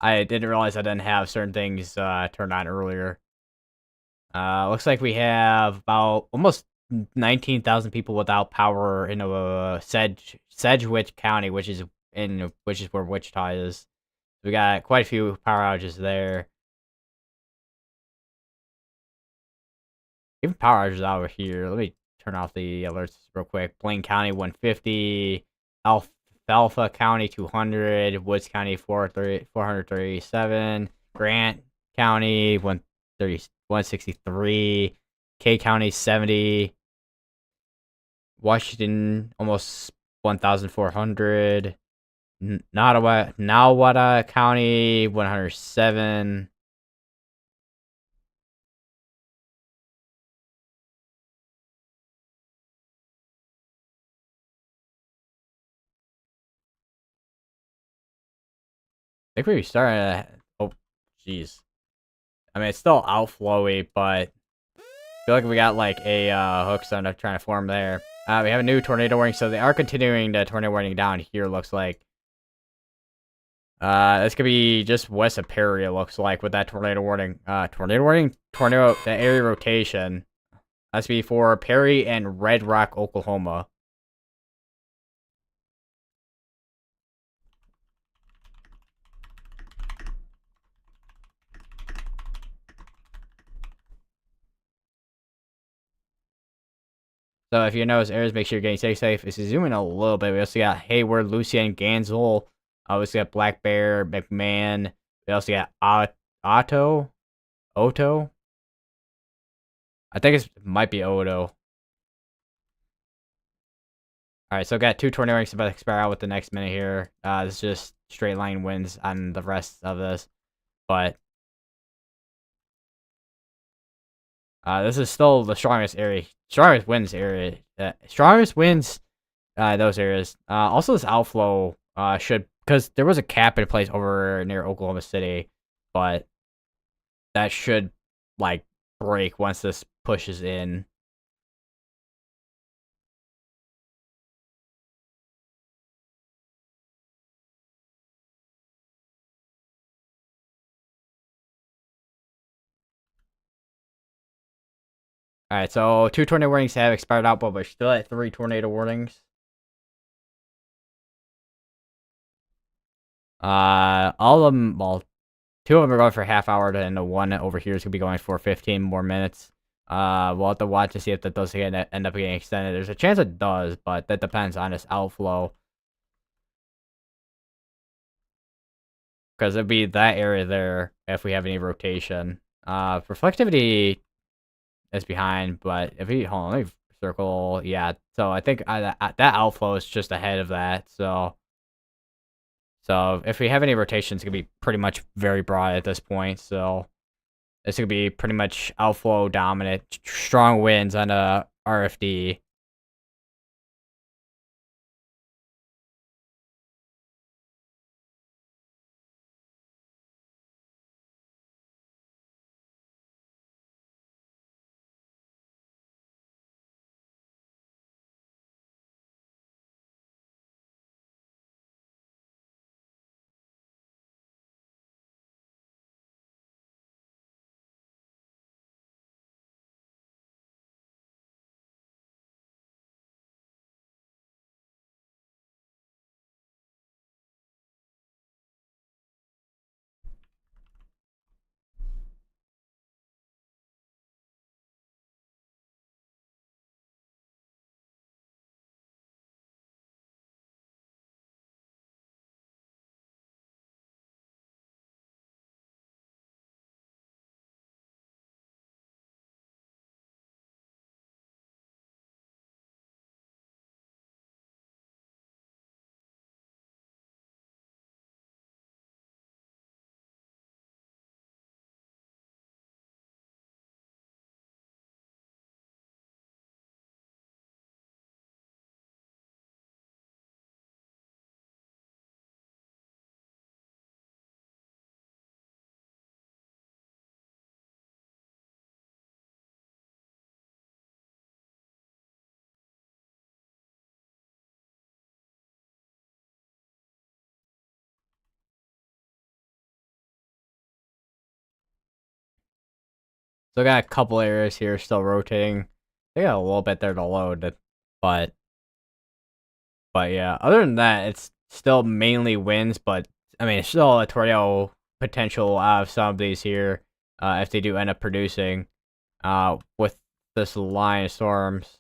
I didn't realize I didn't have certain things turned on earlier. Looks like we have about almost 19,000 people without power in Sedgwick County, which is where Wichita is. We got quite a few power outages there. Even power outages over here. Let me turn off the alerts real quick. Blaine County 150, Alfalfa County 200, Woods County 437, Grant County 163, K County 70, Washington almost 1,400, Nowata County 107. I think we started. Oh, jeez. I mean, it's still outflowy, but I feel like we got like a hook starting to trying to form there. We have a new tornado warning, so they are continuing the tornado warning down here. Looks like. This could be just west of Perry. It looks like with that tornado warning. Tornado. The area rotation. That's be for Perry and Red Rock, Oklahoma. So if you notice areas, make sure you're getting safe. If you zoom in a little bit, we also got Hayward, Lucian, Gansel. We also got Black Bear, McMahon. We also got Otto. I think it might be Odo. All right, so got two tornado rings about to expire out with the next minute here. This is just straight line wins on the rest of this, but this is still the strongest area, strongest wins area, strongest wins those areas. Also, this outflow should because there was a cap in place over near Oklahoma City, but that should like break once this pushes in. All right, so two tornado warnings have expired out, but we're still at three tornado warnings. All of them, well, two of them are going for half hour, and the one over here is gonna be going for 15 more minutes. We'll have to watch to see if that does end up getting extended. There's a chance it does, but that depends on this outflow. Because it'd be that area there if we have any rotation. Reflectivity is behind, but if we hold on, let me circle. Yeah, so I think that outflow is just ahead of that. So if we have any rotations, it's gonna be pretty much very broad at this point. So it's gonna be pretty much outflow dominant, strong winds on a RFD. Still got a couple areas here still rotating. They got a little bit there to load, but yeah. Other than that, it's still mainly winds, but I mean, it's still a tornado potential out of some of these here if they do end up producing with this line of storms.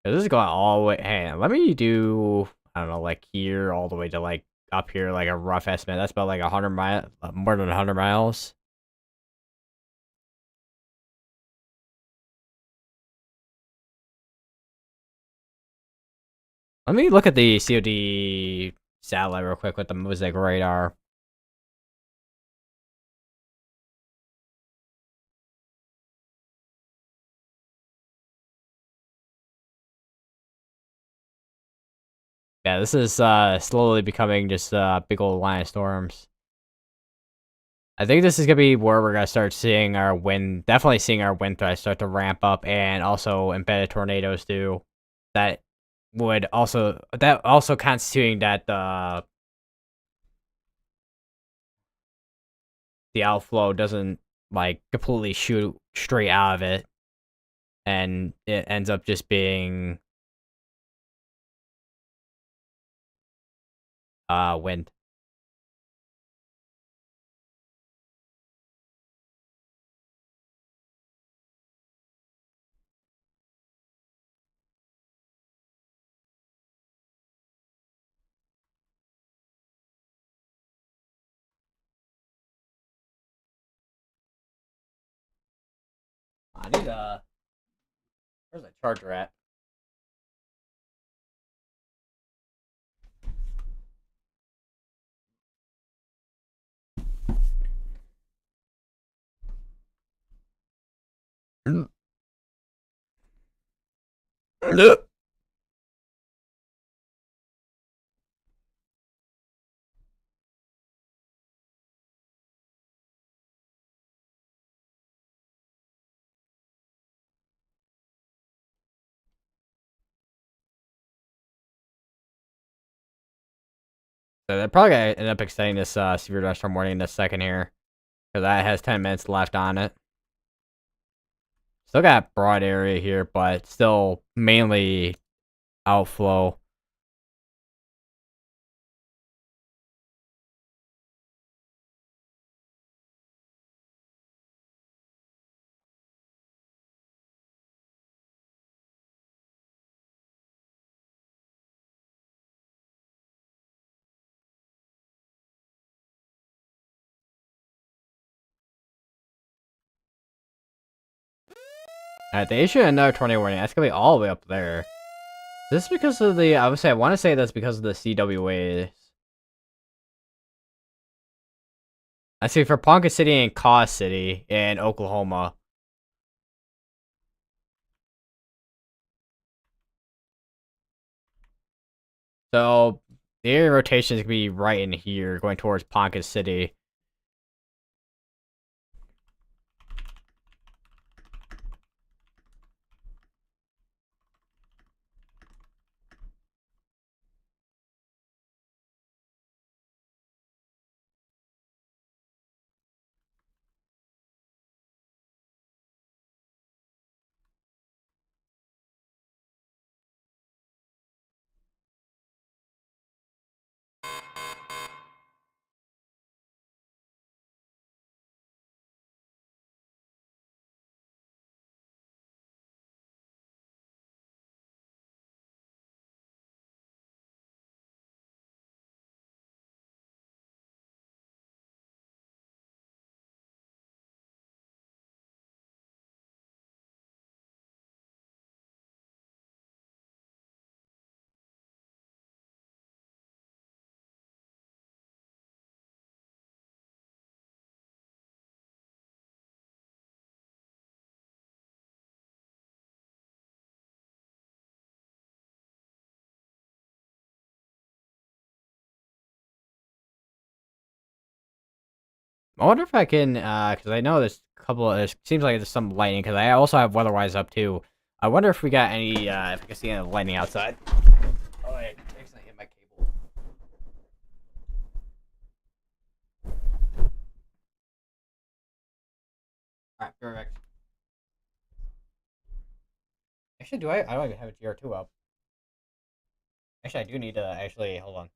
This is going all the way. Hey, let me do, I don't know, like here all the way to like up here, like a rough estimate. That's about like 100 miles, more than 100 miles. Let me look at the COD satellite real quick with the Mosaic radar. Yeah, this is slowly becoming just a big old line of storms. I think this is gonna be where we're gonna start seeing our wind, definitely seeing our wind threats start to ramp up, and also embedded tornadoes too. That would also constituting that the outflow doesn't like completely shoot straight out of it, and it ends up just being wind. I need where's the charger at? So they're probably gonna end up extending this severe thunderstorm warning in a second here, because that has 10 minutes left on it. Still got broad area here, but still mainly outflow. Alright, they issued another tornado warning. That's gonna be all the way up there. Is this because of the? I would say I want to say that's because of the CWAs. I see for Ponca City and Caw City in Oklahoma. So the area rotation is gonna be right in here, going towards Ponca City. I wonder if I can, because I know there's a couple. It seems like there's some lightning. Because I also have weatherwise up too. I wonder if we got any, if I can see any lightning outside. Oh, I accidentally hit my cable. Correct. Actually, do I don't even have a GR2 up. Actually, I do need to actually hold on.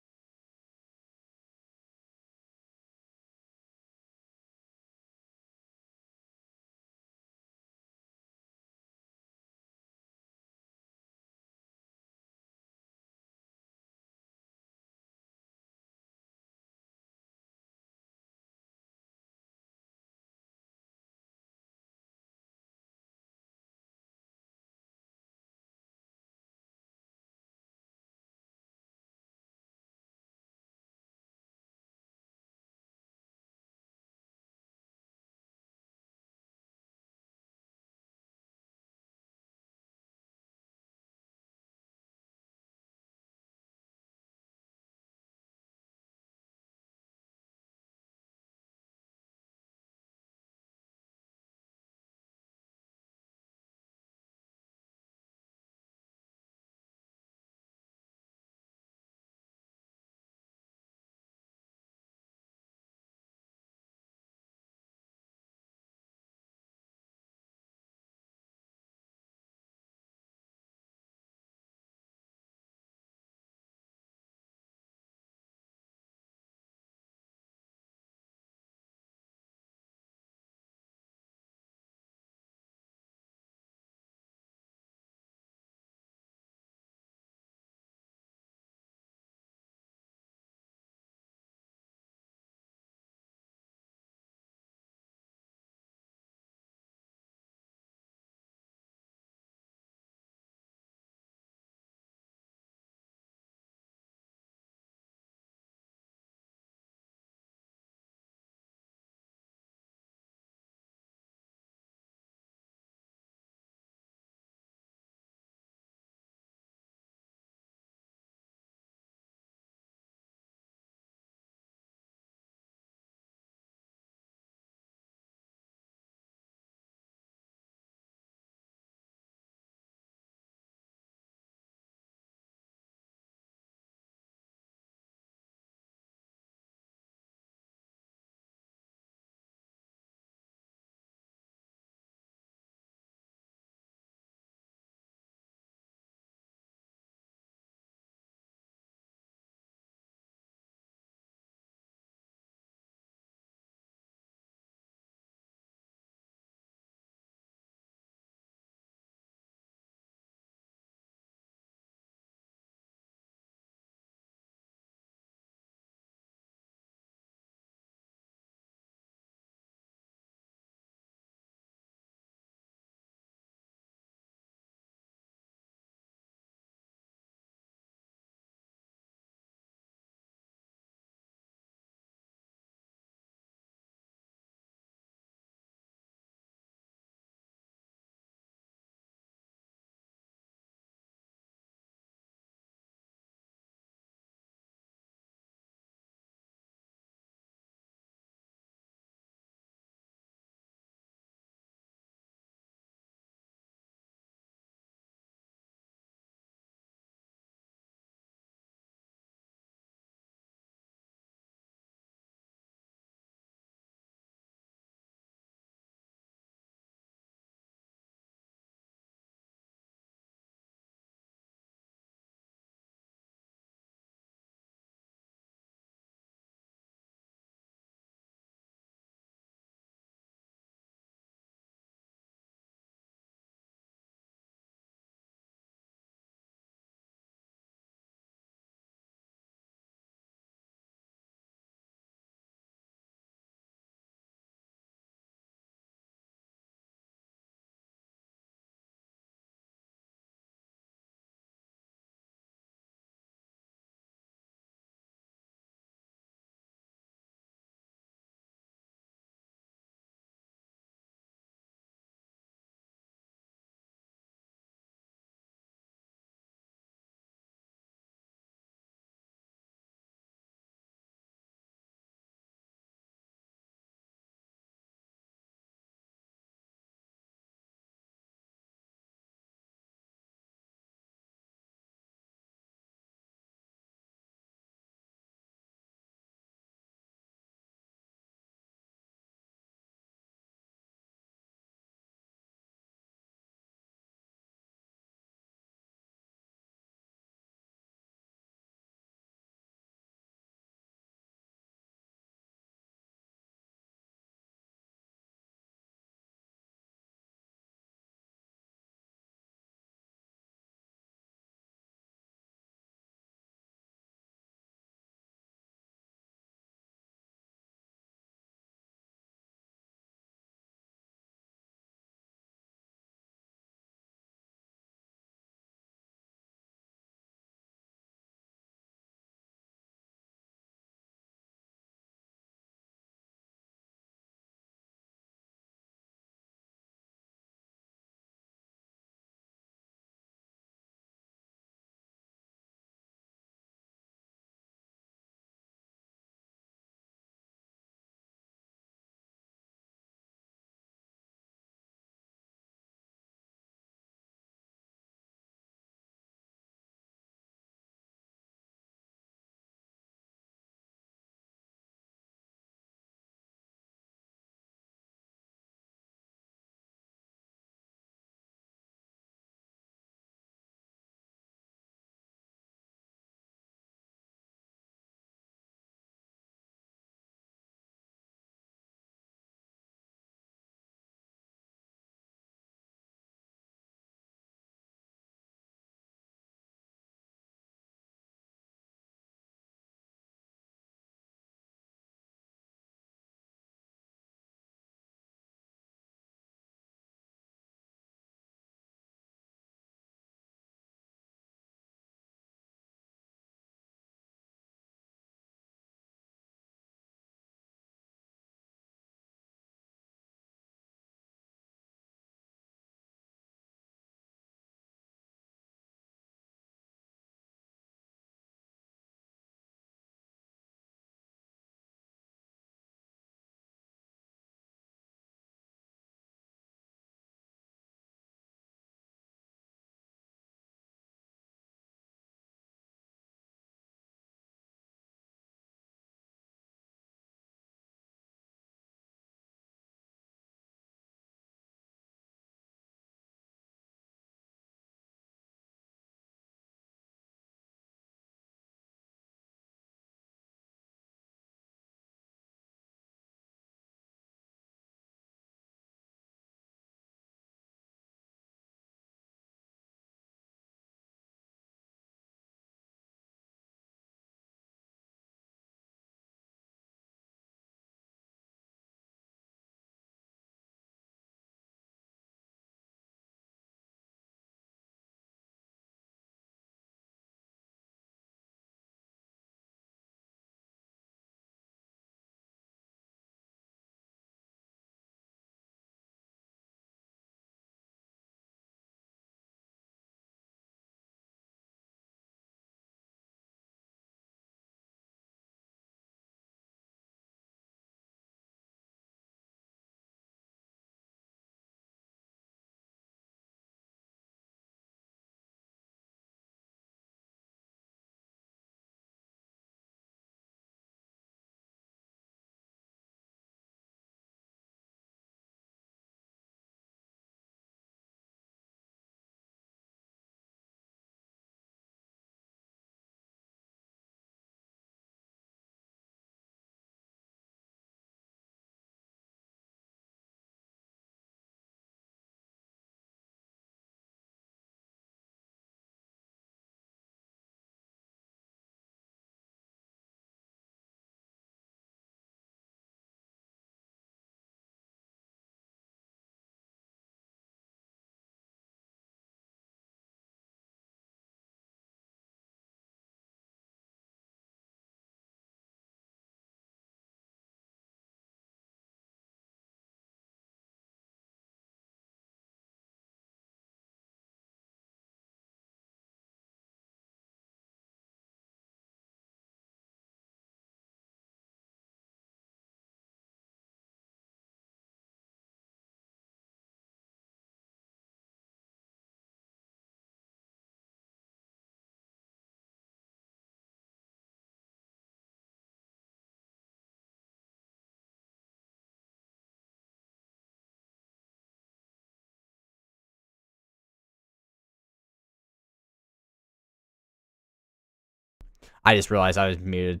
I just realized I was muted.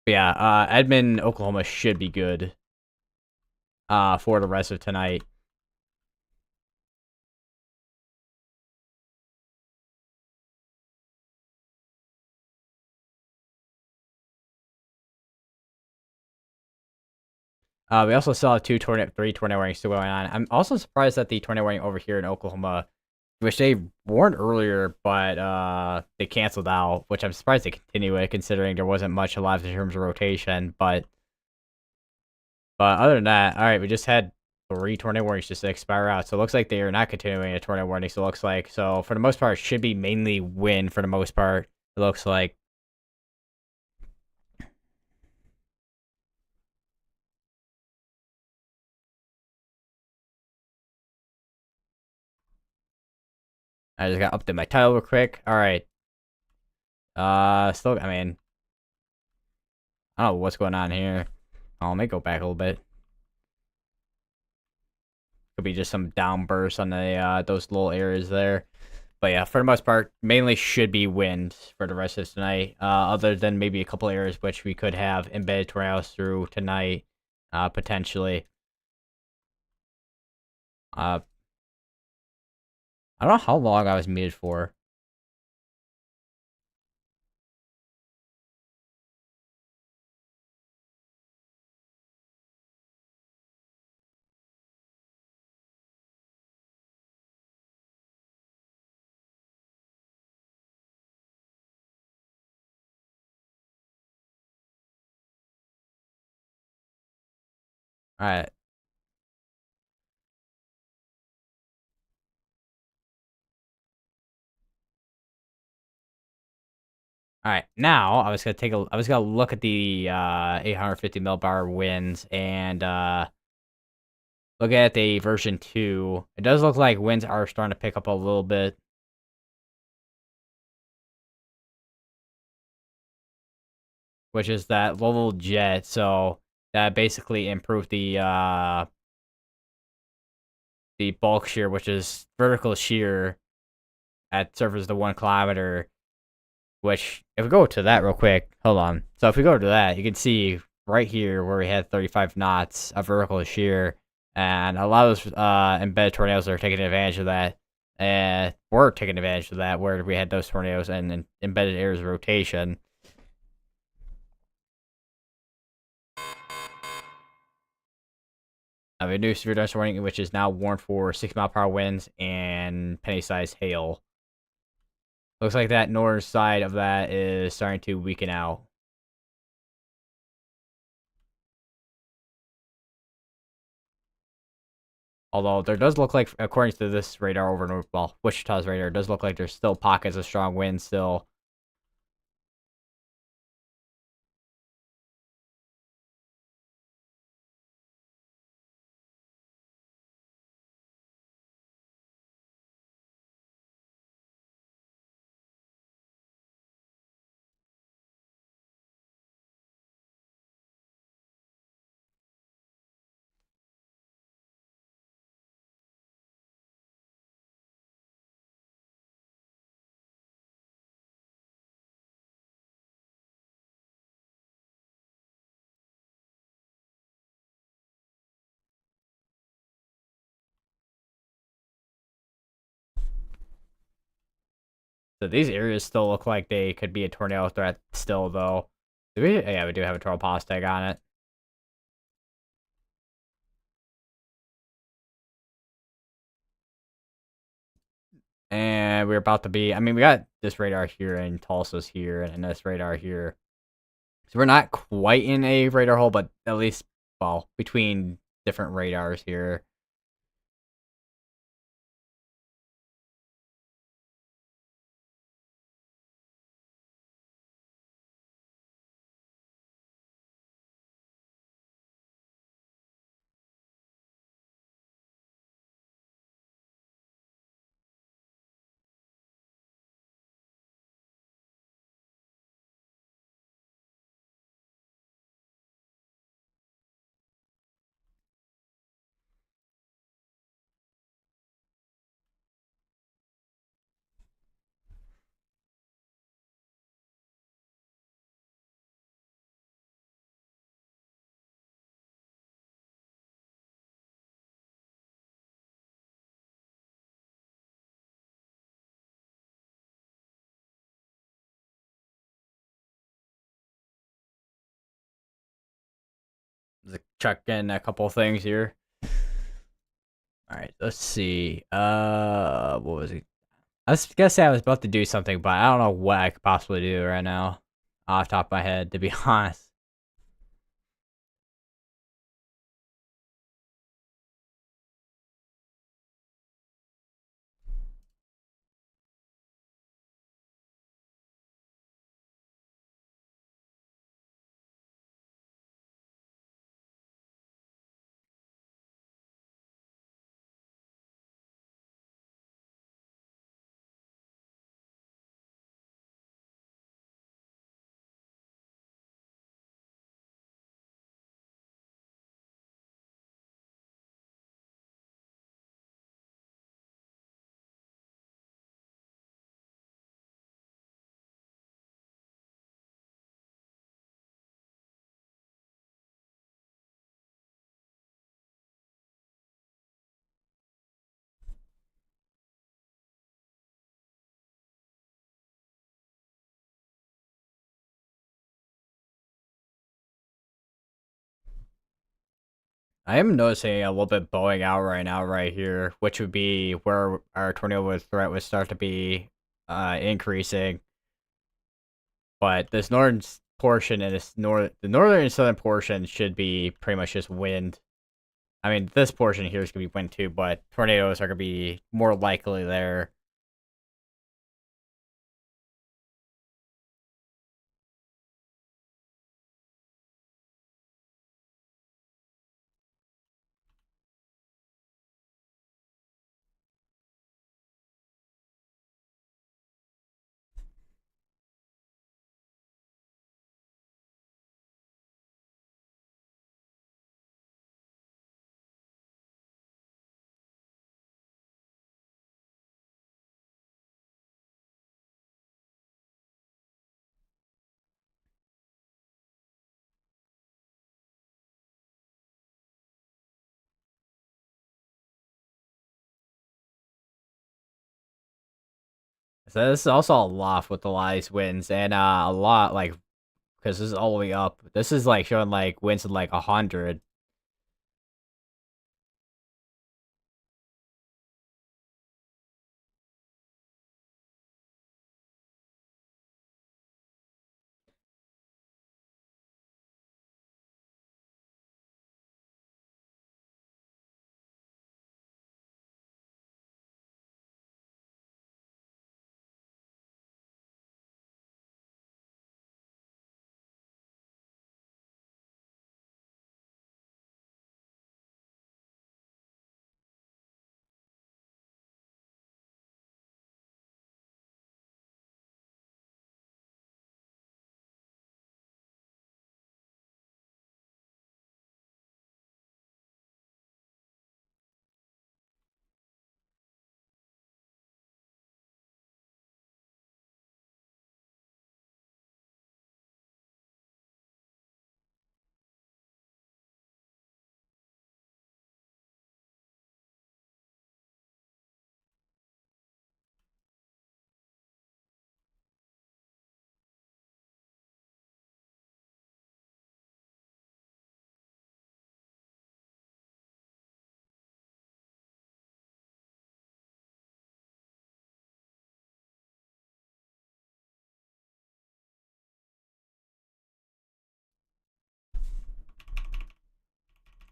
But yeah, Edmond, Oklahoma should be good for the rest of tonight. We also still have three tornado warnings still going on. I'm also surprised that the tornado warning over here in Oklahoma, which they warned earlier, but they canceled out, which I'm surprised they continue it considering there wasn't much alive in terms of rotation. But other than that, all right, we just had three tornado warnings just expire out. So it looks like they are not continuing a tornado warning. So it looks like, so for the most part, it should be mainly wind for the most part. It looks like. I just got to update my title real quick. All right. Still, I mean, I don't know what's going on here. Oh, let me go back a little bit. Could be just some downbursts on the those little areas there. But yeah, for the most part, mainly should be wind for the rest of tonight. Other than maybe a couple areas which we could have embedded tornadoes through tonight, potentially. Uh, I don't know how long I was muted for. All right, all right. Now I was gonna look at the 850 millibar winds and look at the version 2. It does look like winds are starting to pick up a little bit, which is that level jet. So that basically improved the bulk shear, which is vertical shear at surface to 1 kilometer. Which, if we go to that real quick, hold on. So if we go to that, you can see right here where we had 35 knots of vertical shear, and a lot of those embedded tornadoes are taking advantage of that. And we're taking advantage of that where we had those tornadoes and embedded areas of rotation. We have a new severe dust warning, which is now warned for 6-mile-per-hour winds and penny-sized hail. Looks like that northern side of that is starting to weaken out. Although there does look like, according to this radar over North, well, Wichita's radar, it does look like there's still pockets of strong wind still. So these areas still look like they could be a tornado threat still, though. Yeah, we do have a tornado pause tag on it. And we're about to be, I mean, we got this radar here and Tulsa's here and this radar here. So we're not quite in a radar hole, but at least, well, between different radars here. Let's check in a couple things here. All right, let's see. What was it? I was gonna say I was about to do something, but I don't know what I could possibly do right now, off the top of my head, to be honest. I am noticing a little bit bowing out right now, right here, which would be where our tornado threat would start to be increasing. But this northern portion and the northern and southern portion should be pretty much just wind. I mean, this portion here is gonna be wind too, but tornadoes are gonna be more likely there. So this is also a lot with the lies winds and a lot like because this is all the way up. This is like showing like winds of like 100.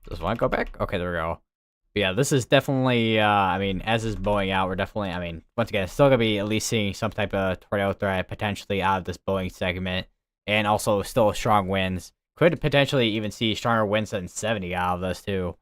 Does one go back? Okay, there we go. But yeah, this is definitely. I mean, as is blowing out, we're definitely. I mean, once again, still gonna be at least seeing some type of tornado threat potentially out of this blowing segment, and also still strong winds. Could potentially even see stronger winds than 70 out of this too.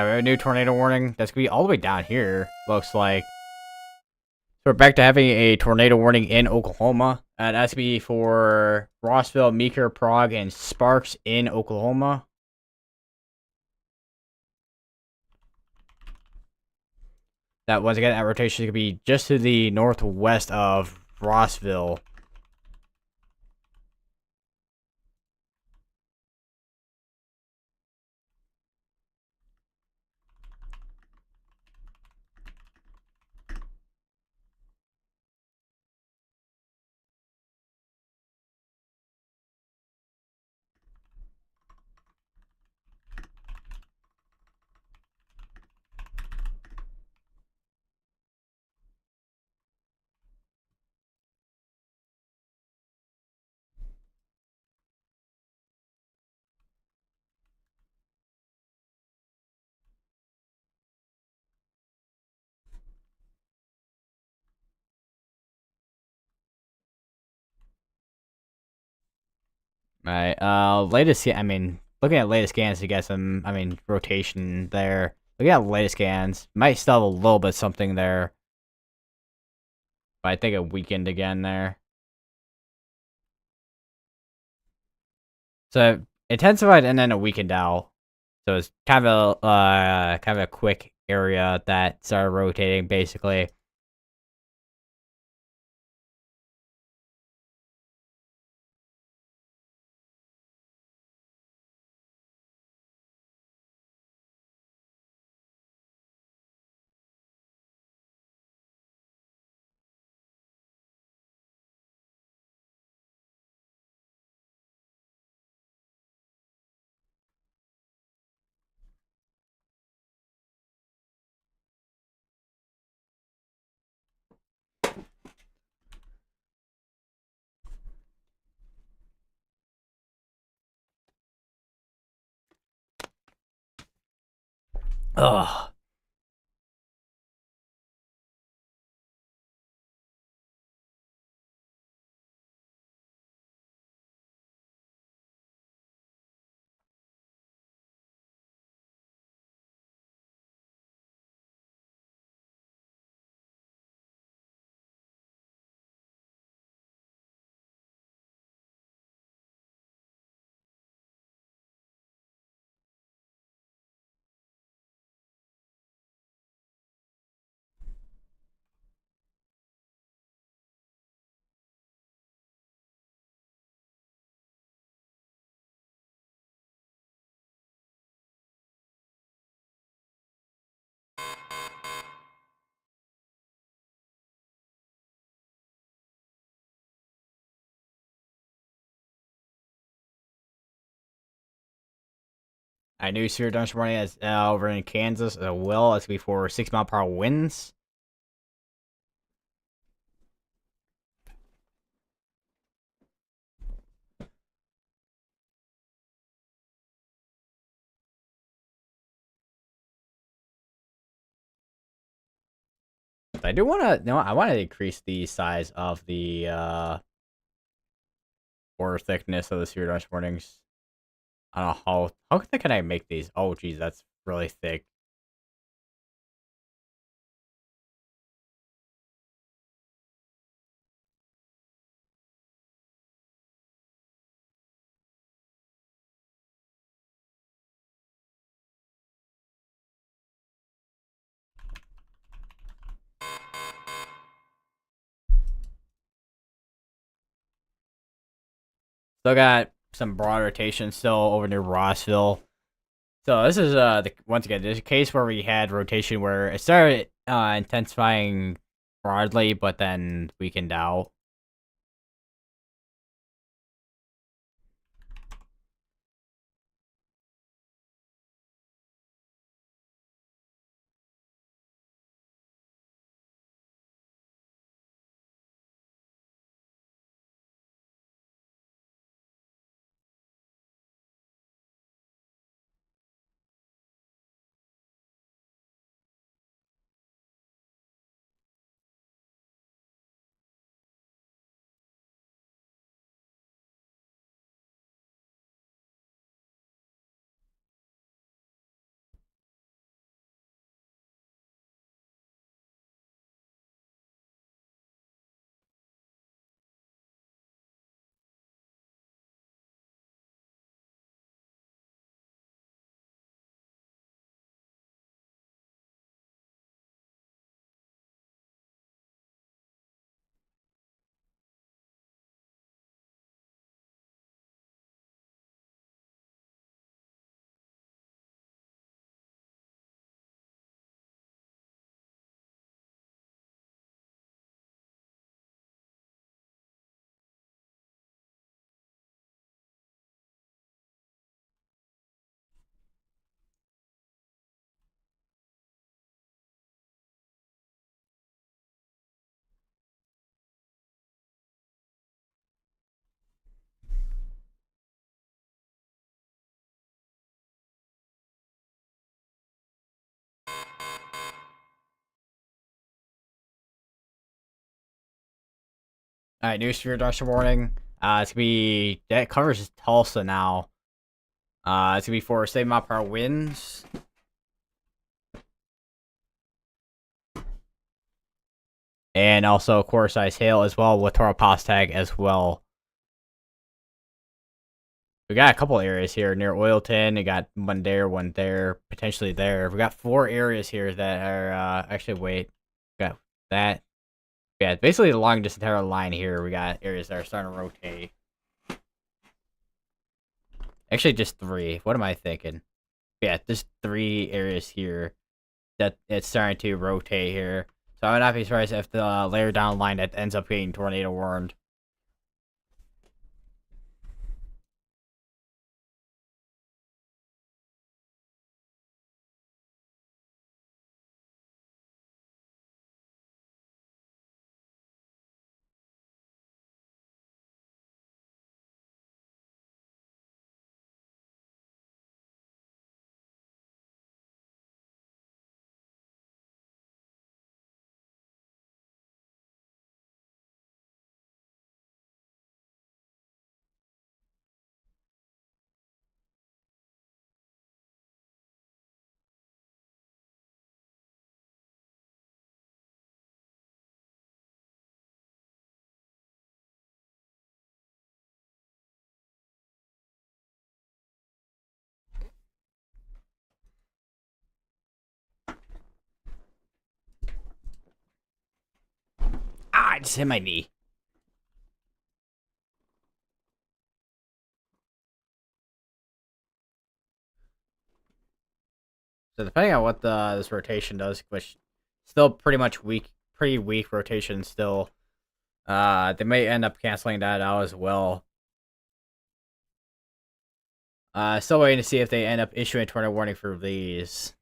I have a new tornado warning. That's gonna be all the way down here. Looks like. So we're back to having a tornado warning in Oklahoma. That's gonna be for Rossville, Meeker, Prague, and Sparks in Oklahoma. That once again, that rotation is gonna be just to the northwest of Rossville. Right. Latest. I mean, looking at latest scans, you get some. I mean, rotation there. Looking at latest scans, might still have a little bit something there, but I think it weakened again there. So intensified and then it weakened out. So it's kind of a quick area that started rotating basically. Ugh. I knew Sierra Dungeon running as over in Kansas as well. It's gonna be for 6 mile per hour winds. I do want to, I want to increase the size of the border thickness of the Sierra Dungeon warnings. I don't know how thick can I make these? Oh, geez, that's really thick. Still got some broad rotation still over near Rossville. So this is once again there's a case where we had rotation where it started intensifying broadly, but then weakened out. All right, new severe thunderstorm warning. It's gonna be that covers Tulsa now. It's gonna be for 7 mile per hour winds. And also quarter size hail as well with Toro Pass tag as well. We got a couple areas here near Oilton. We got one there, potentially there. We got 4 areas here that are actually wait. We got that. Yeah, basically along this entire line here, we got areas that are starting to rotate. Actually, just 3. What am I thinking? Yeah, just 3 areas here that it's starting to rotate here. So I would not be surprised if the layer down line that ends up getting tornado warned. Ah, I just hit my knee. So depending on what this rotation does, which still pretty weak rotation still. They may end up canceling that out as well. Still waiting to see if they end up issuing a tornado warning for these.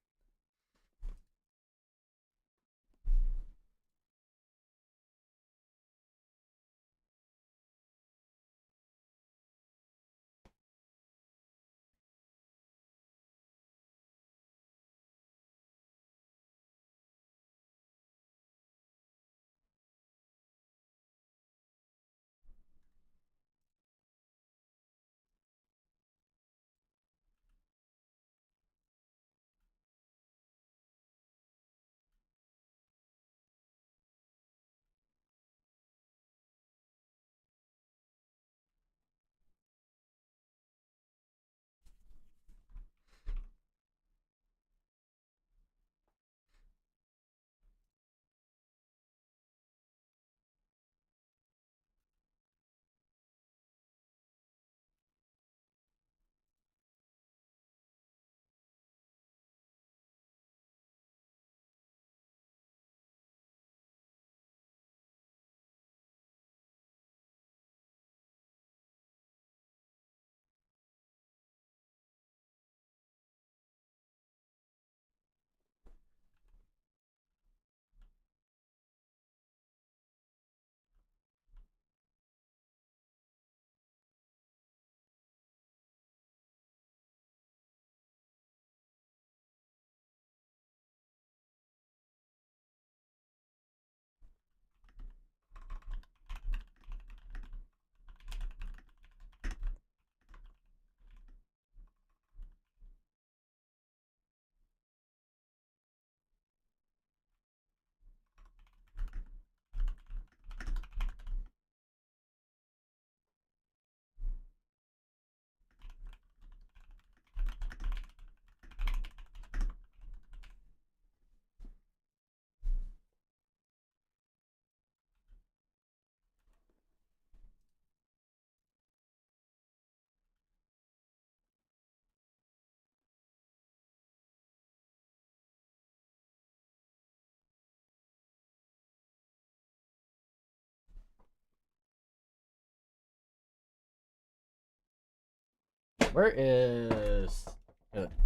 Where is?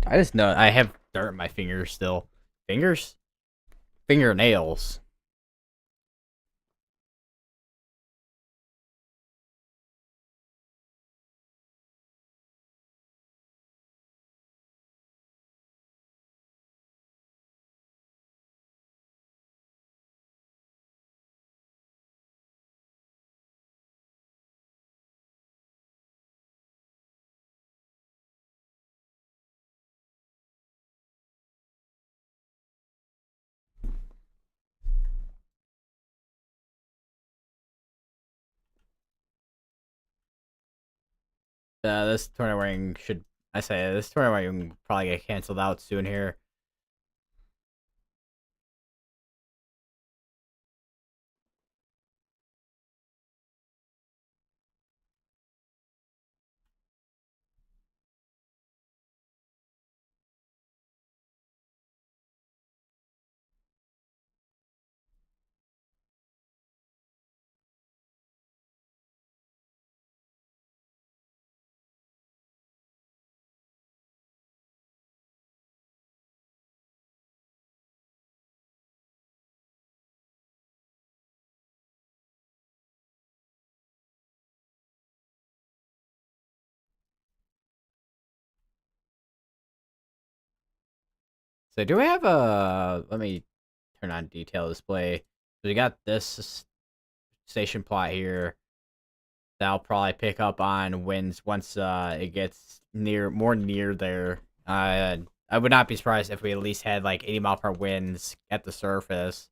I just know I have dirt in my fingers still. Fingers? Fingernails. This tornado warning should I say this tornado warning will probably get canceled out soon here. So do we have a? Let me turn on detail display. So we got this station plot here. That'll probably pick up on winds once it gets more near there. I would not be surprised if we at least had like 80-mile-per-hour winds at the surface.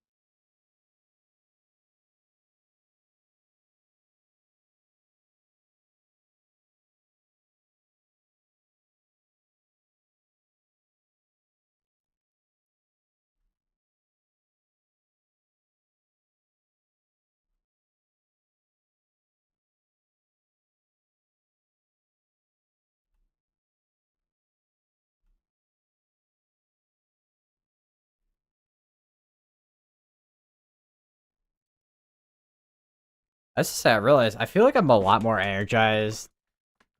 I just I realized I feel like I'm a lot more energized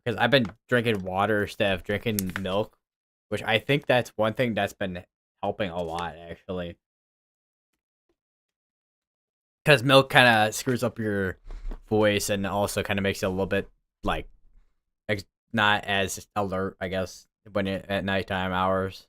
because I've been drinking water instead of drinking milk, which I think that's one thing that's been helping a lot actually. Because milk kind of screws up your voice and also kind of makes you a little bit like not as alert, I guess, when it at nighttime hours.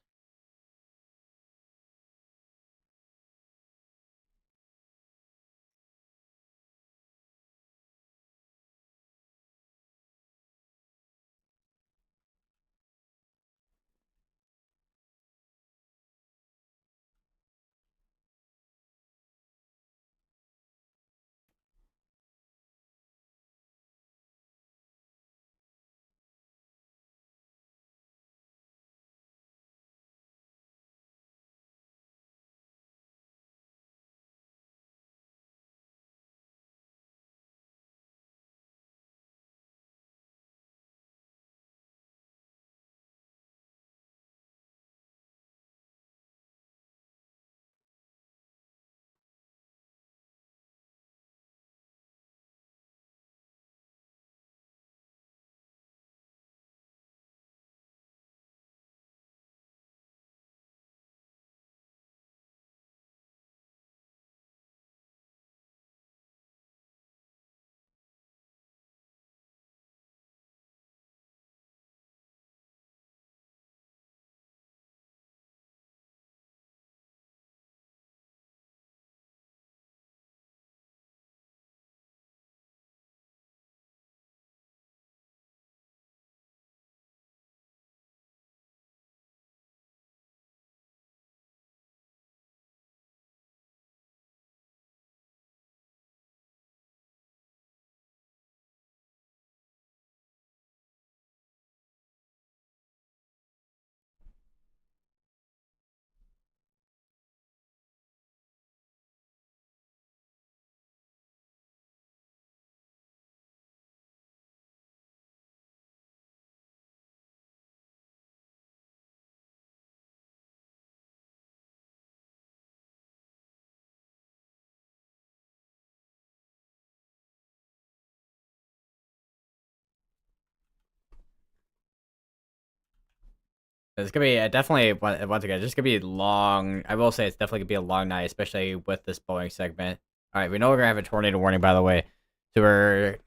It's gonna be definitely once again just gonna be long. I will say it's definitely gonna be a long night, especially with this Boeing segment. All right, we know we're gonna have a tornado warning, by the way. So we're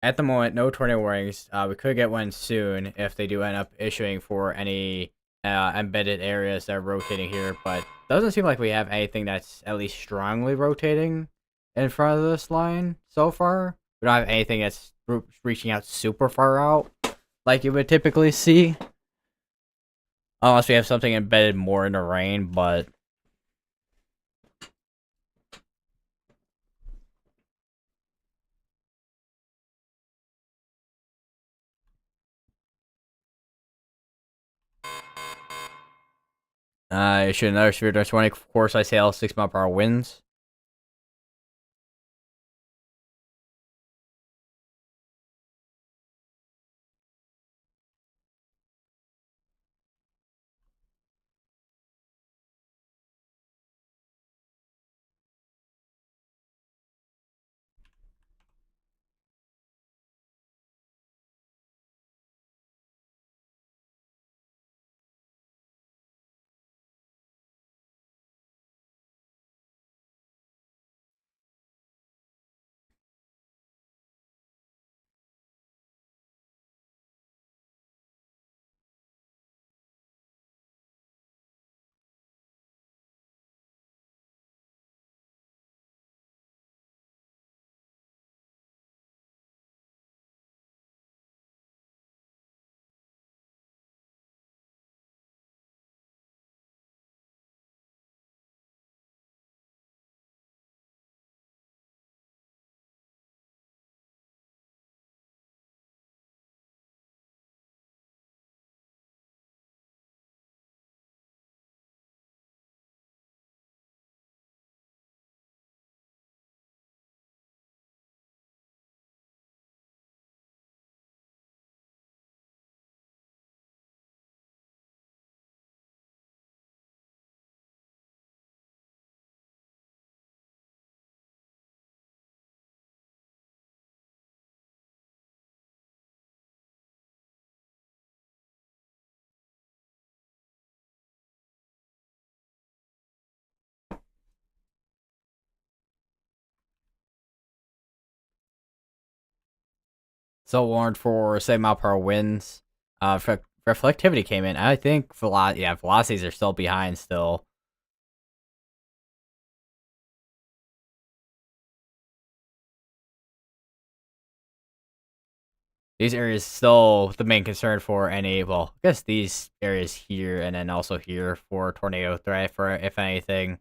at the moment no tornado warnings. We could get one soon if they do end up issuing for any embedded areas that are rotating here, but doesn't seem like we have anything that's at least strongly rotating in front of this line so far. We don't have anything that's reaching out super far out like you would typically see. Unless we have something embedded more in the rain, but Issue another severe 20 course I sail 6 mile per hour winds. So warned for 7 mile per hour winds. Reflectivity came in. I think velocities are still behind still. These areas still the main concern for any. Well, I guess these areas here and then also here for tornado threat for if anything.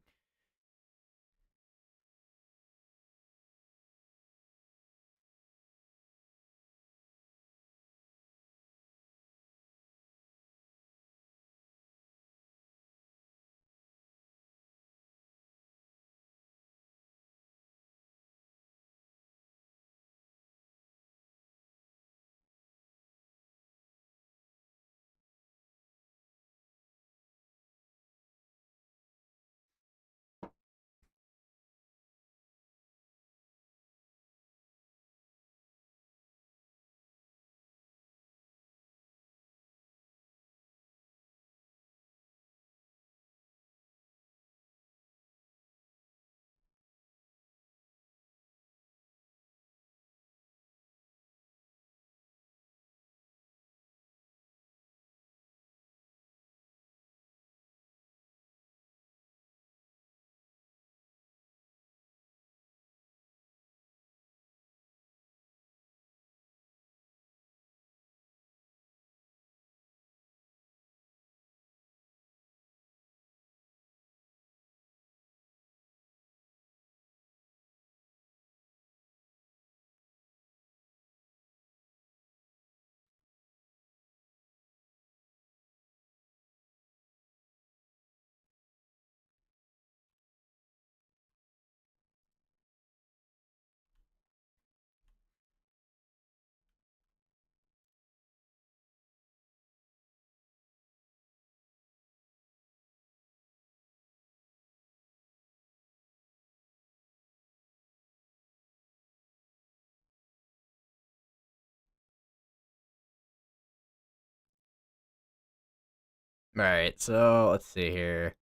Right. So let's see here.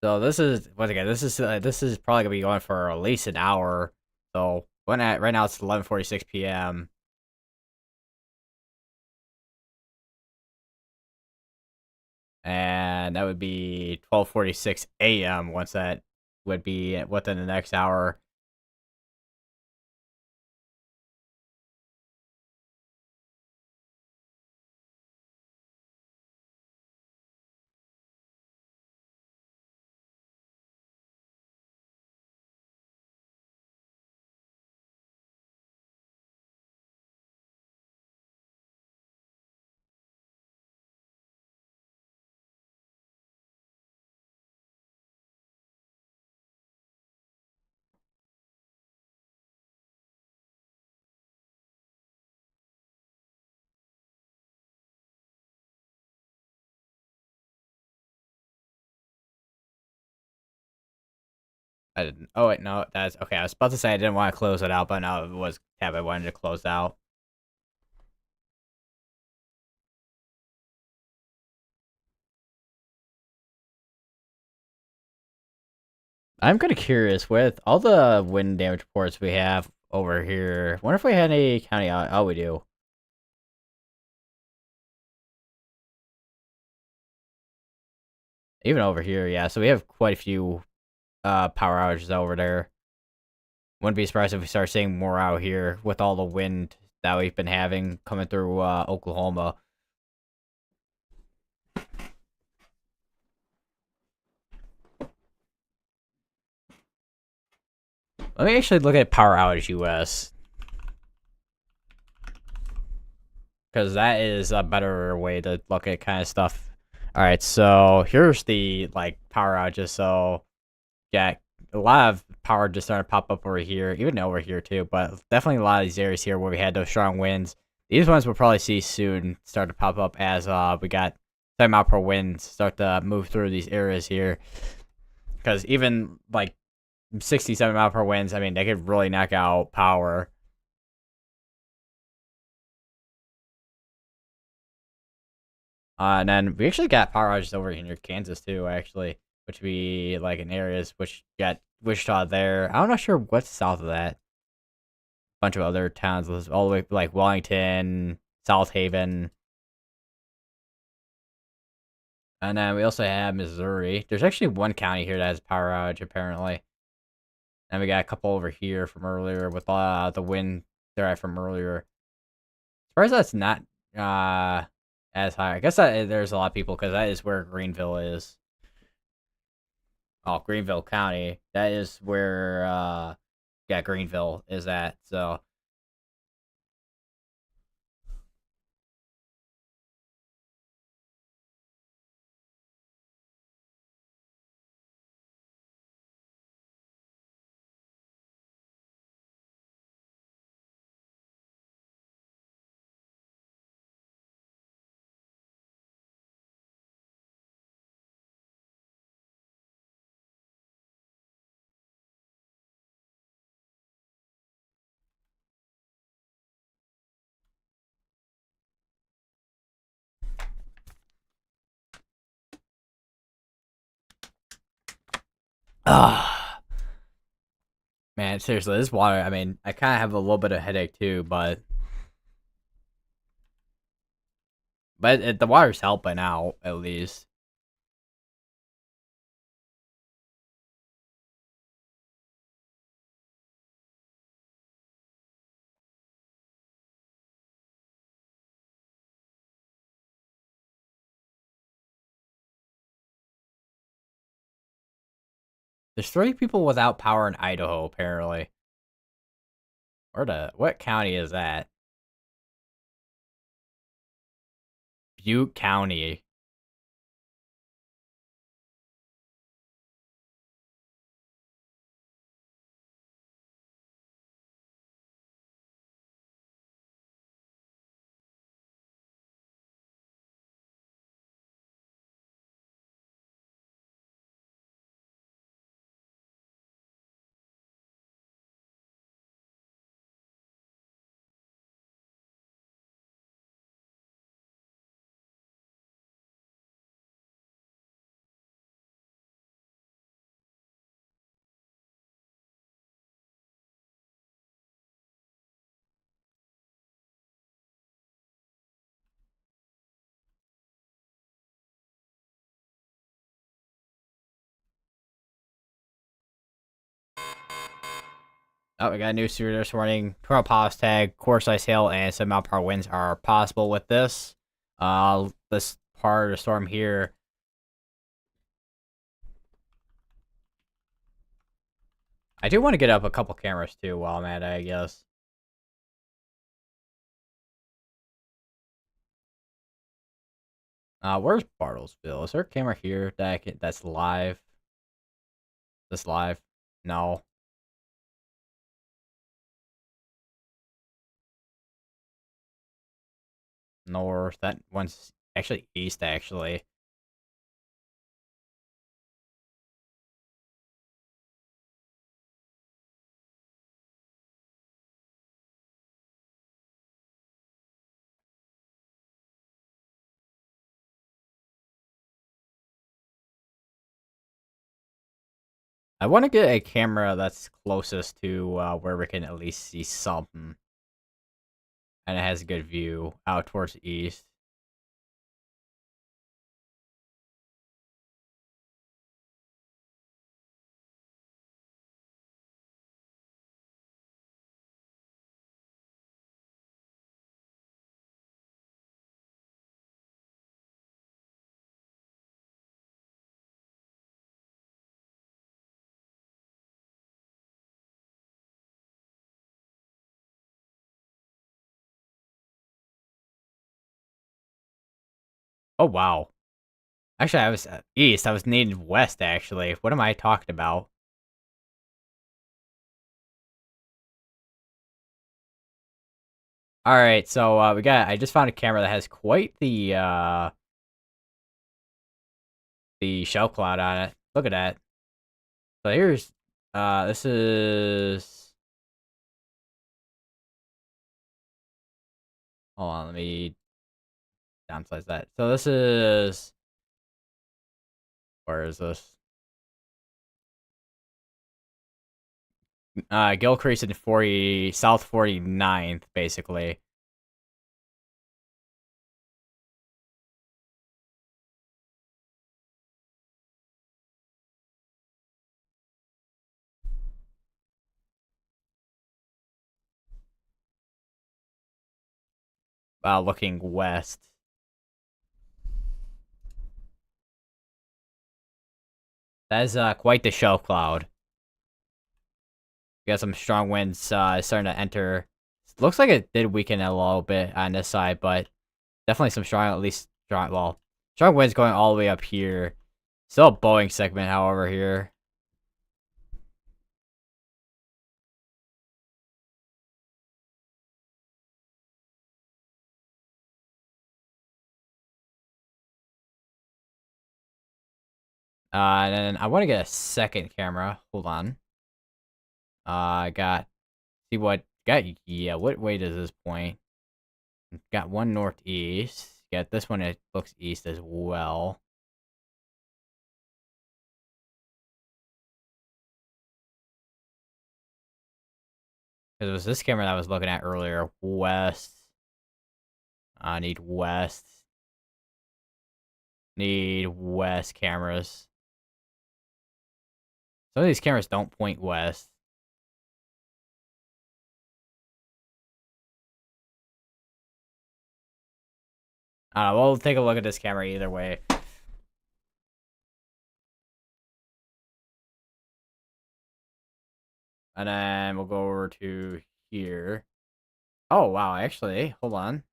So this is once again. This is probably gonna be going for at least an hour. So when at right now it's 11:46 p.m. and that would be 12:46 a.m. once that would be within the next hour. I didn't. Oh wait, no, that's okay. I was about to say I didn't want to close it out, but no, it was tab I wanted to close out. I'm kind of curious with all the wind damage reports we have over here. Wonder if we had any county. Oh, we do. Even over here, yeah. So we have quite a few power outages over there. Wouldn't be surprised if we start seeing more out here with all the wind that we've been having coming through Oklahoma. Let me actually look at Power Outage US, because that is a better way to look at kind of stuff. All right, so here's the like power outages. So yeah, a lot of power just started to pop up over here, even over here too. But definitely a lot of these areas here where we had those strong winds. These ones we'll probably see soon start to pop up as we got 7 mile per wind start to move through these areas here. Because even like 67 mile per winds, I mean, they could really knock out power. And then we actually got power outages over in near Kansas too, actually, which would be like in areas which got Wichita there. I'm not sure what's south of that. Bunch of other towns all the way like Wellington, South Haven, and then we also have Missouri. There's actually one county here that has power outage apparently, and we got a couple over here from earlier with the wind they're from earlier. As far as that's not as high, I guess that there's a lot of people because that is where Greenville is. Oh, Greenville County. That is where yeah, Greenville is at. So ah man, seriously, this water, I mean, I kinda have a little bit of headache too, the water's helping out at least. There's 3 people without power in Idaho, apparently. What county is that? Butte County. Oh, we got a new sewer this morning. Tornado pause tag, core size hail, and 7 mile per hour winds are possible with this. This part of the storm here. I do want to get up a couple cameras too while I'm at it, I guess. Where's Bartlesville? Is there a camera here that's live? This live? No. North. That one's actually east, actually. I want to get a camera that's closest to where we can at least see something, and it has a good view out towards the east. Oh wow! Actually, I was east. I was native west. Actually, what am I talking about? All right, so we got. I just found a camera that has quite the shell cloud on it. Look at that. So here's this is. Hold on, let me downsize that. So this is. Where is this? Gilcrease in 40 South 49th, basically. Looking west. That is quite the shell cloud. We got some strong winds starting to enter. Looks like it did weaken a little bit on this side, but definitely some strong, at least strong. Well, strong winds going all the way up here. Still a Boeing segment, however, here. And then I want to get a second camera. Hold on. I got see what got. Yeah, what way does this point? Got one northeast. Got this one. It looks east as well. Because it was this camera that I was looking at earlier. West. I need west. Need west cameras. Some of these cameras don't point west. We'll take a look at this camera either way. And then we'll go over to here. Oh, wow. Actually, hold on.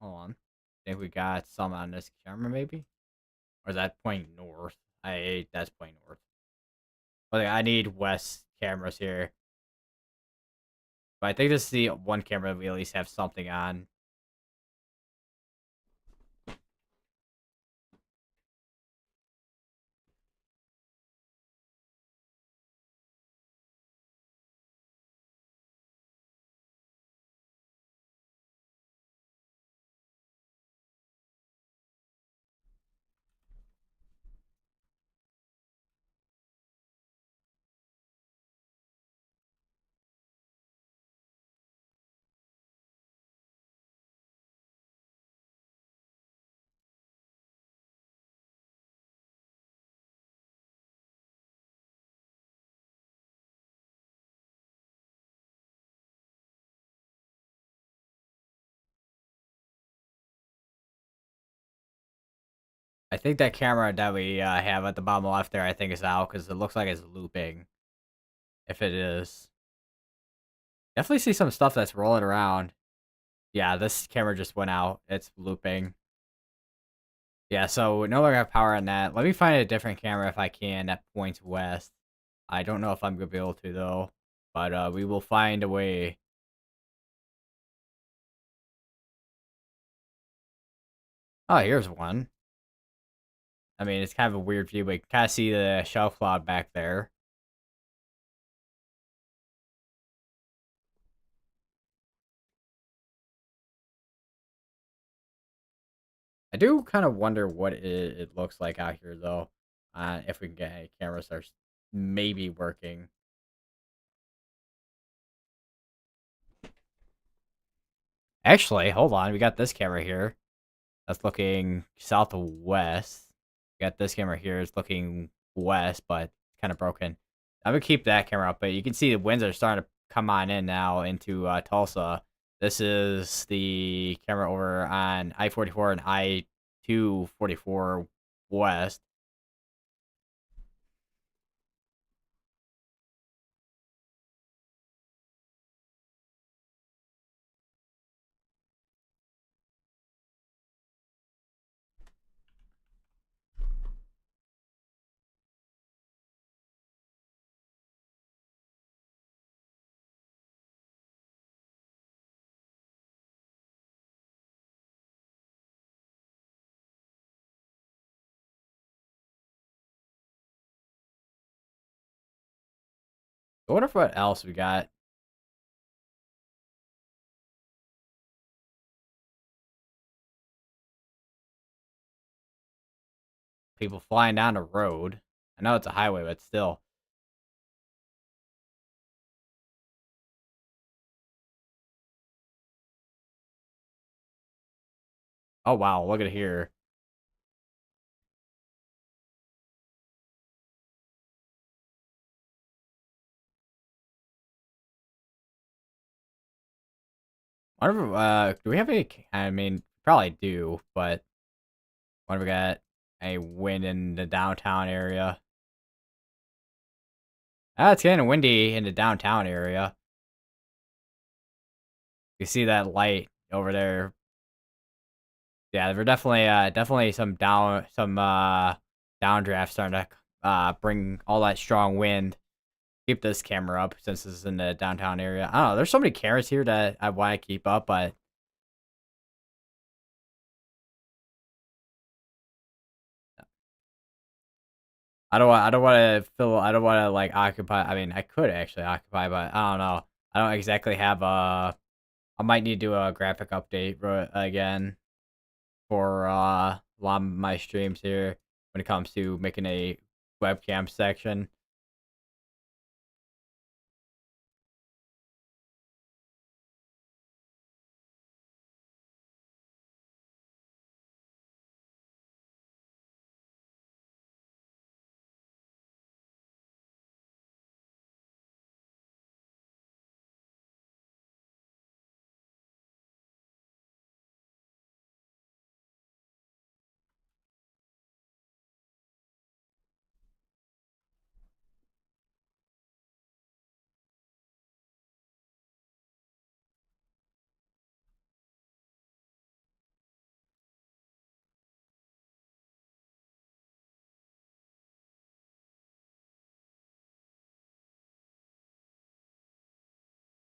Hold on. I think we got some on this camera, maybe? Or is that pointing north? That's pointing north. But I need west cameras here. But I think this is the one camera we at least have something on. I think that camera that we have at the bottom left there, I think is out because it looks like it's looping. If it is. Definitely see some stuff that's rolling around. Yeah, this camera just went out. It's looping. Yeah, so we no longer have power on that. Let me find a different camera if I can that points west. I don't know if I'm gonna be able to though, but we will find a way. Oh, here's one. I mean, it's kind of a weird view, but you can kind of see the shelf cloud back there. I do kind of wonder what it looks like out here, though. If we can get any cameras that are maybe working. Actually, hold on. We got this camera here that's looking southwest. We got this camera here. It's looking west, but kind of broken. I'm gonna keep that camera up, but you can see the winds are starting to come on in now into Tulsa. This is the camera over on I-44 and I-244 west. I wonder what else we got. People flying down the road. I know it's a highway, but still. Oh wow, look at it here. Wonder, do we have any? I mean, probably do, but what do we got? A wind in the downtown area. Ah, it's getting windy in the downtown area. You see that light over there? Yeah, we're definitely some downdraft starting to bring all that strong wind. Keep this camera up since this is in the downtown area. I don't know. There's so many cameras here that I want to keep up, but I don't want to like occupy. I mean, I could actually occupy, but I don't know. I don't exactly have a. I might need to do a graphic update again for a lot of my streams here when it comes to making a webcam section.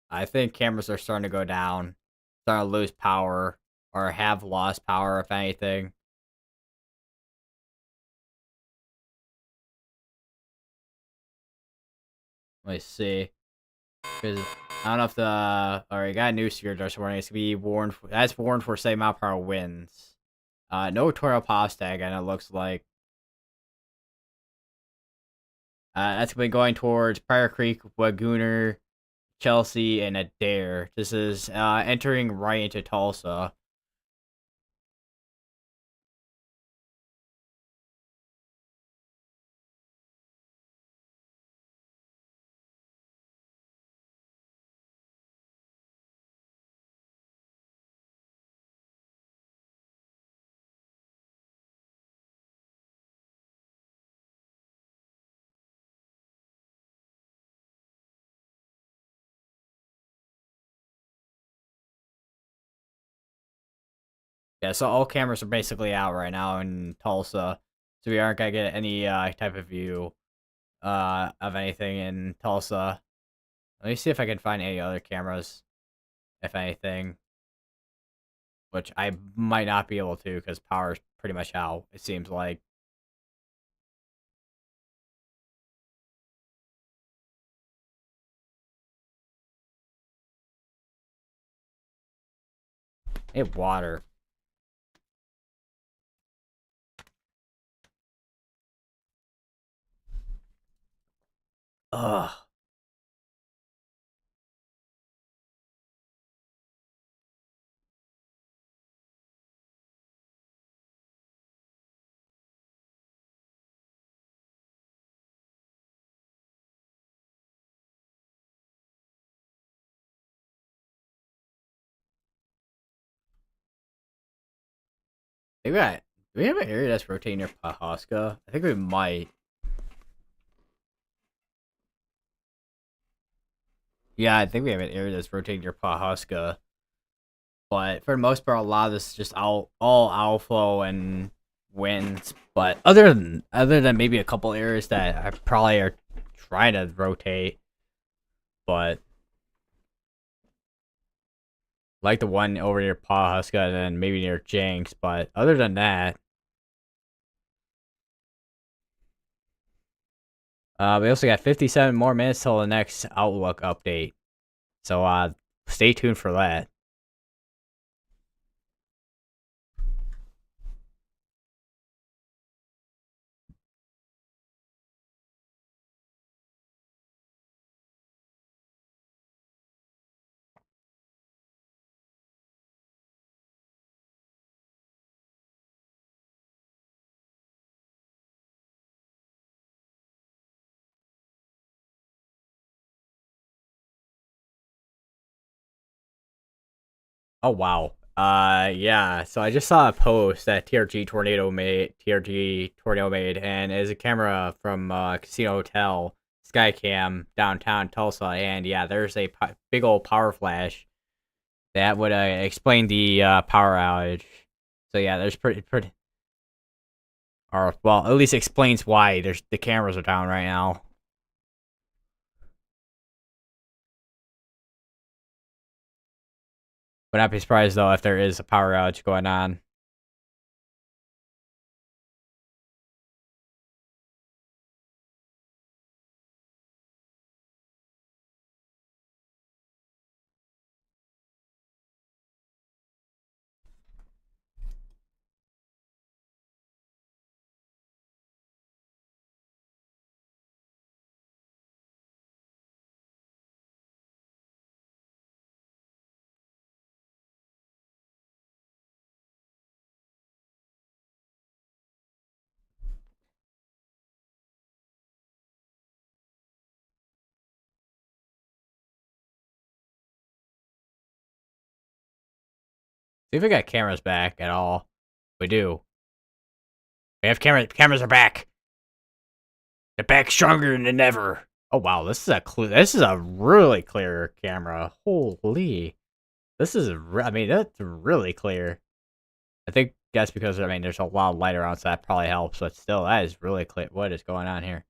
I think cameras are starting to go down, starting to lose power, or have lost power, if anything. Let me see. Because I don't know if the alright, got a new security address warning. It's gonna be warned. That's warned for same mile per hour winds. No Toro Pos tag, and it looks like that's been going towards Prior Creek, Wagooner, Chelsea, and Adair. This is entering right into Tulsa. Yeah, so all cameras are basically out right now in Tulsa, so we aren't gonna get any type of view of anything in Tulsa. Let me see if I can find any other cameras, if anything, which I might not be able to because power is pretty much out. It seems like. Hey, water. Ugh. Maybe do we have an area that's rotating near Pahaska? I think we might. Yeah, I think we have an area that's rotating near Pahaska. But for the most part, a lot of this is just all outflow and winds. But other than maybe a couple areas that I probably are trying to rotate, but like the one over near Pahaska and then maybe near Jinx. But other than that, we also got 57 more minutes till the next Outlook update. So stay tuned for that. Oh wow. Yeah. So I just saw a post that TRG Tornado made, and it's a camera from Casino Hotel Skycam downtown Tulsa, and yeah, there's a big old power flash that would explain the power outage. So yeah, there's or well, at least explains why there's the cameras are down right now. Would not be surprised though if there is a power outage going on. See if we got cameras back at all. We do. We have cameras are back. They're back stronger than ever. Oh wow, this is a really clear camera. Holy, I mean that's really clear. I think that's because I mean there's a lot of light around, so that probably helps. But still, that is really clear. What is going on here?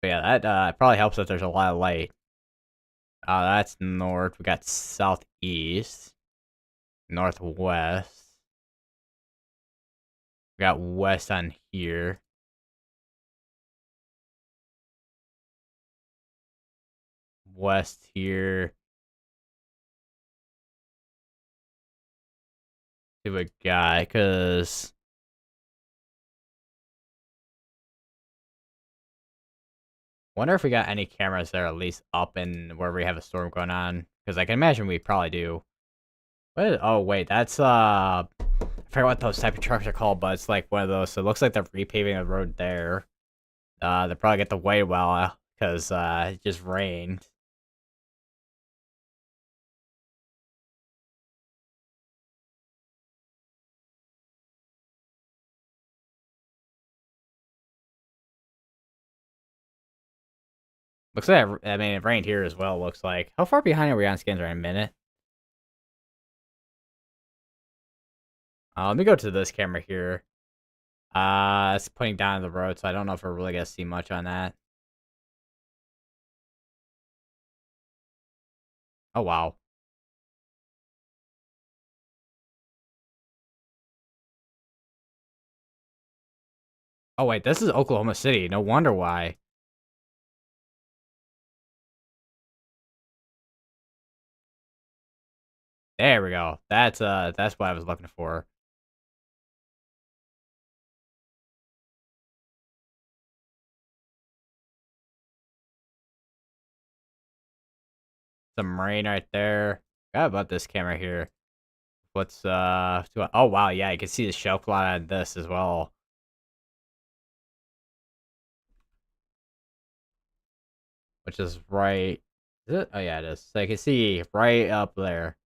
But yeah, that probably helps that there's a lot of light. That's north. We got southeast, northwest. We got west on here. West here. See what we got, cause wonder if we got any cameras that are at least up in where we have a storm going on. Because I can imagine we probably do. Oh wait, that's I forget what those type of trucks are called, but it's like one of those. So it looks like they're repaving the road there. They probably get the way well because it just rained. Looks like I mean it rained here as well. Looks like how far behind are we on skins? Right, a minute. Let me go to this camera here. It's pointing down the road, so I don't know if we're really gonna see much on that. Oh wow. Oh wait, this is Oklahoma City. No wonder why. There we go. That's what I was looking for. some rain right there. Forgot about this camera here. Oh wow, yeah, you can see the shelf lot on this as well, which is right. Is it? Oh yeah, it is. So you can see right up there.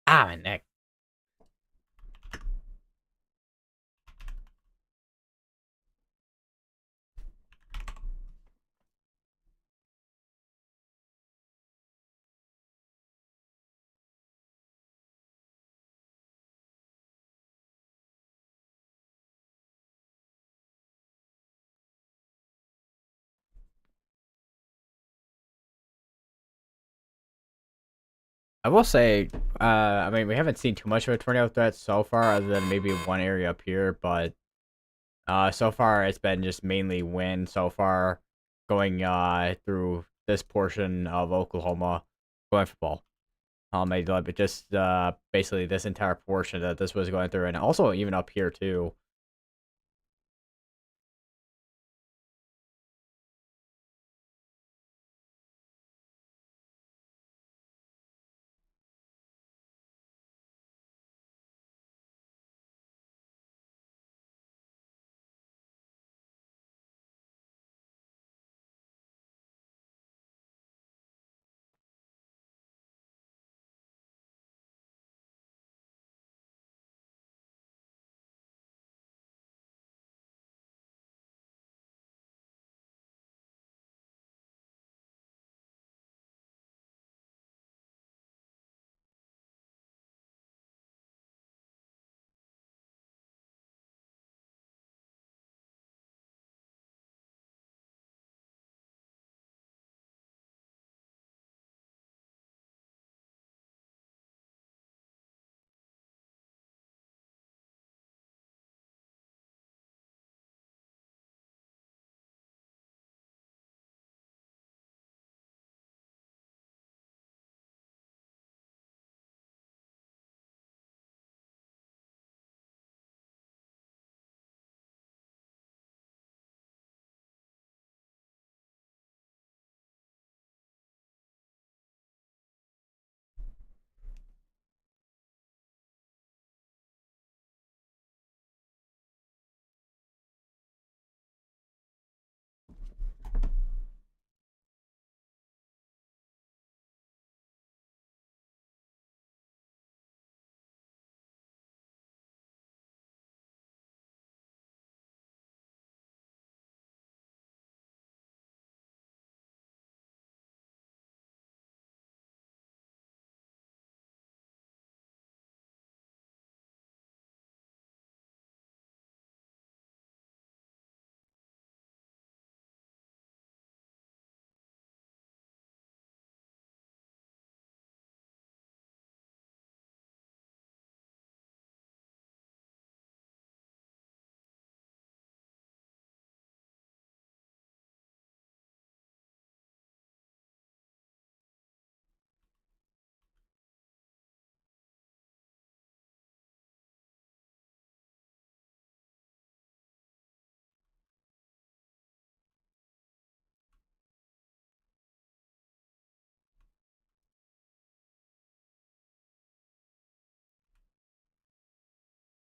Ah, my neck. I will say, I mean, we haven't seen too much of a tornado threat so far, other than maybe one area up here. But so far it's been just mainly wind so far, going through this portion of Oklahoma, going for ball. But just basically this entire portion that this was going through, and also even up here too.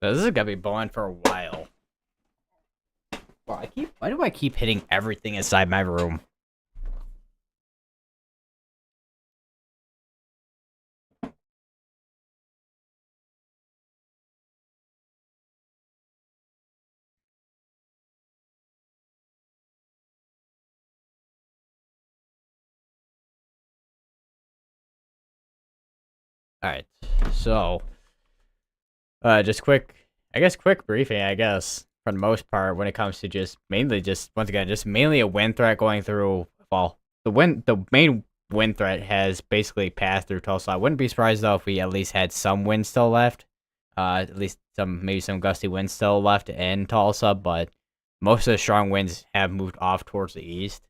This is gonna be blowing for a while. Well, why do I keep hitting everything inside my room? Alright, so, just quick briefing, I guess, for the most part, when it comes to once again, just mainly a wind threat going through, well, the main wind threat has basically passed through Tulsa. I wouldn't be surprised, though, if we at least had some wind still left, at least maybe some gusty winds still left in Tulsa, but most of the strong winds have moved off towards the east,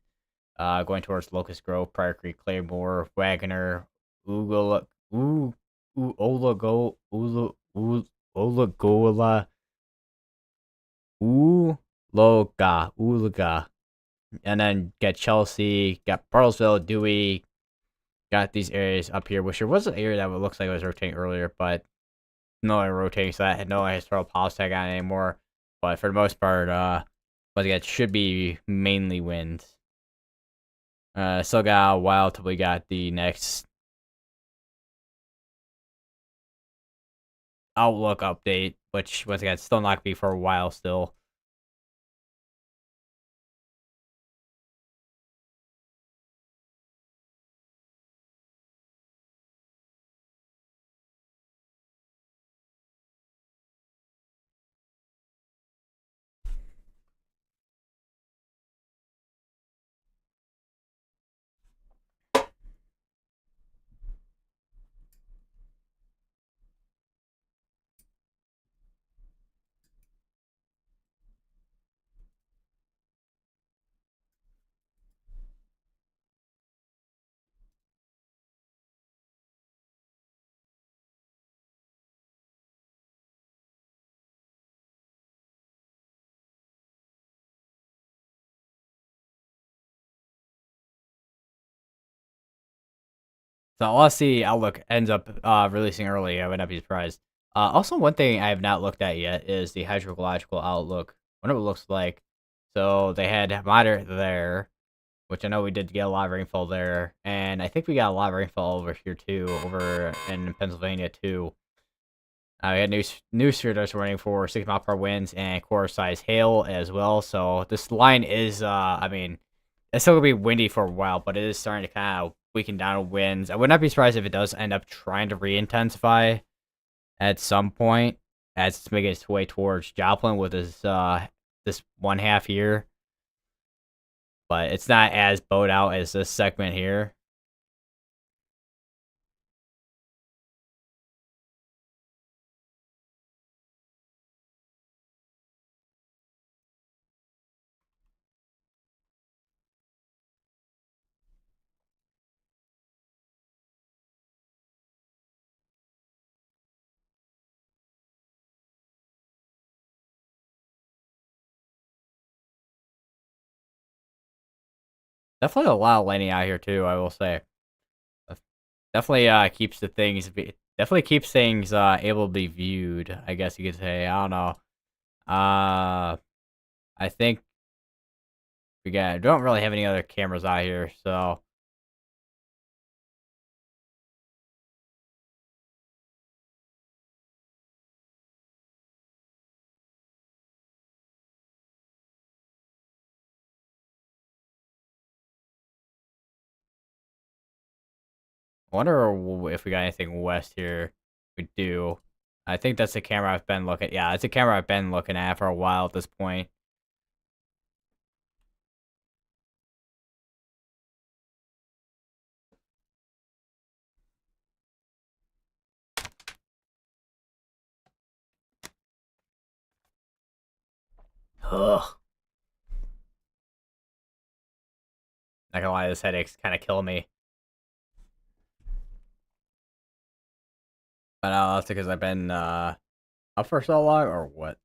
going towards Locust Grove, Prior Creek, Claymore, Wagoner, Ugala, Olago, Olagola, Ulaga, and then got Chelsea, got Bartlesville, Dewey, got these areas up here, which there was an area that looks like it was rotating earlier, but no longer rotating, so that had no historical pulse tag on it anymore. But for the most part, once again, it should be mainly winds. Still got a while till we got the next Outlook update, which once again, still not gonna be for a while still. So unless the Outlook ends up releasing early, I would not be surprised. Also, one thing I have not looked at yet is the hydrological outlook. What it looks like. So they had moderate there, which I know we did get a lot of rainfall there, and I think we got a lot of rainfall over here too, over in Pennsylvania too. We had new spheres running for 6 mile per hour winds and quarter size hail as well. So this line is, I mean, it's still gonna be windy for a while, but it is starting to kind of weaken down winds. I would not be surprised if it does end up trying to re-intensify at some point as it's making its way towards Joplin with this one half here. But it's not as bowed out as this segment here. Definitely a lot of lightning out here too, I will say. Uh, Definitely keeps definitely keeps things able to be viewed, I guess you could say. I don't know. I think don't really have any other cameras out here, so I wonder if we got anything west here. We do. I think that's the camera I've been looking. Yeah, it's a camera I've been looking at for a while at this point. Ugh. Not gonna lie, this headache's kind of killing me. But that's because I've been up for so long, or what?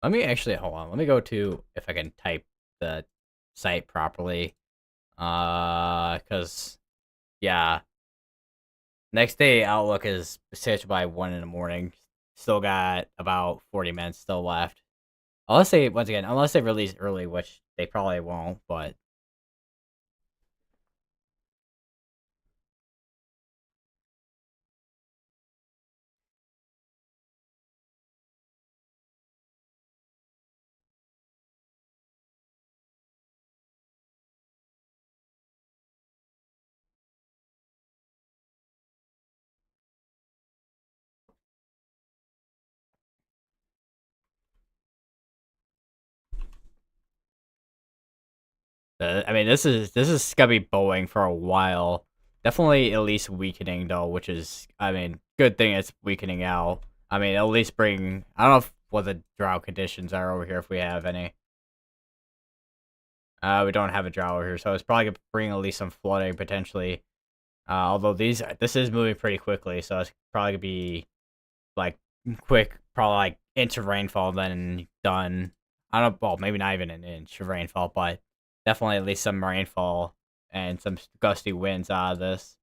Let me actually hold on. Let me go to if I can type the site properly. Cause yeah, next day outlook is set by 1 in the morning. Still got about 40 minutes still left. Unless they once again, unless they release early, which they probably won't. But I mean, this is gonna be bowing for a while. Definitely at least weakening though, which is I mean, good thing it's weakening out. I mean, at least bring. I don't know what the drought conditions are over here if we have any. We don't have a drought over here, so it's probably gonna bring at least some flooding potentially. Although this is moving pretty quickly, so it's probably gonna be like quick, probably like inch of rainfall, then done. I don't. Well, maybe not even an inch of rainfall, but definitely at least some rainfall and some gusty winds out of this.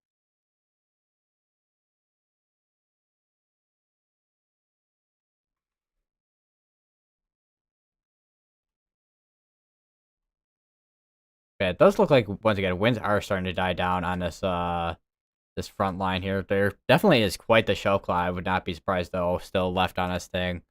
But it does look like once again winds are starting to die down on this front line here. There definitely is quite the show cloud. I would not be surprised though. Still left on this thing.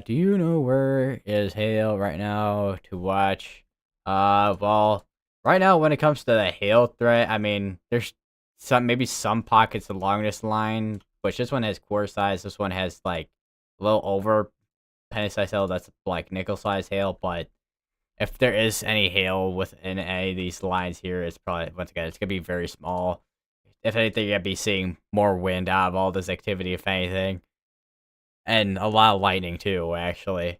Do you know where is hail right now to watch? Well, right now when it comes to the hail threat, I mean, there's maybe some pockets along this line, which this one has core size. This one has like a little over penny size hail. That's like nickel size hail. But if there is any hail within any of these lines here, it's probably once again it's gonna be very small. If anything, you're gonna be seeing more wind out of all this activity, if anything. And a lot of lightning too, actually.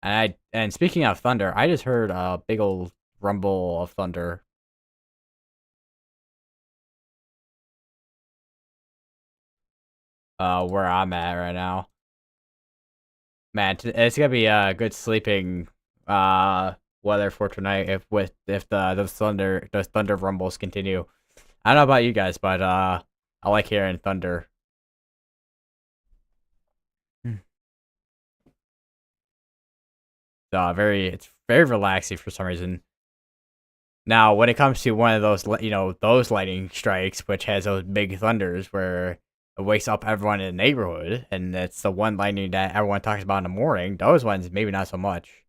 And speaking of thunder, I just heard a big old rumble of thunder. Where I'm at right now. Man, it's gonna be good sleeping weather for tonight if the thunder rumbles continue. I don't know about you guys, but I like hearing thunder. Hmm. It's very relaxing for some reason. Now, when it comes to one of those, those lightning strikes, which has those big thunders where it wakes up everyone in the neighborhood, and it's the one lightning that everyone talks about in the morning, those ones, maybe not so much.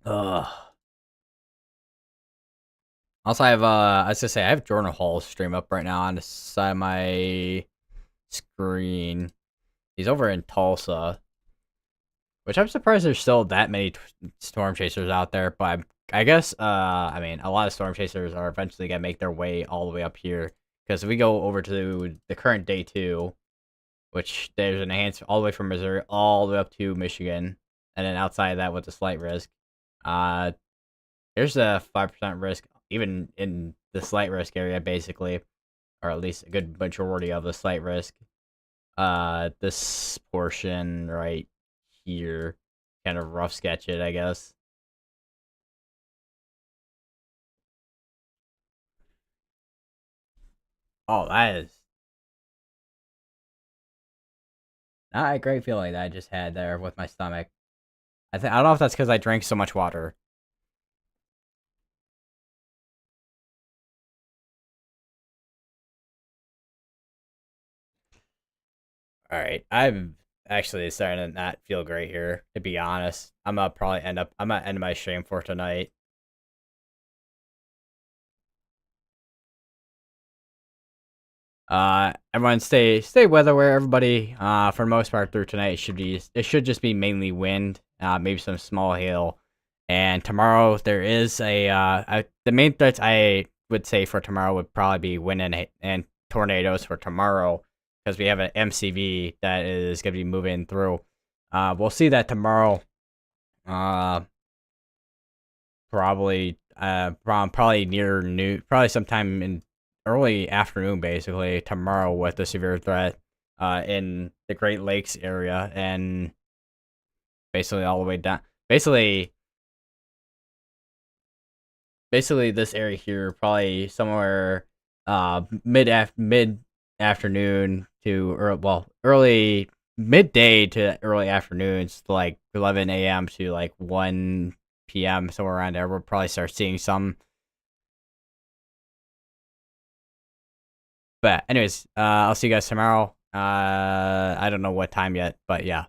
Ugh. Also, I have, I was gonna say, I have Jordan Hall's stream up right now on the side of my screen. He's over in Tulsa, which I'm surprised there's still that many storm chasers out there, but I guess, I mean, a lot of storm chasers are eventually gonna make their way all the way up here. Because if we go over to the current day two, which there's an enhanced all the way from Missouri all the way up to Michigan, and then outside of that with a slight risk, uh, there's a 5% risk even in the slight risk area, basically, or at least a good majority of the slight risk. This portion right here, kind of rough sketch it, I guess. Oh, that is not a great feeling that I just had there with my stomach. I don't know if that's because I drank so much water. All right, Actually, it's starting to not feel great here. To be honest, I'm gonna end my stream for tonight. Everyone stay weather aware. Everybody, for the most part through tonight, it should just be mainly wind, maybe some small hail. And tomorrow there is the main threats I would say for tomorrow would probably be wind and tornadoes for tomorrow because we have an MCV that is going to be moving through. We'll see that tomorrow. Uh, probably near noon, probably sometime in early afternoon, basically tomorrow with a severe threat, in the Great Lakes area and basically all the way down. Basically this area here, probably somewhere, mid afternoon to early midday to early afternoons, to like 11 a.m. to like 1 p.m. somewhere around there. We'll probably start seeing some. But anyways, I'll see you guys tomorrow. I don't know what time yet, but yeah.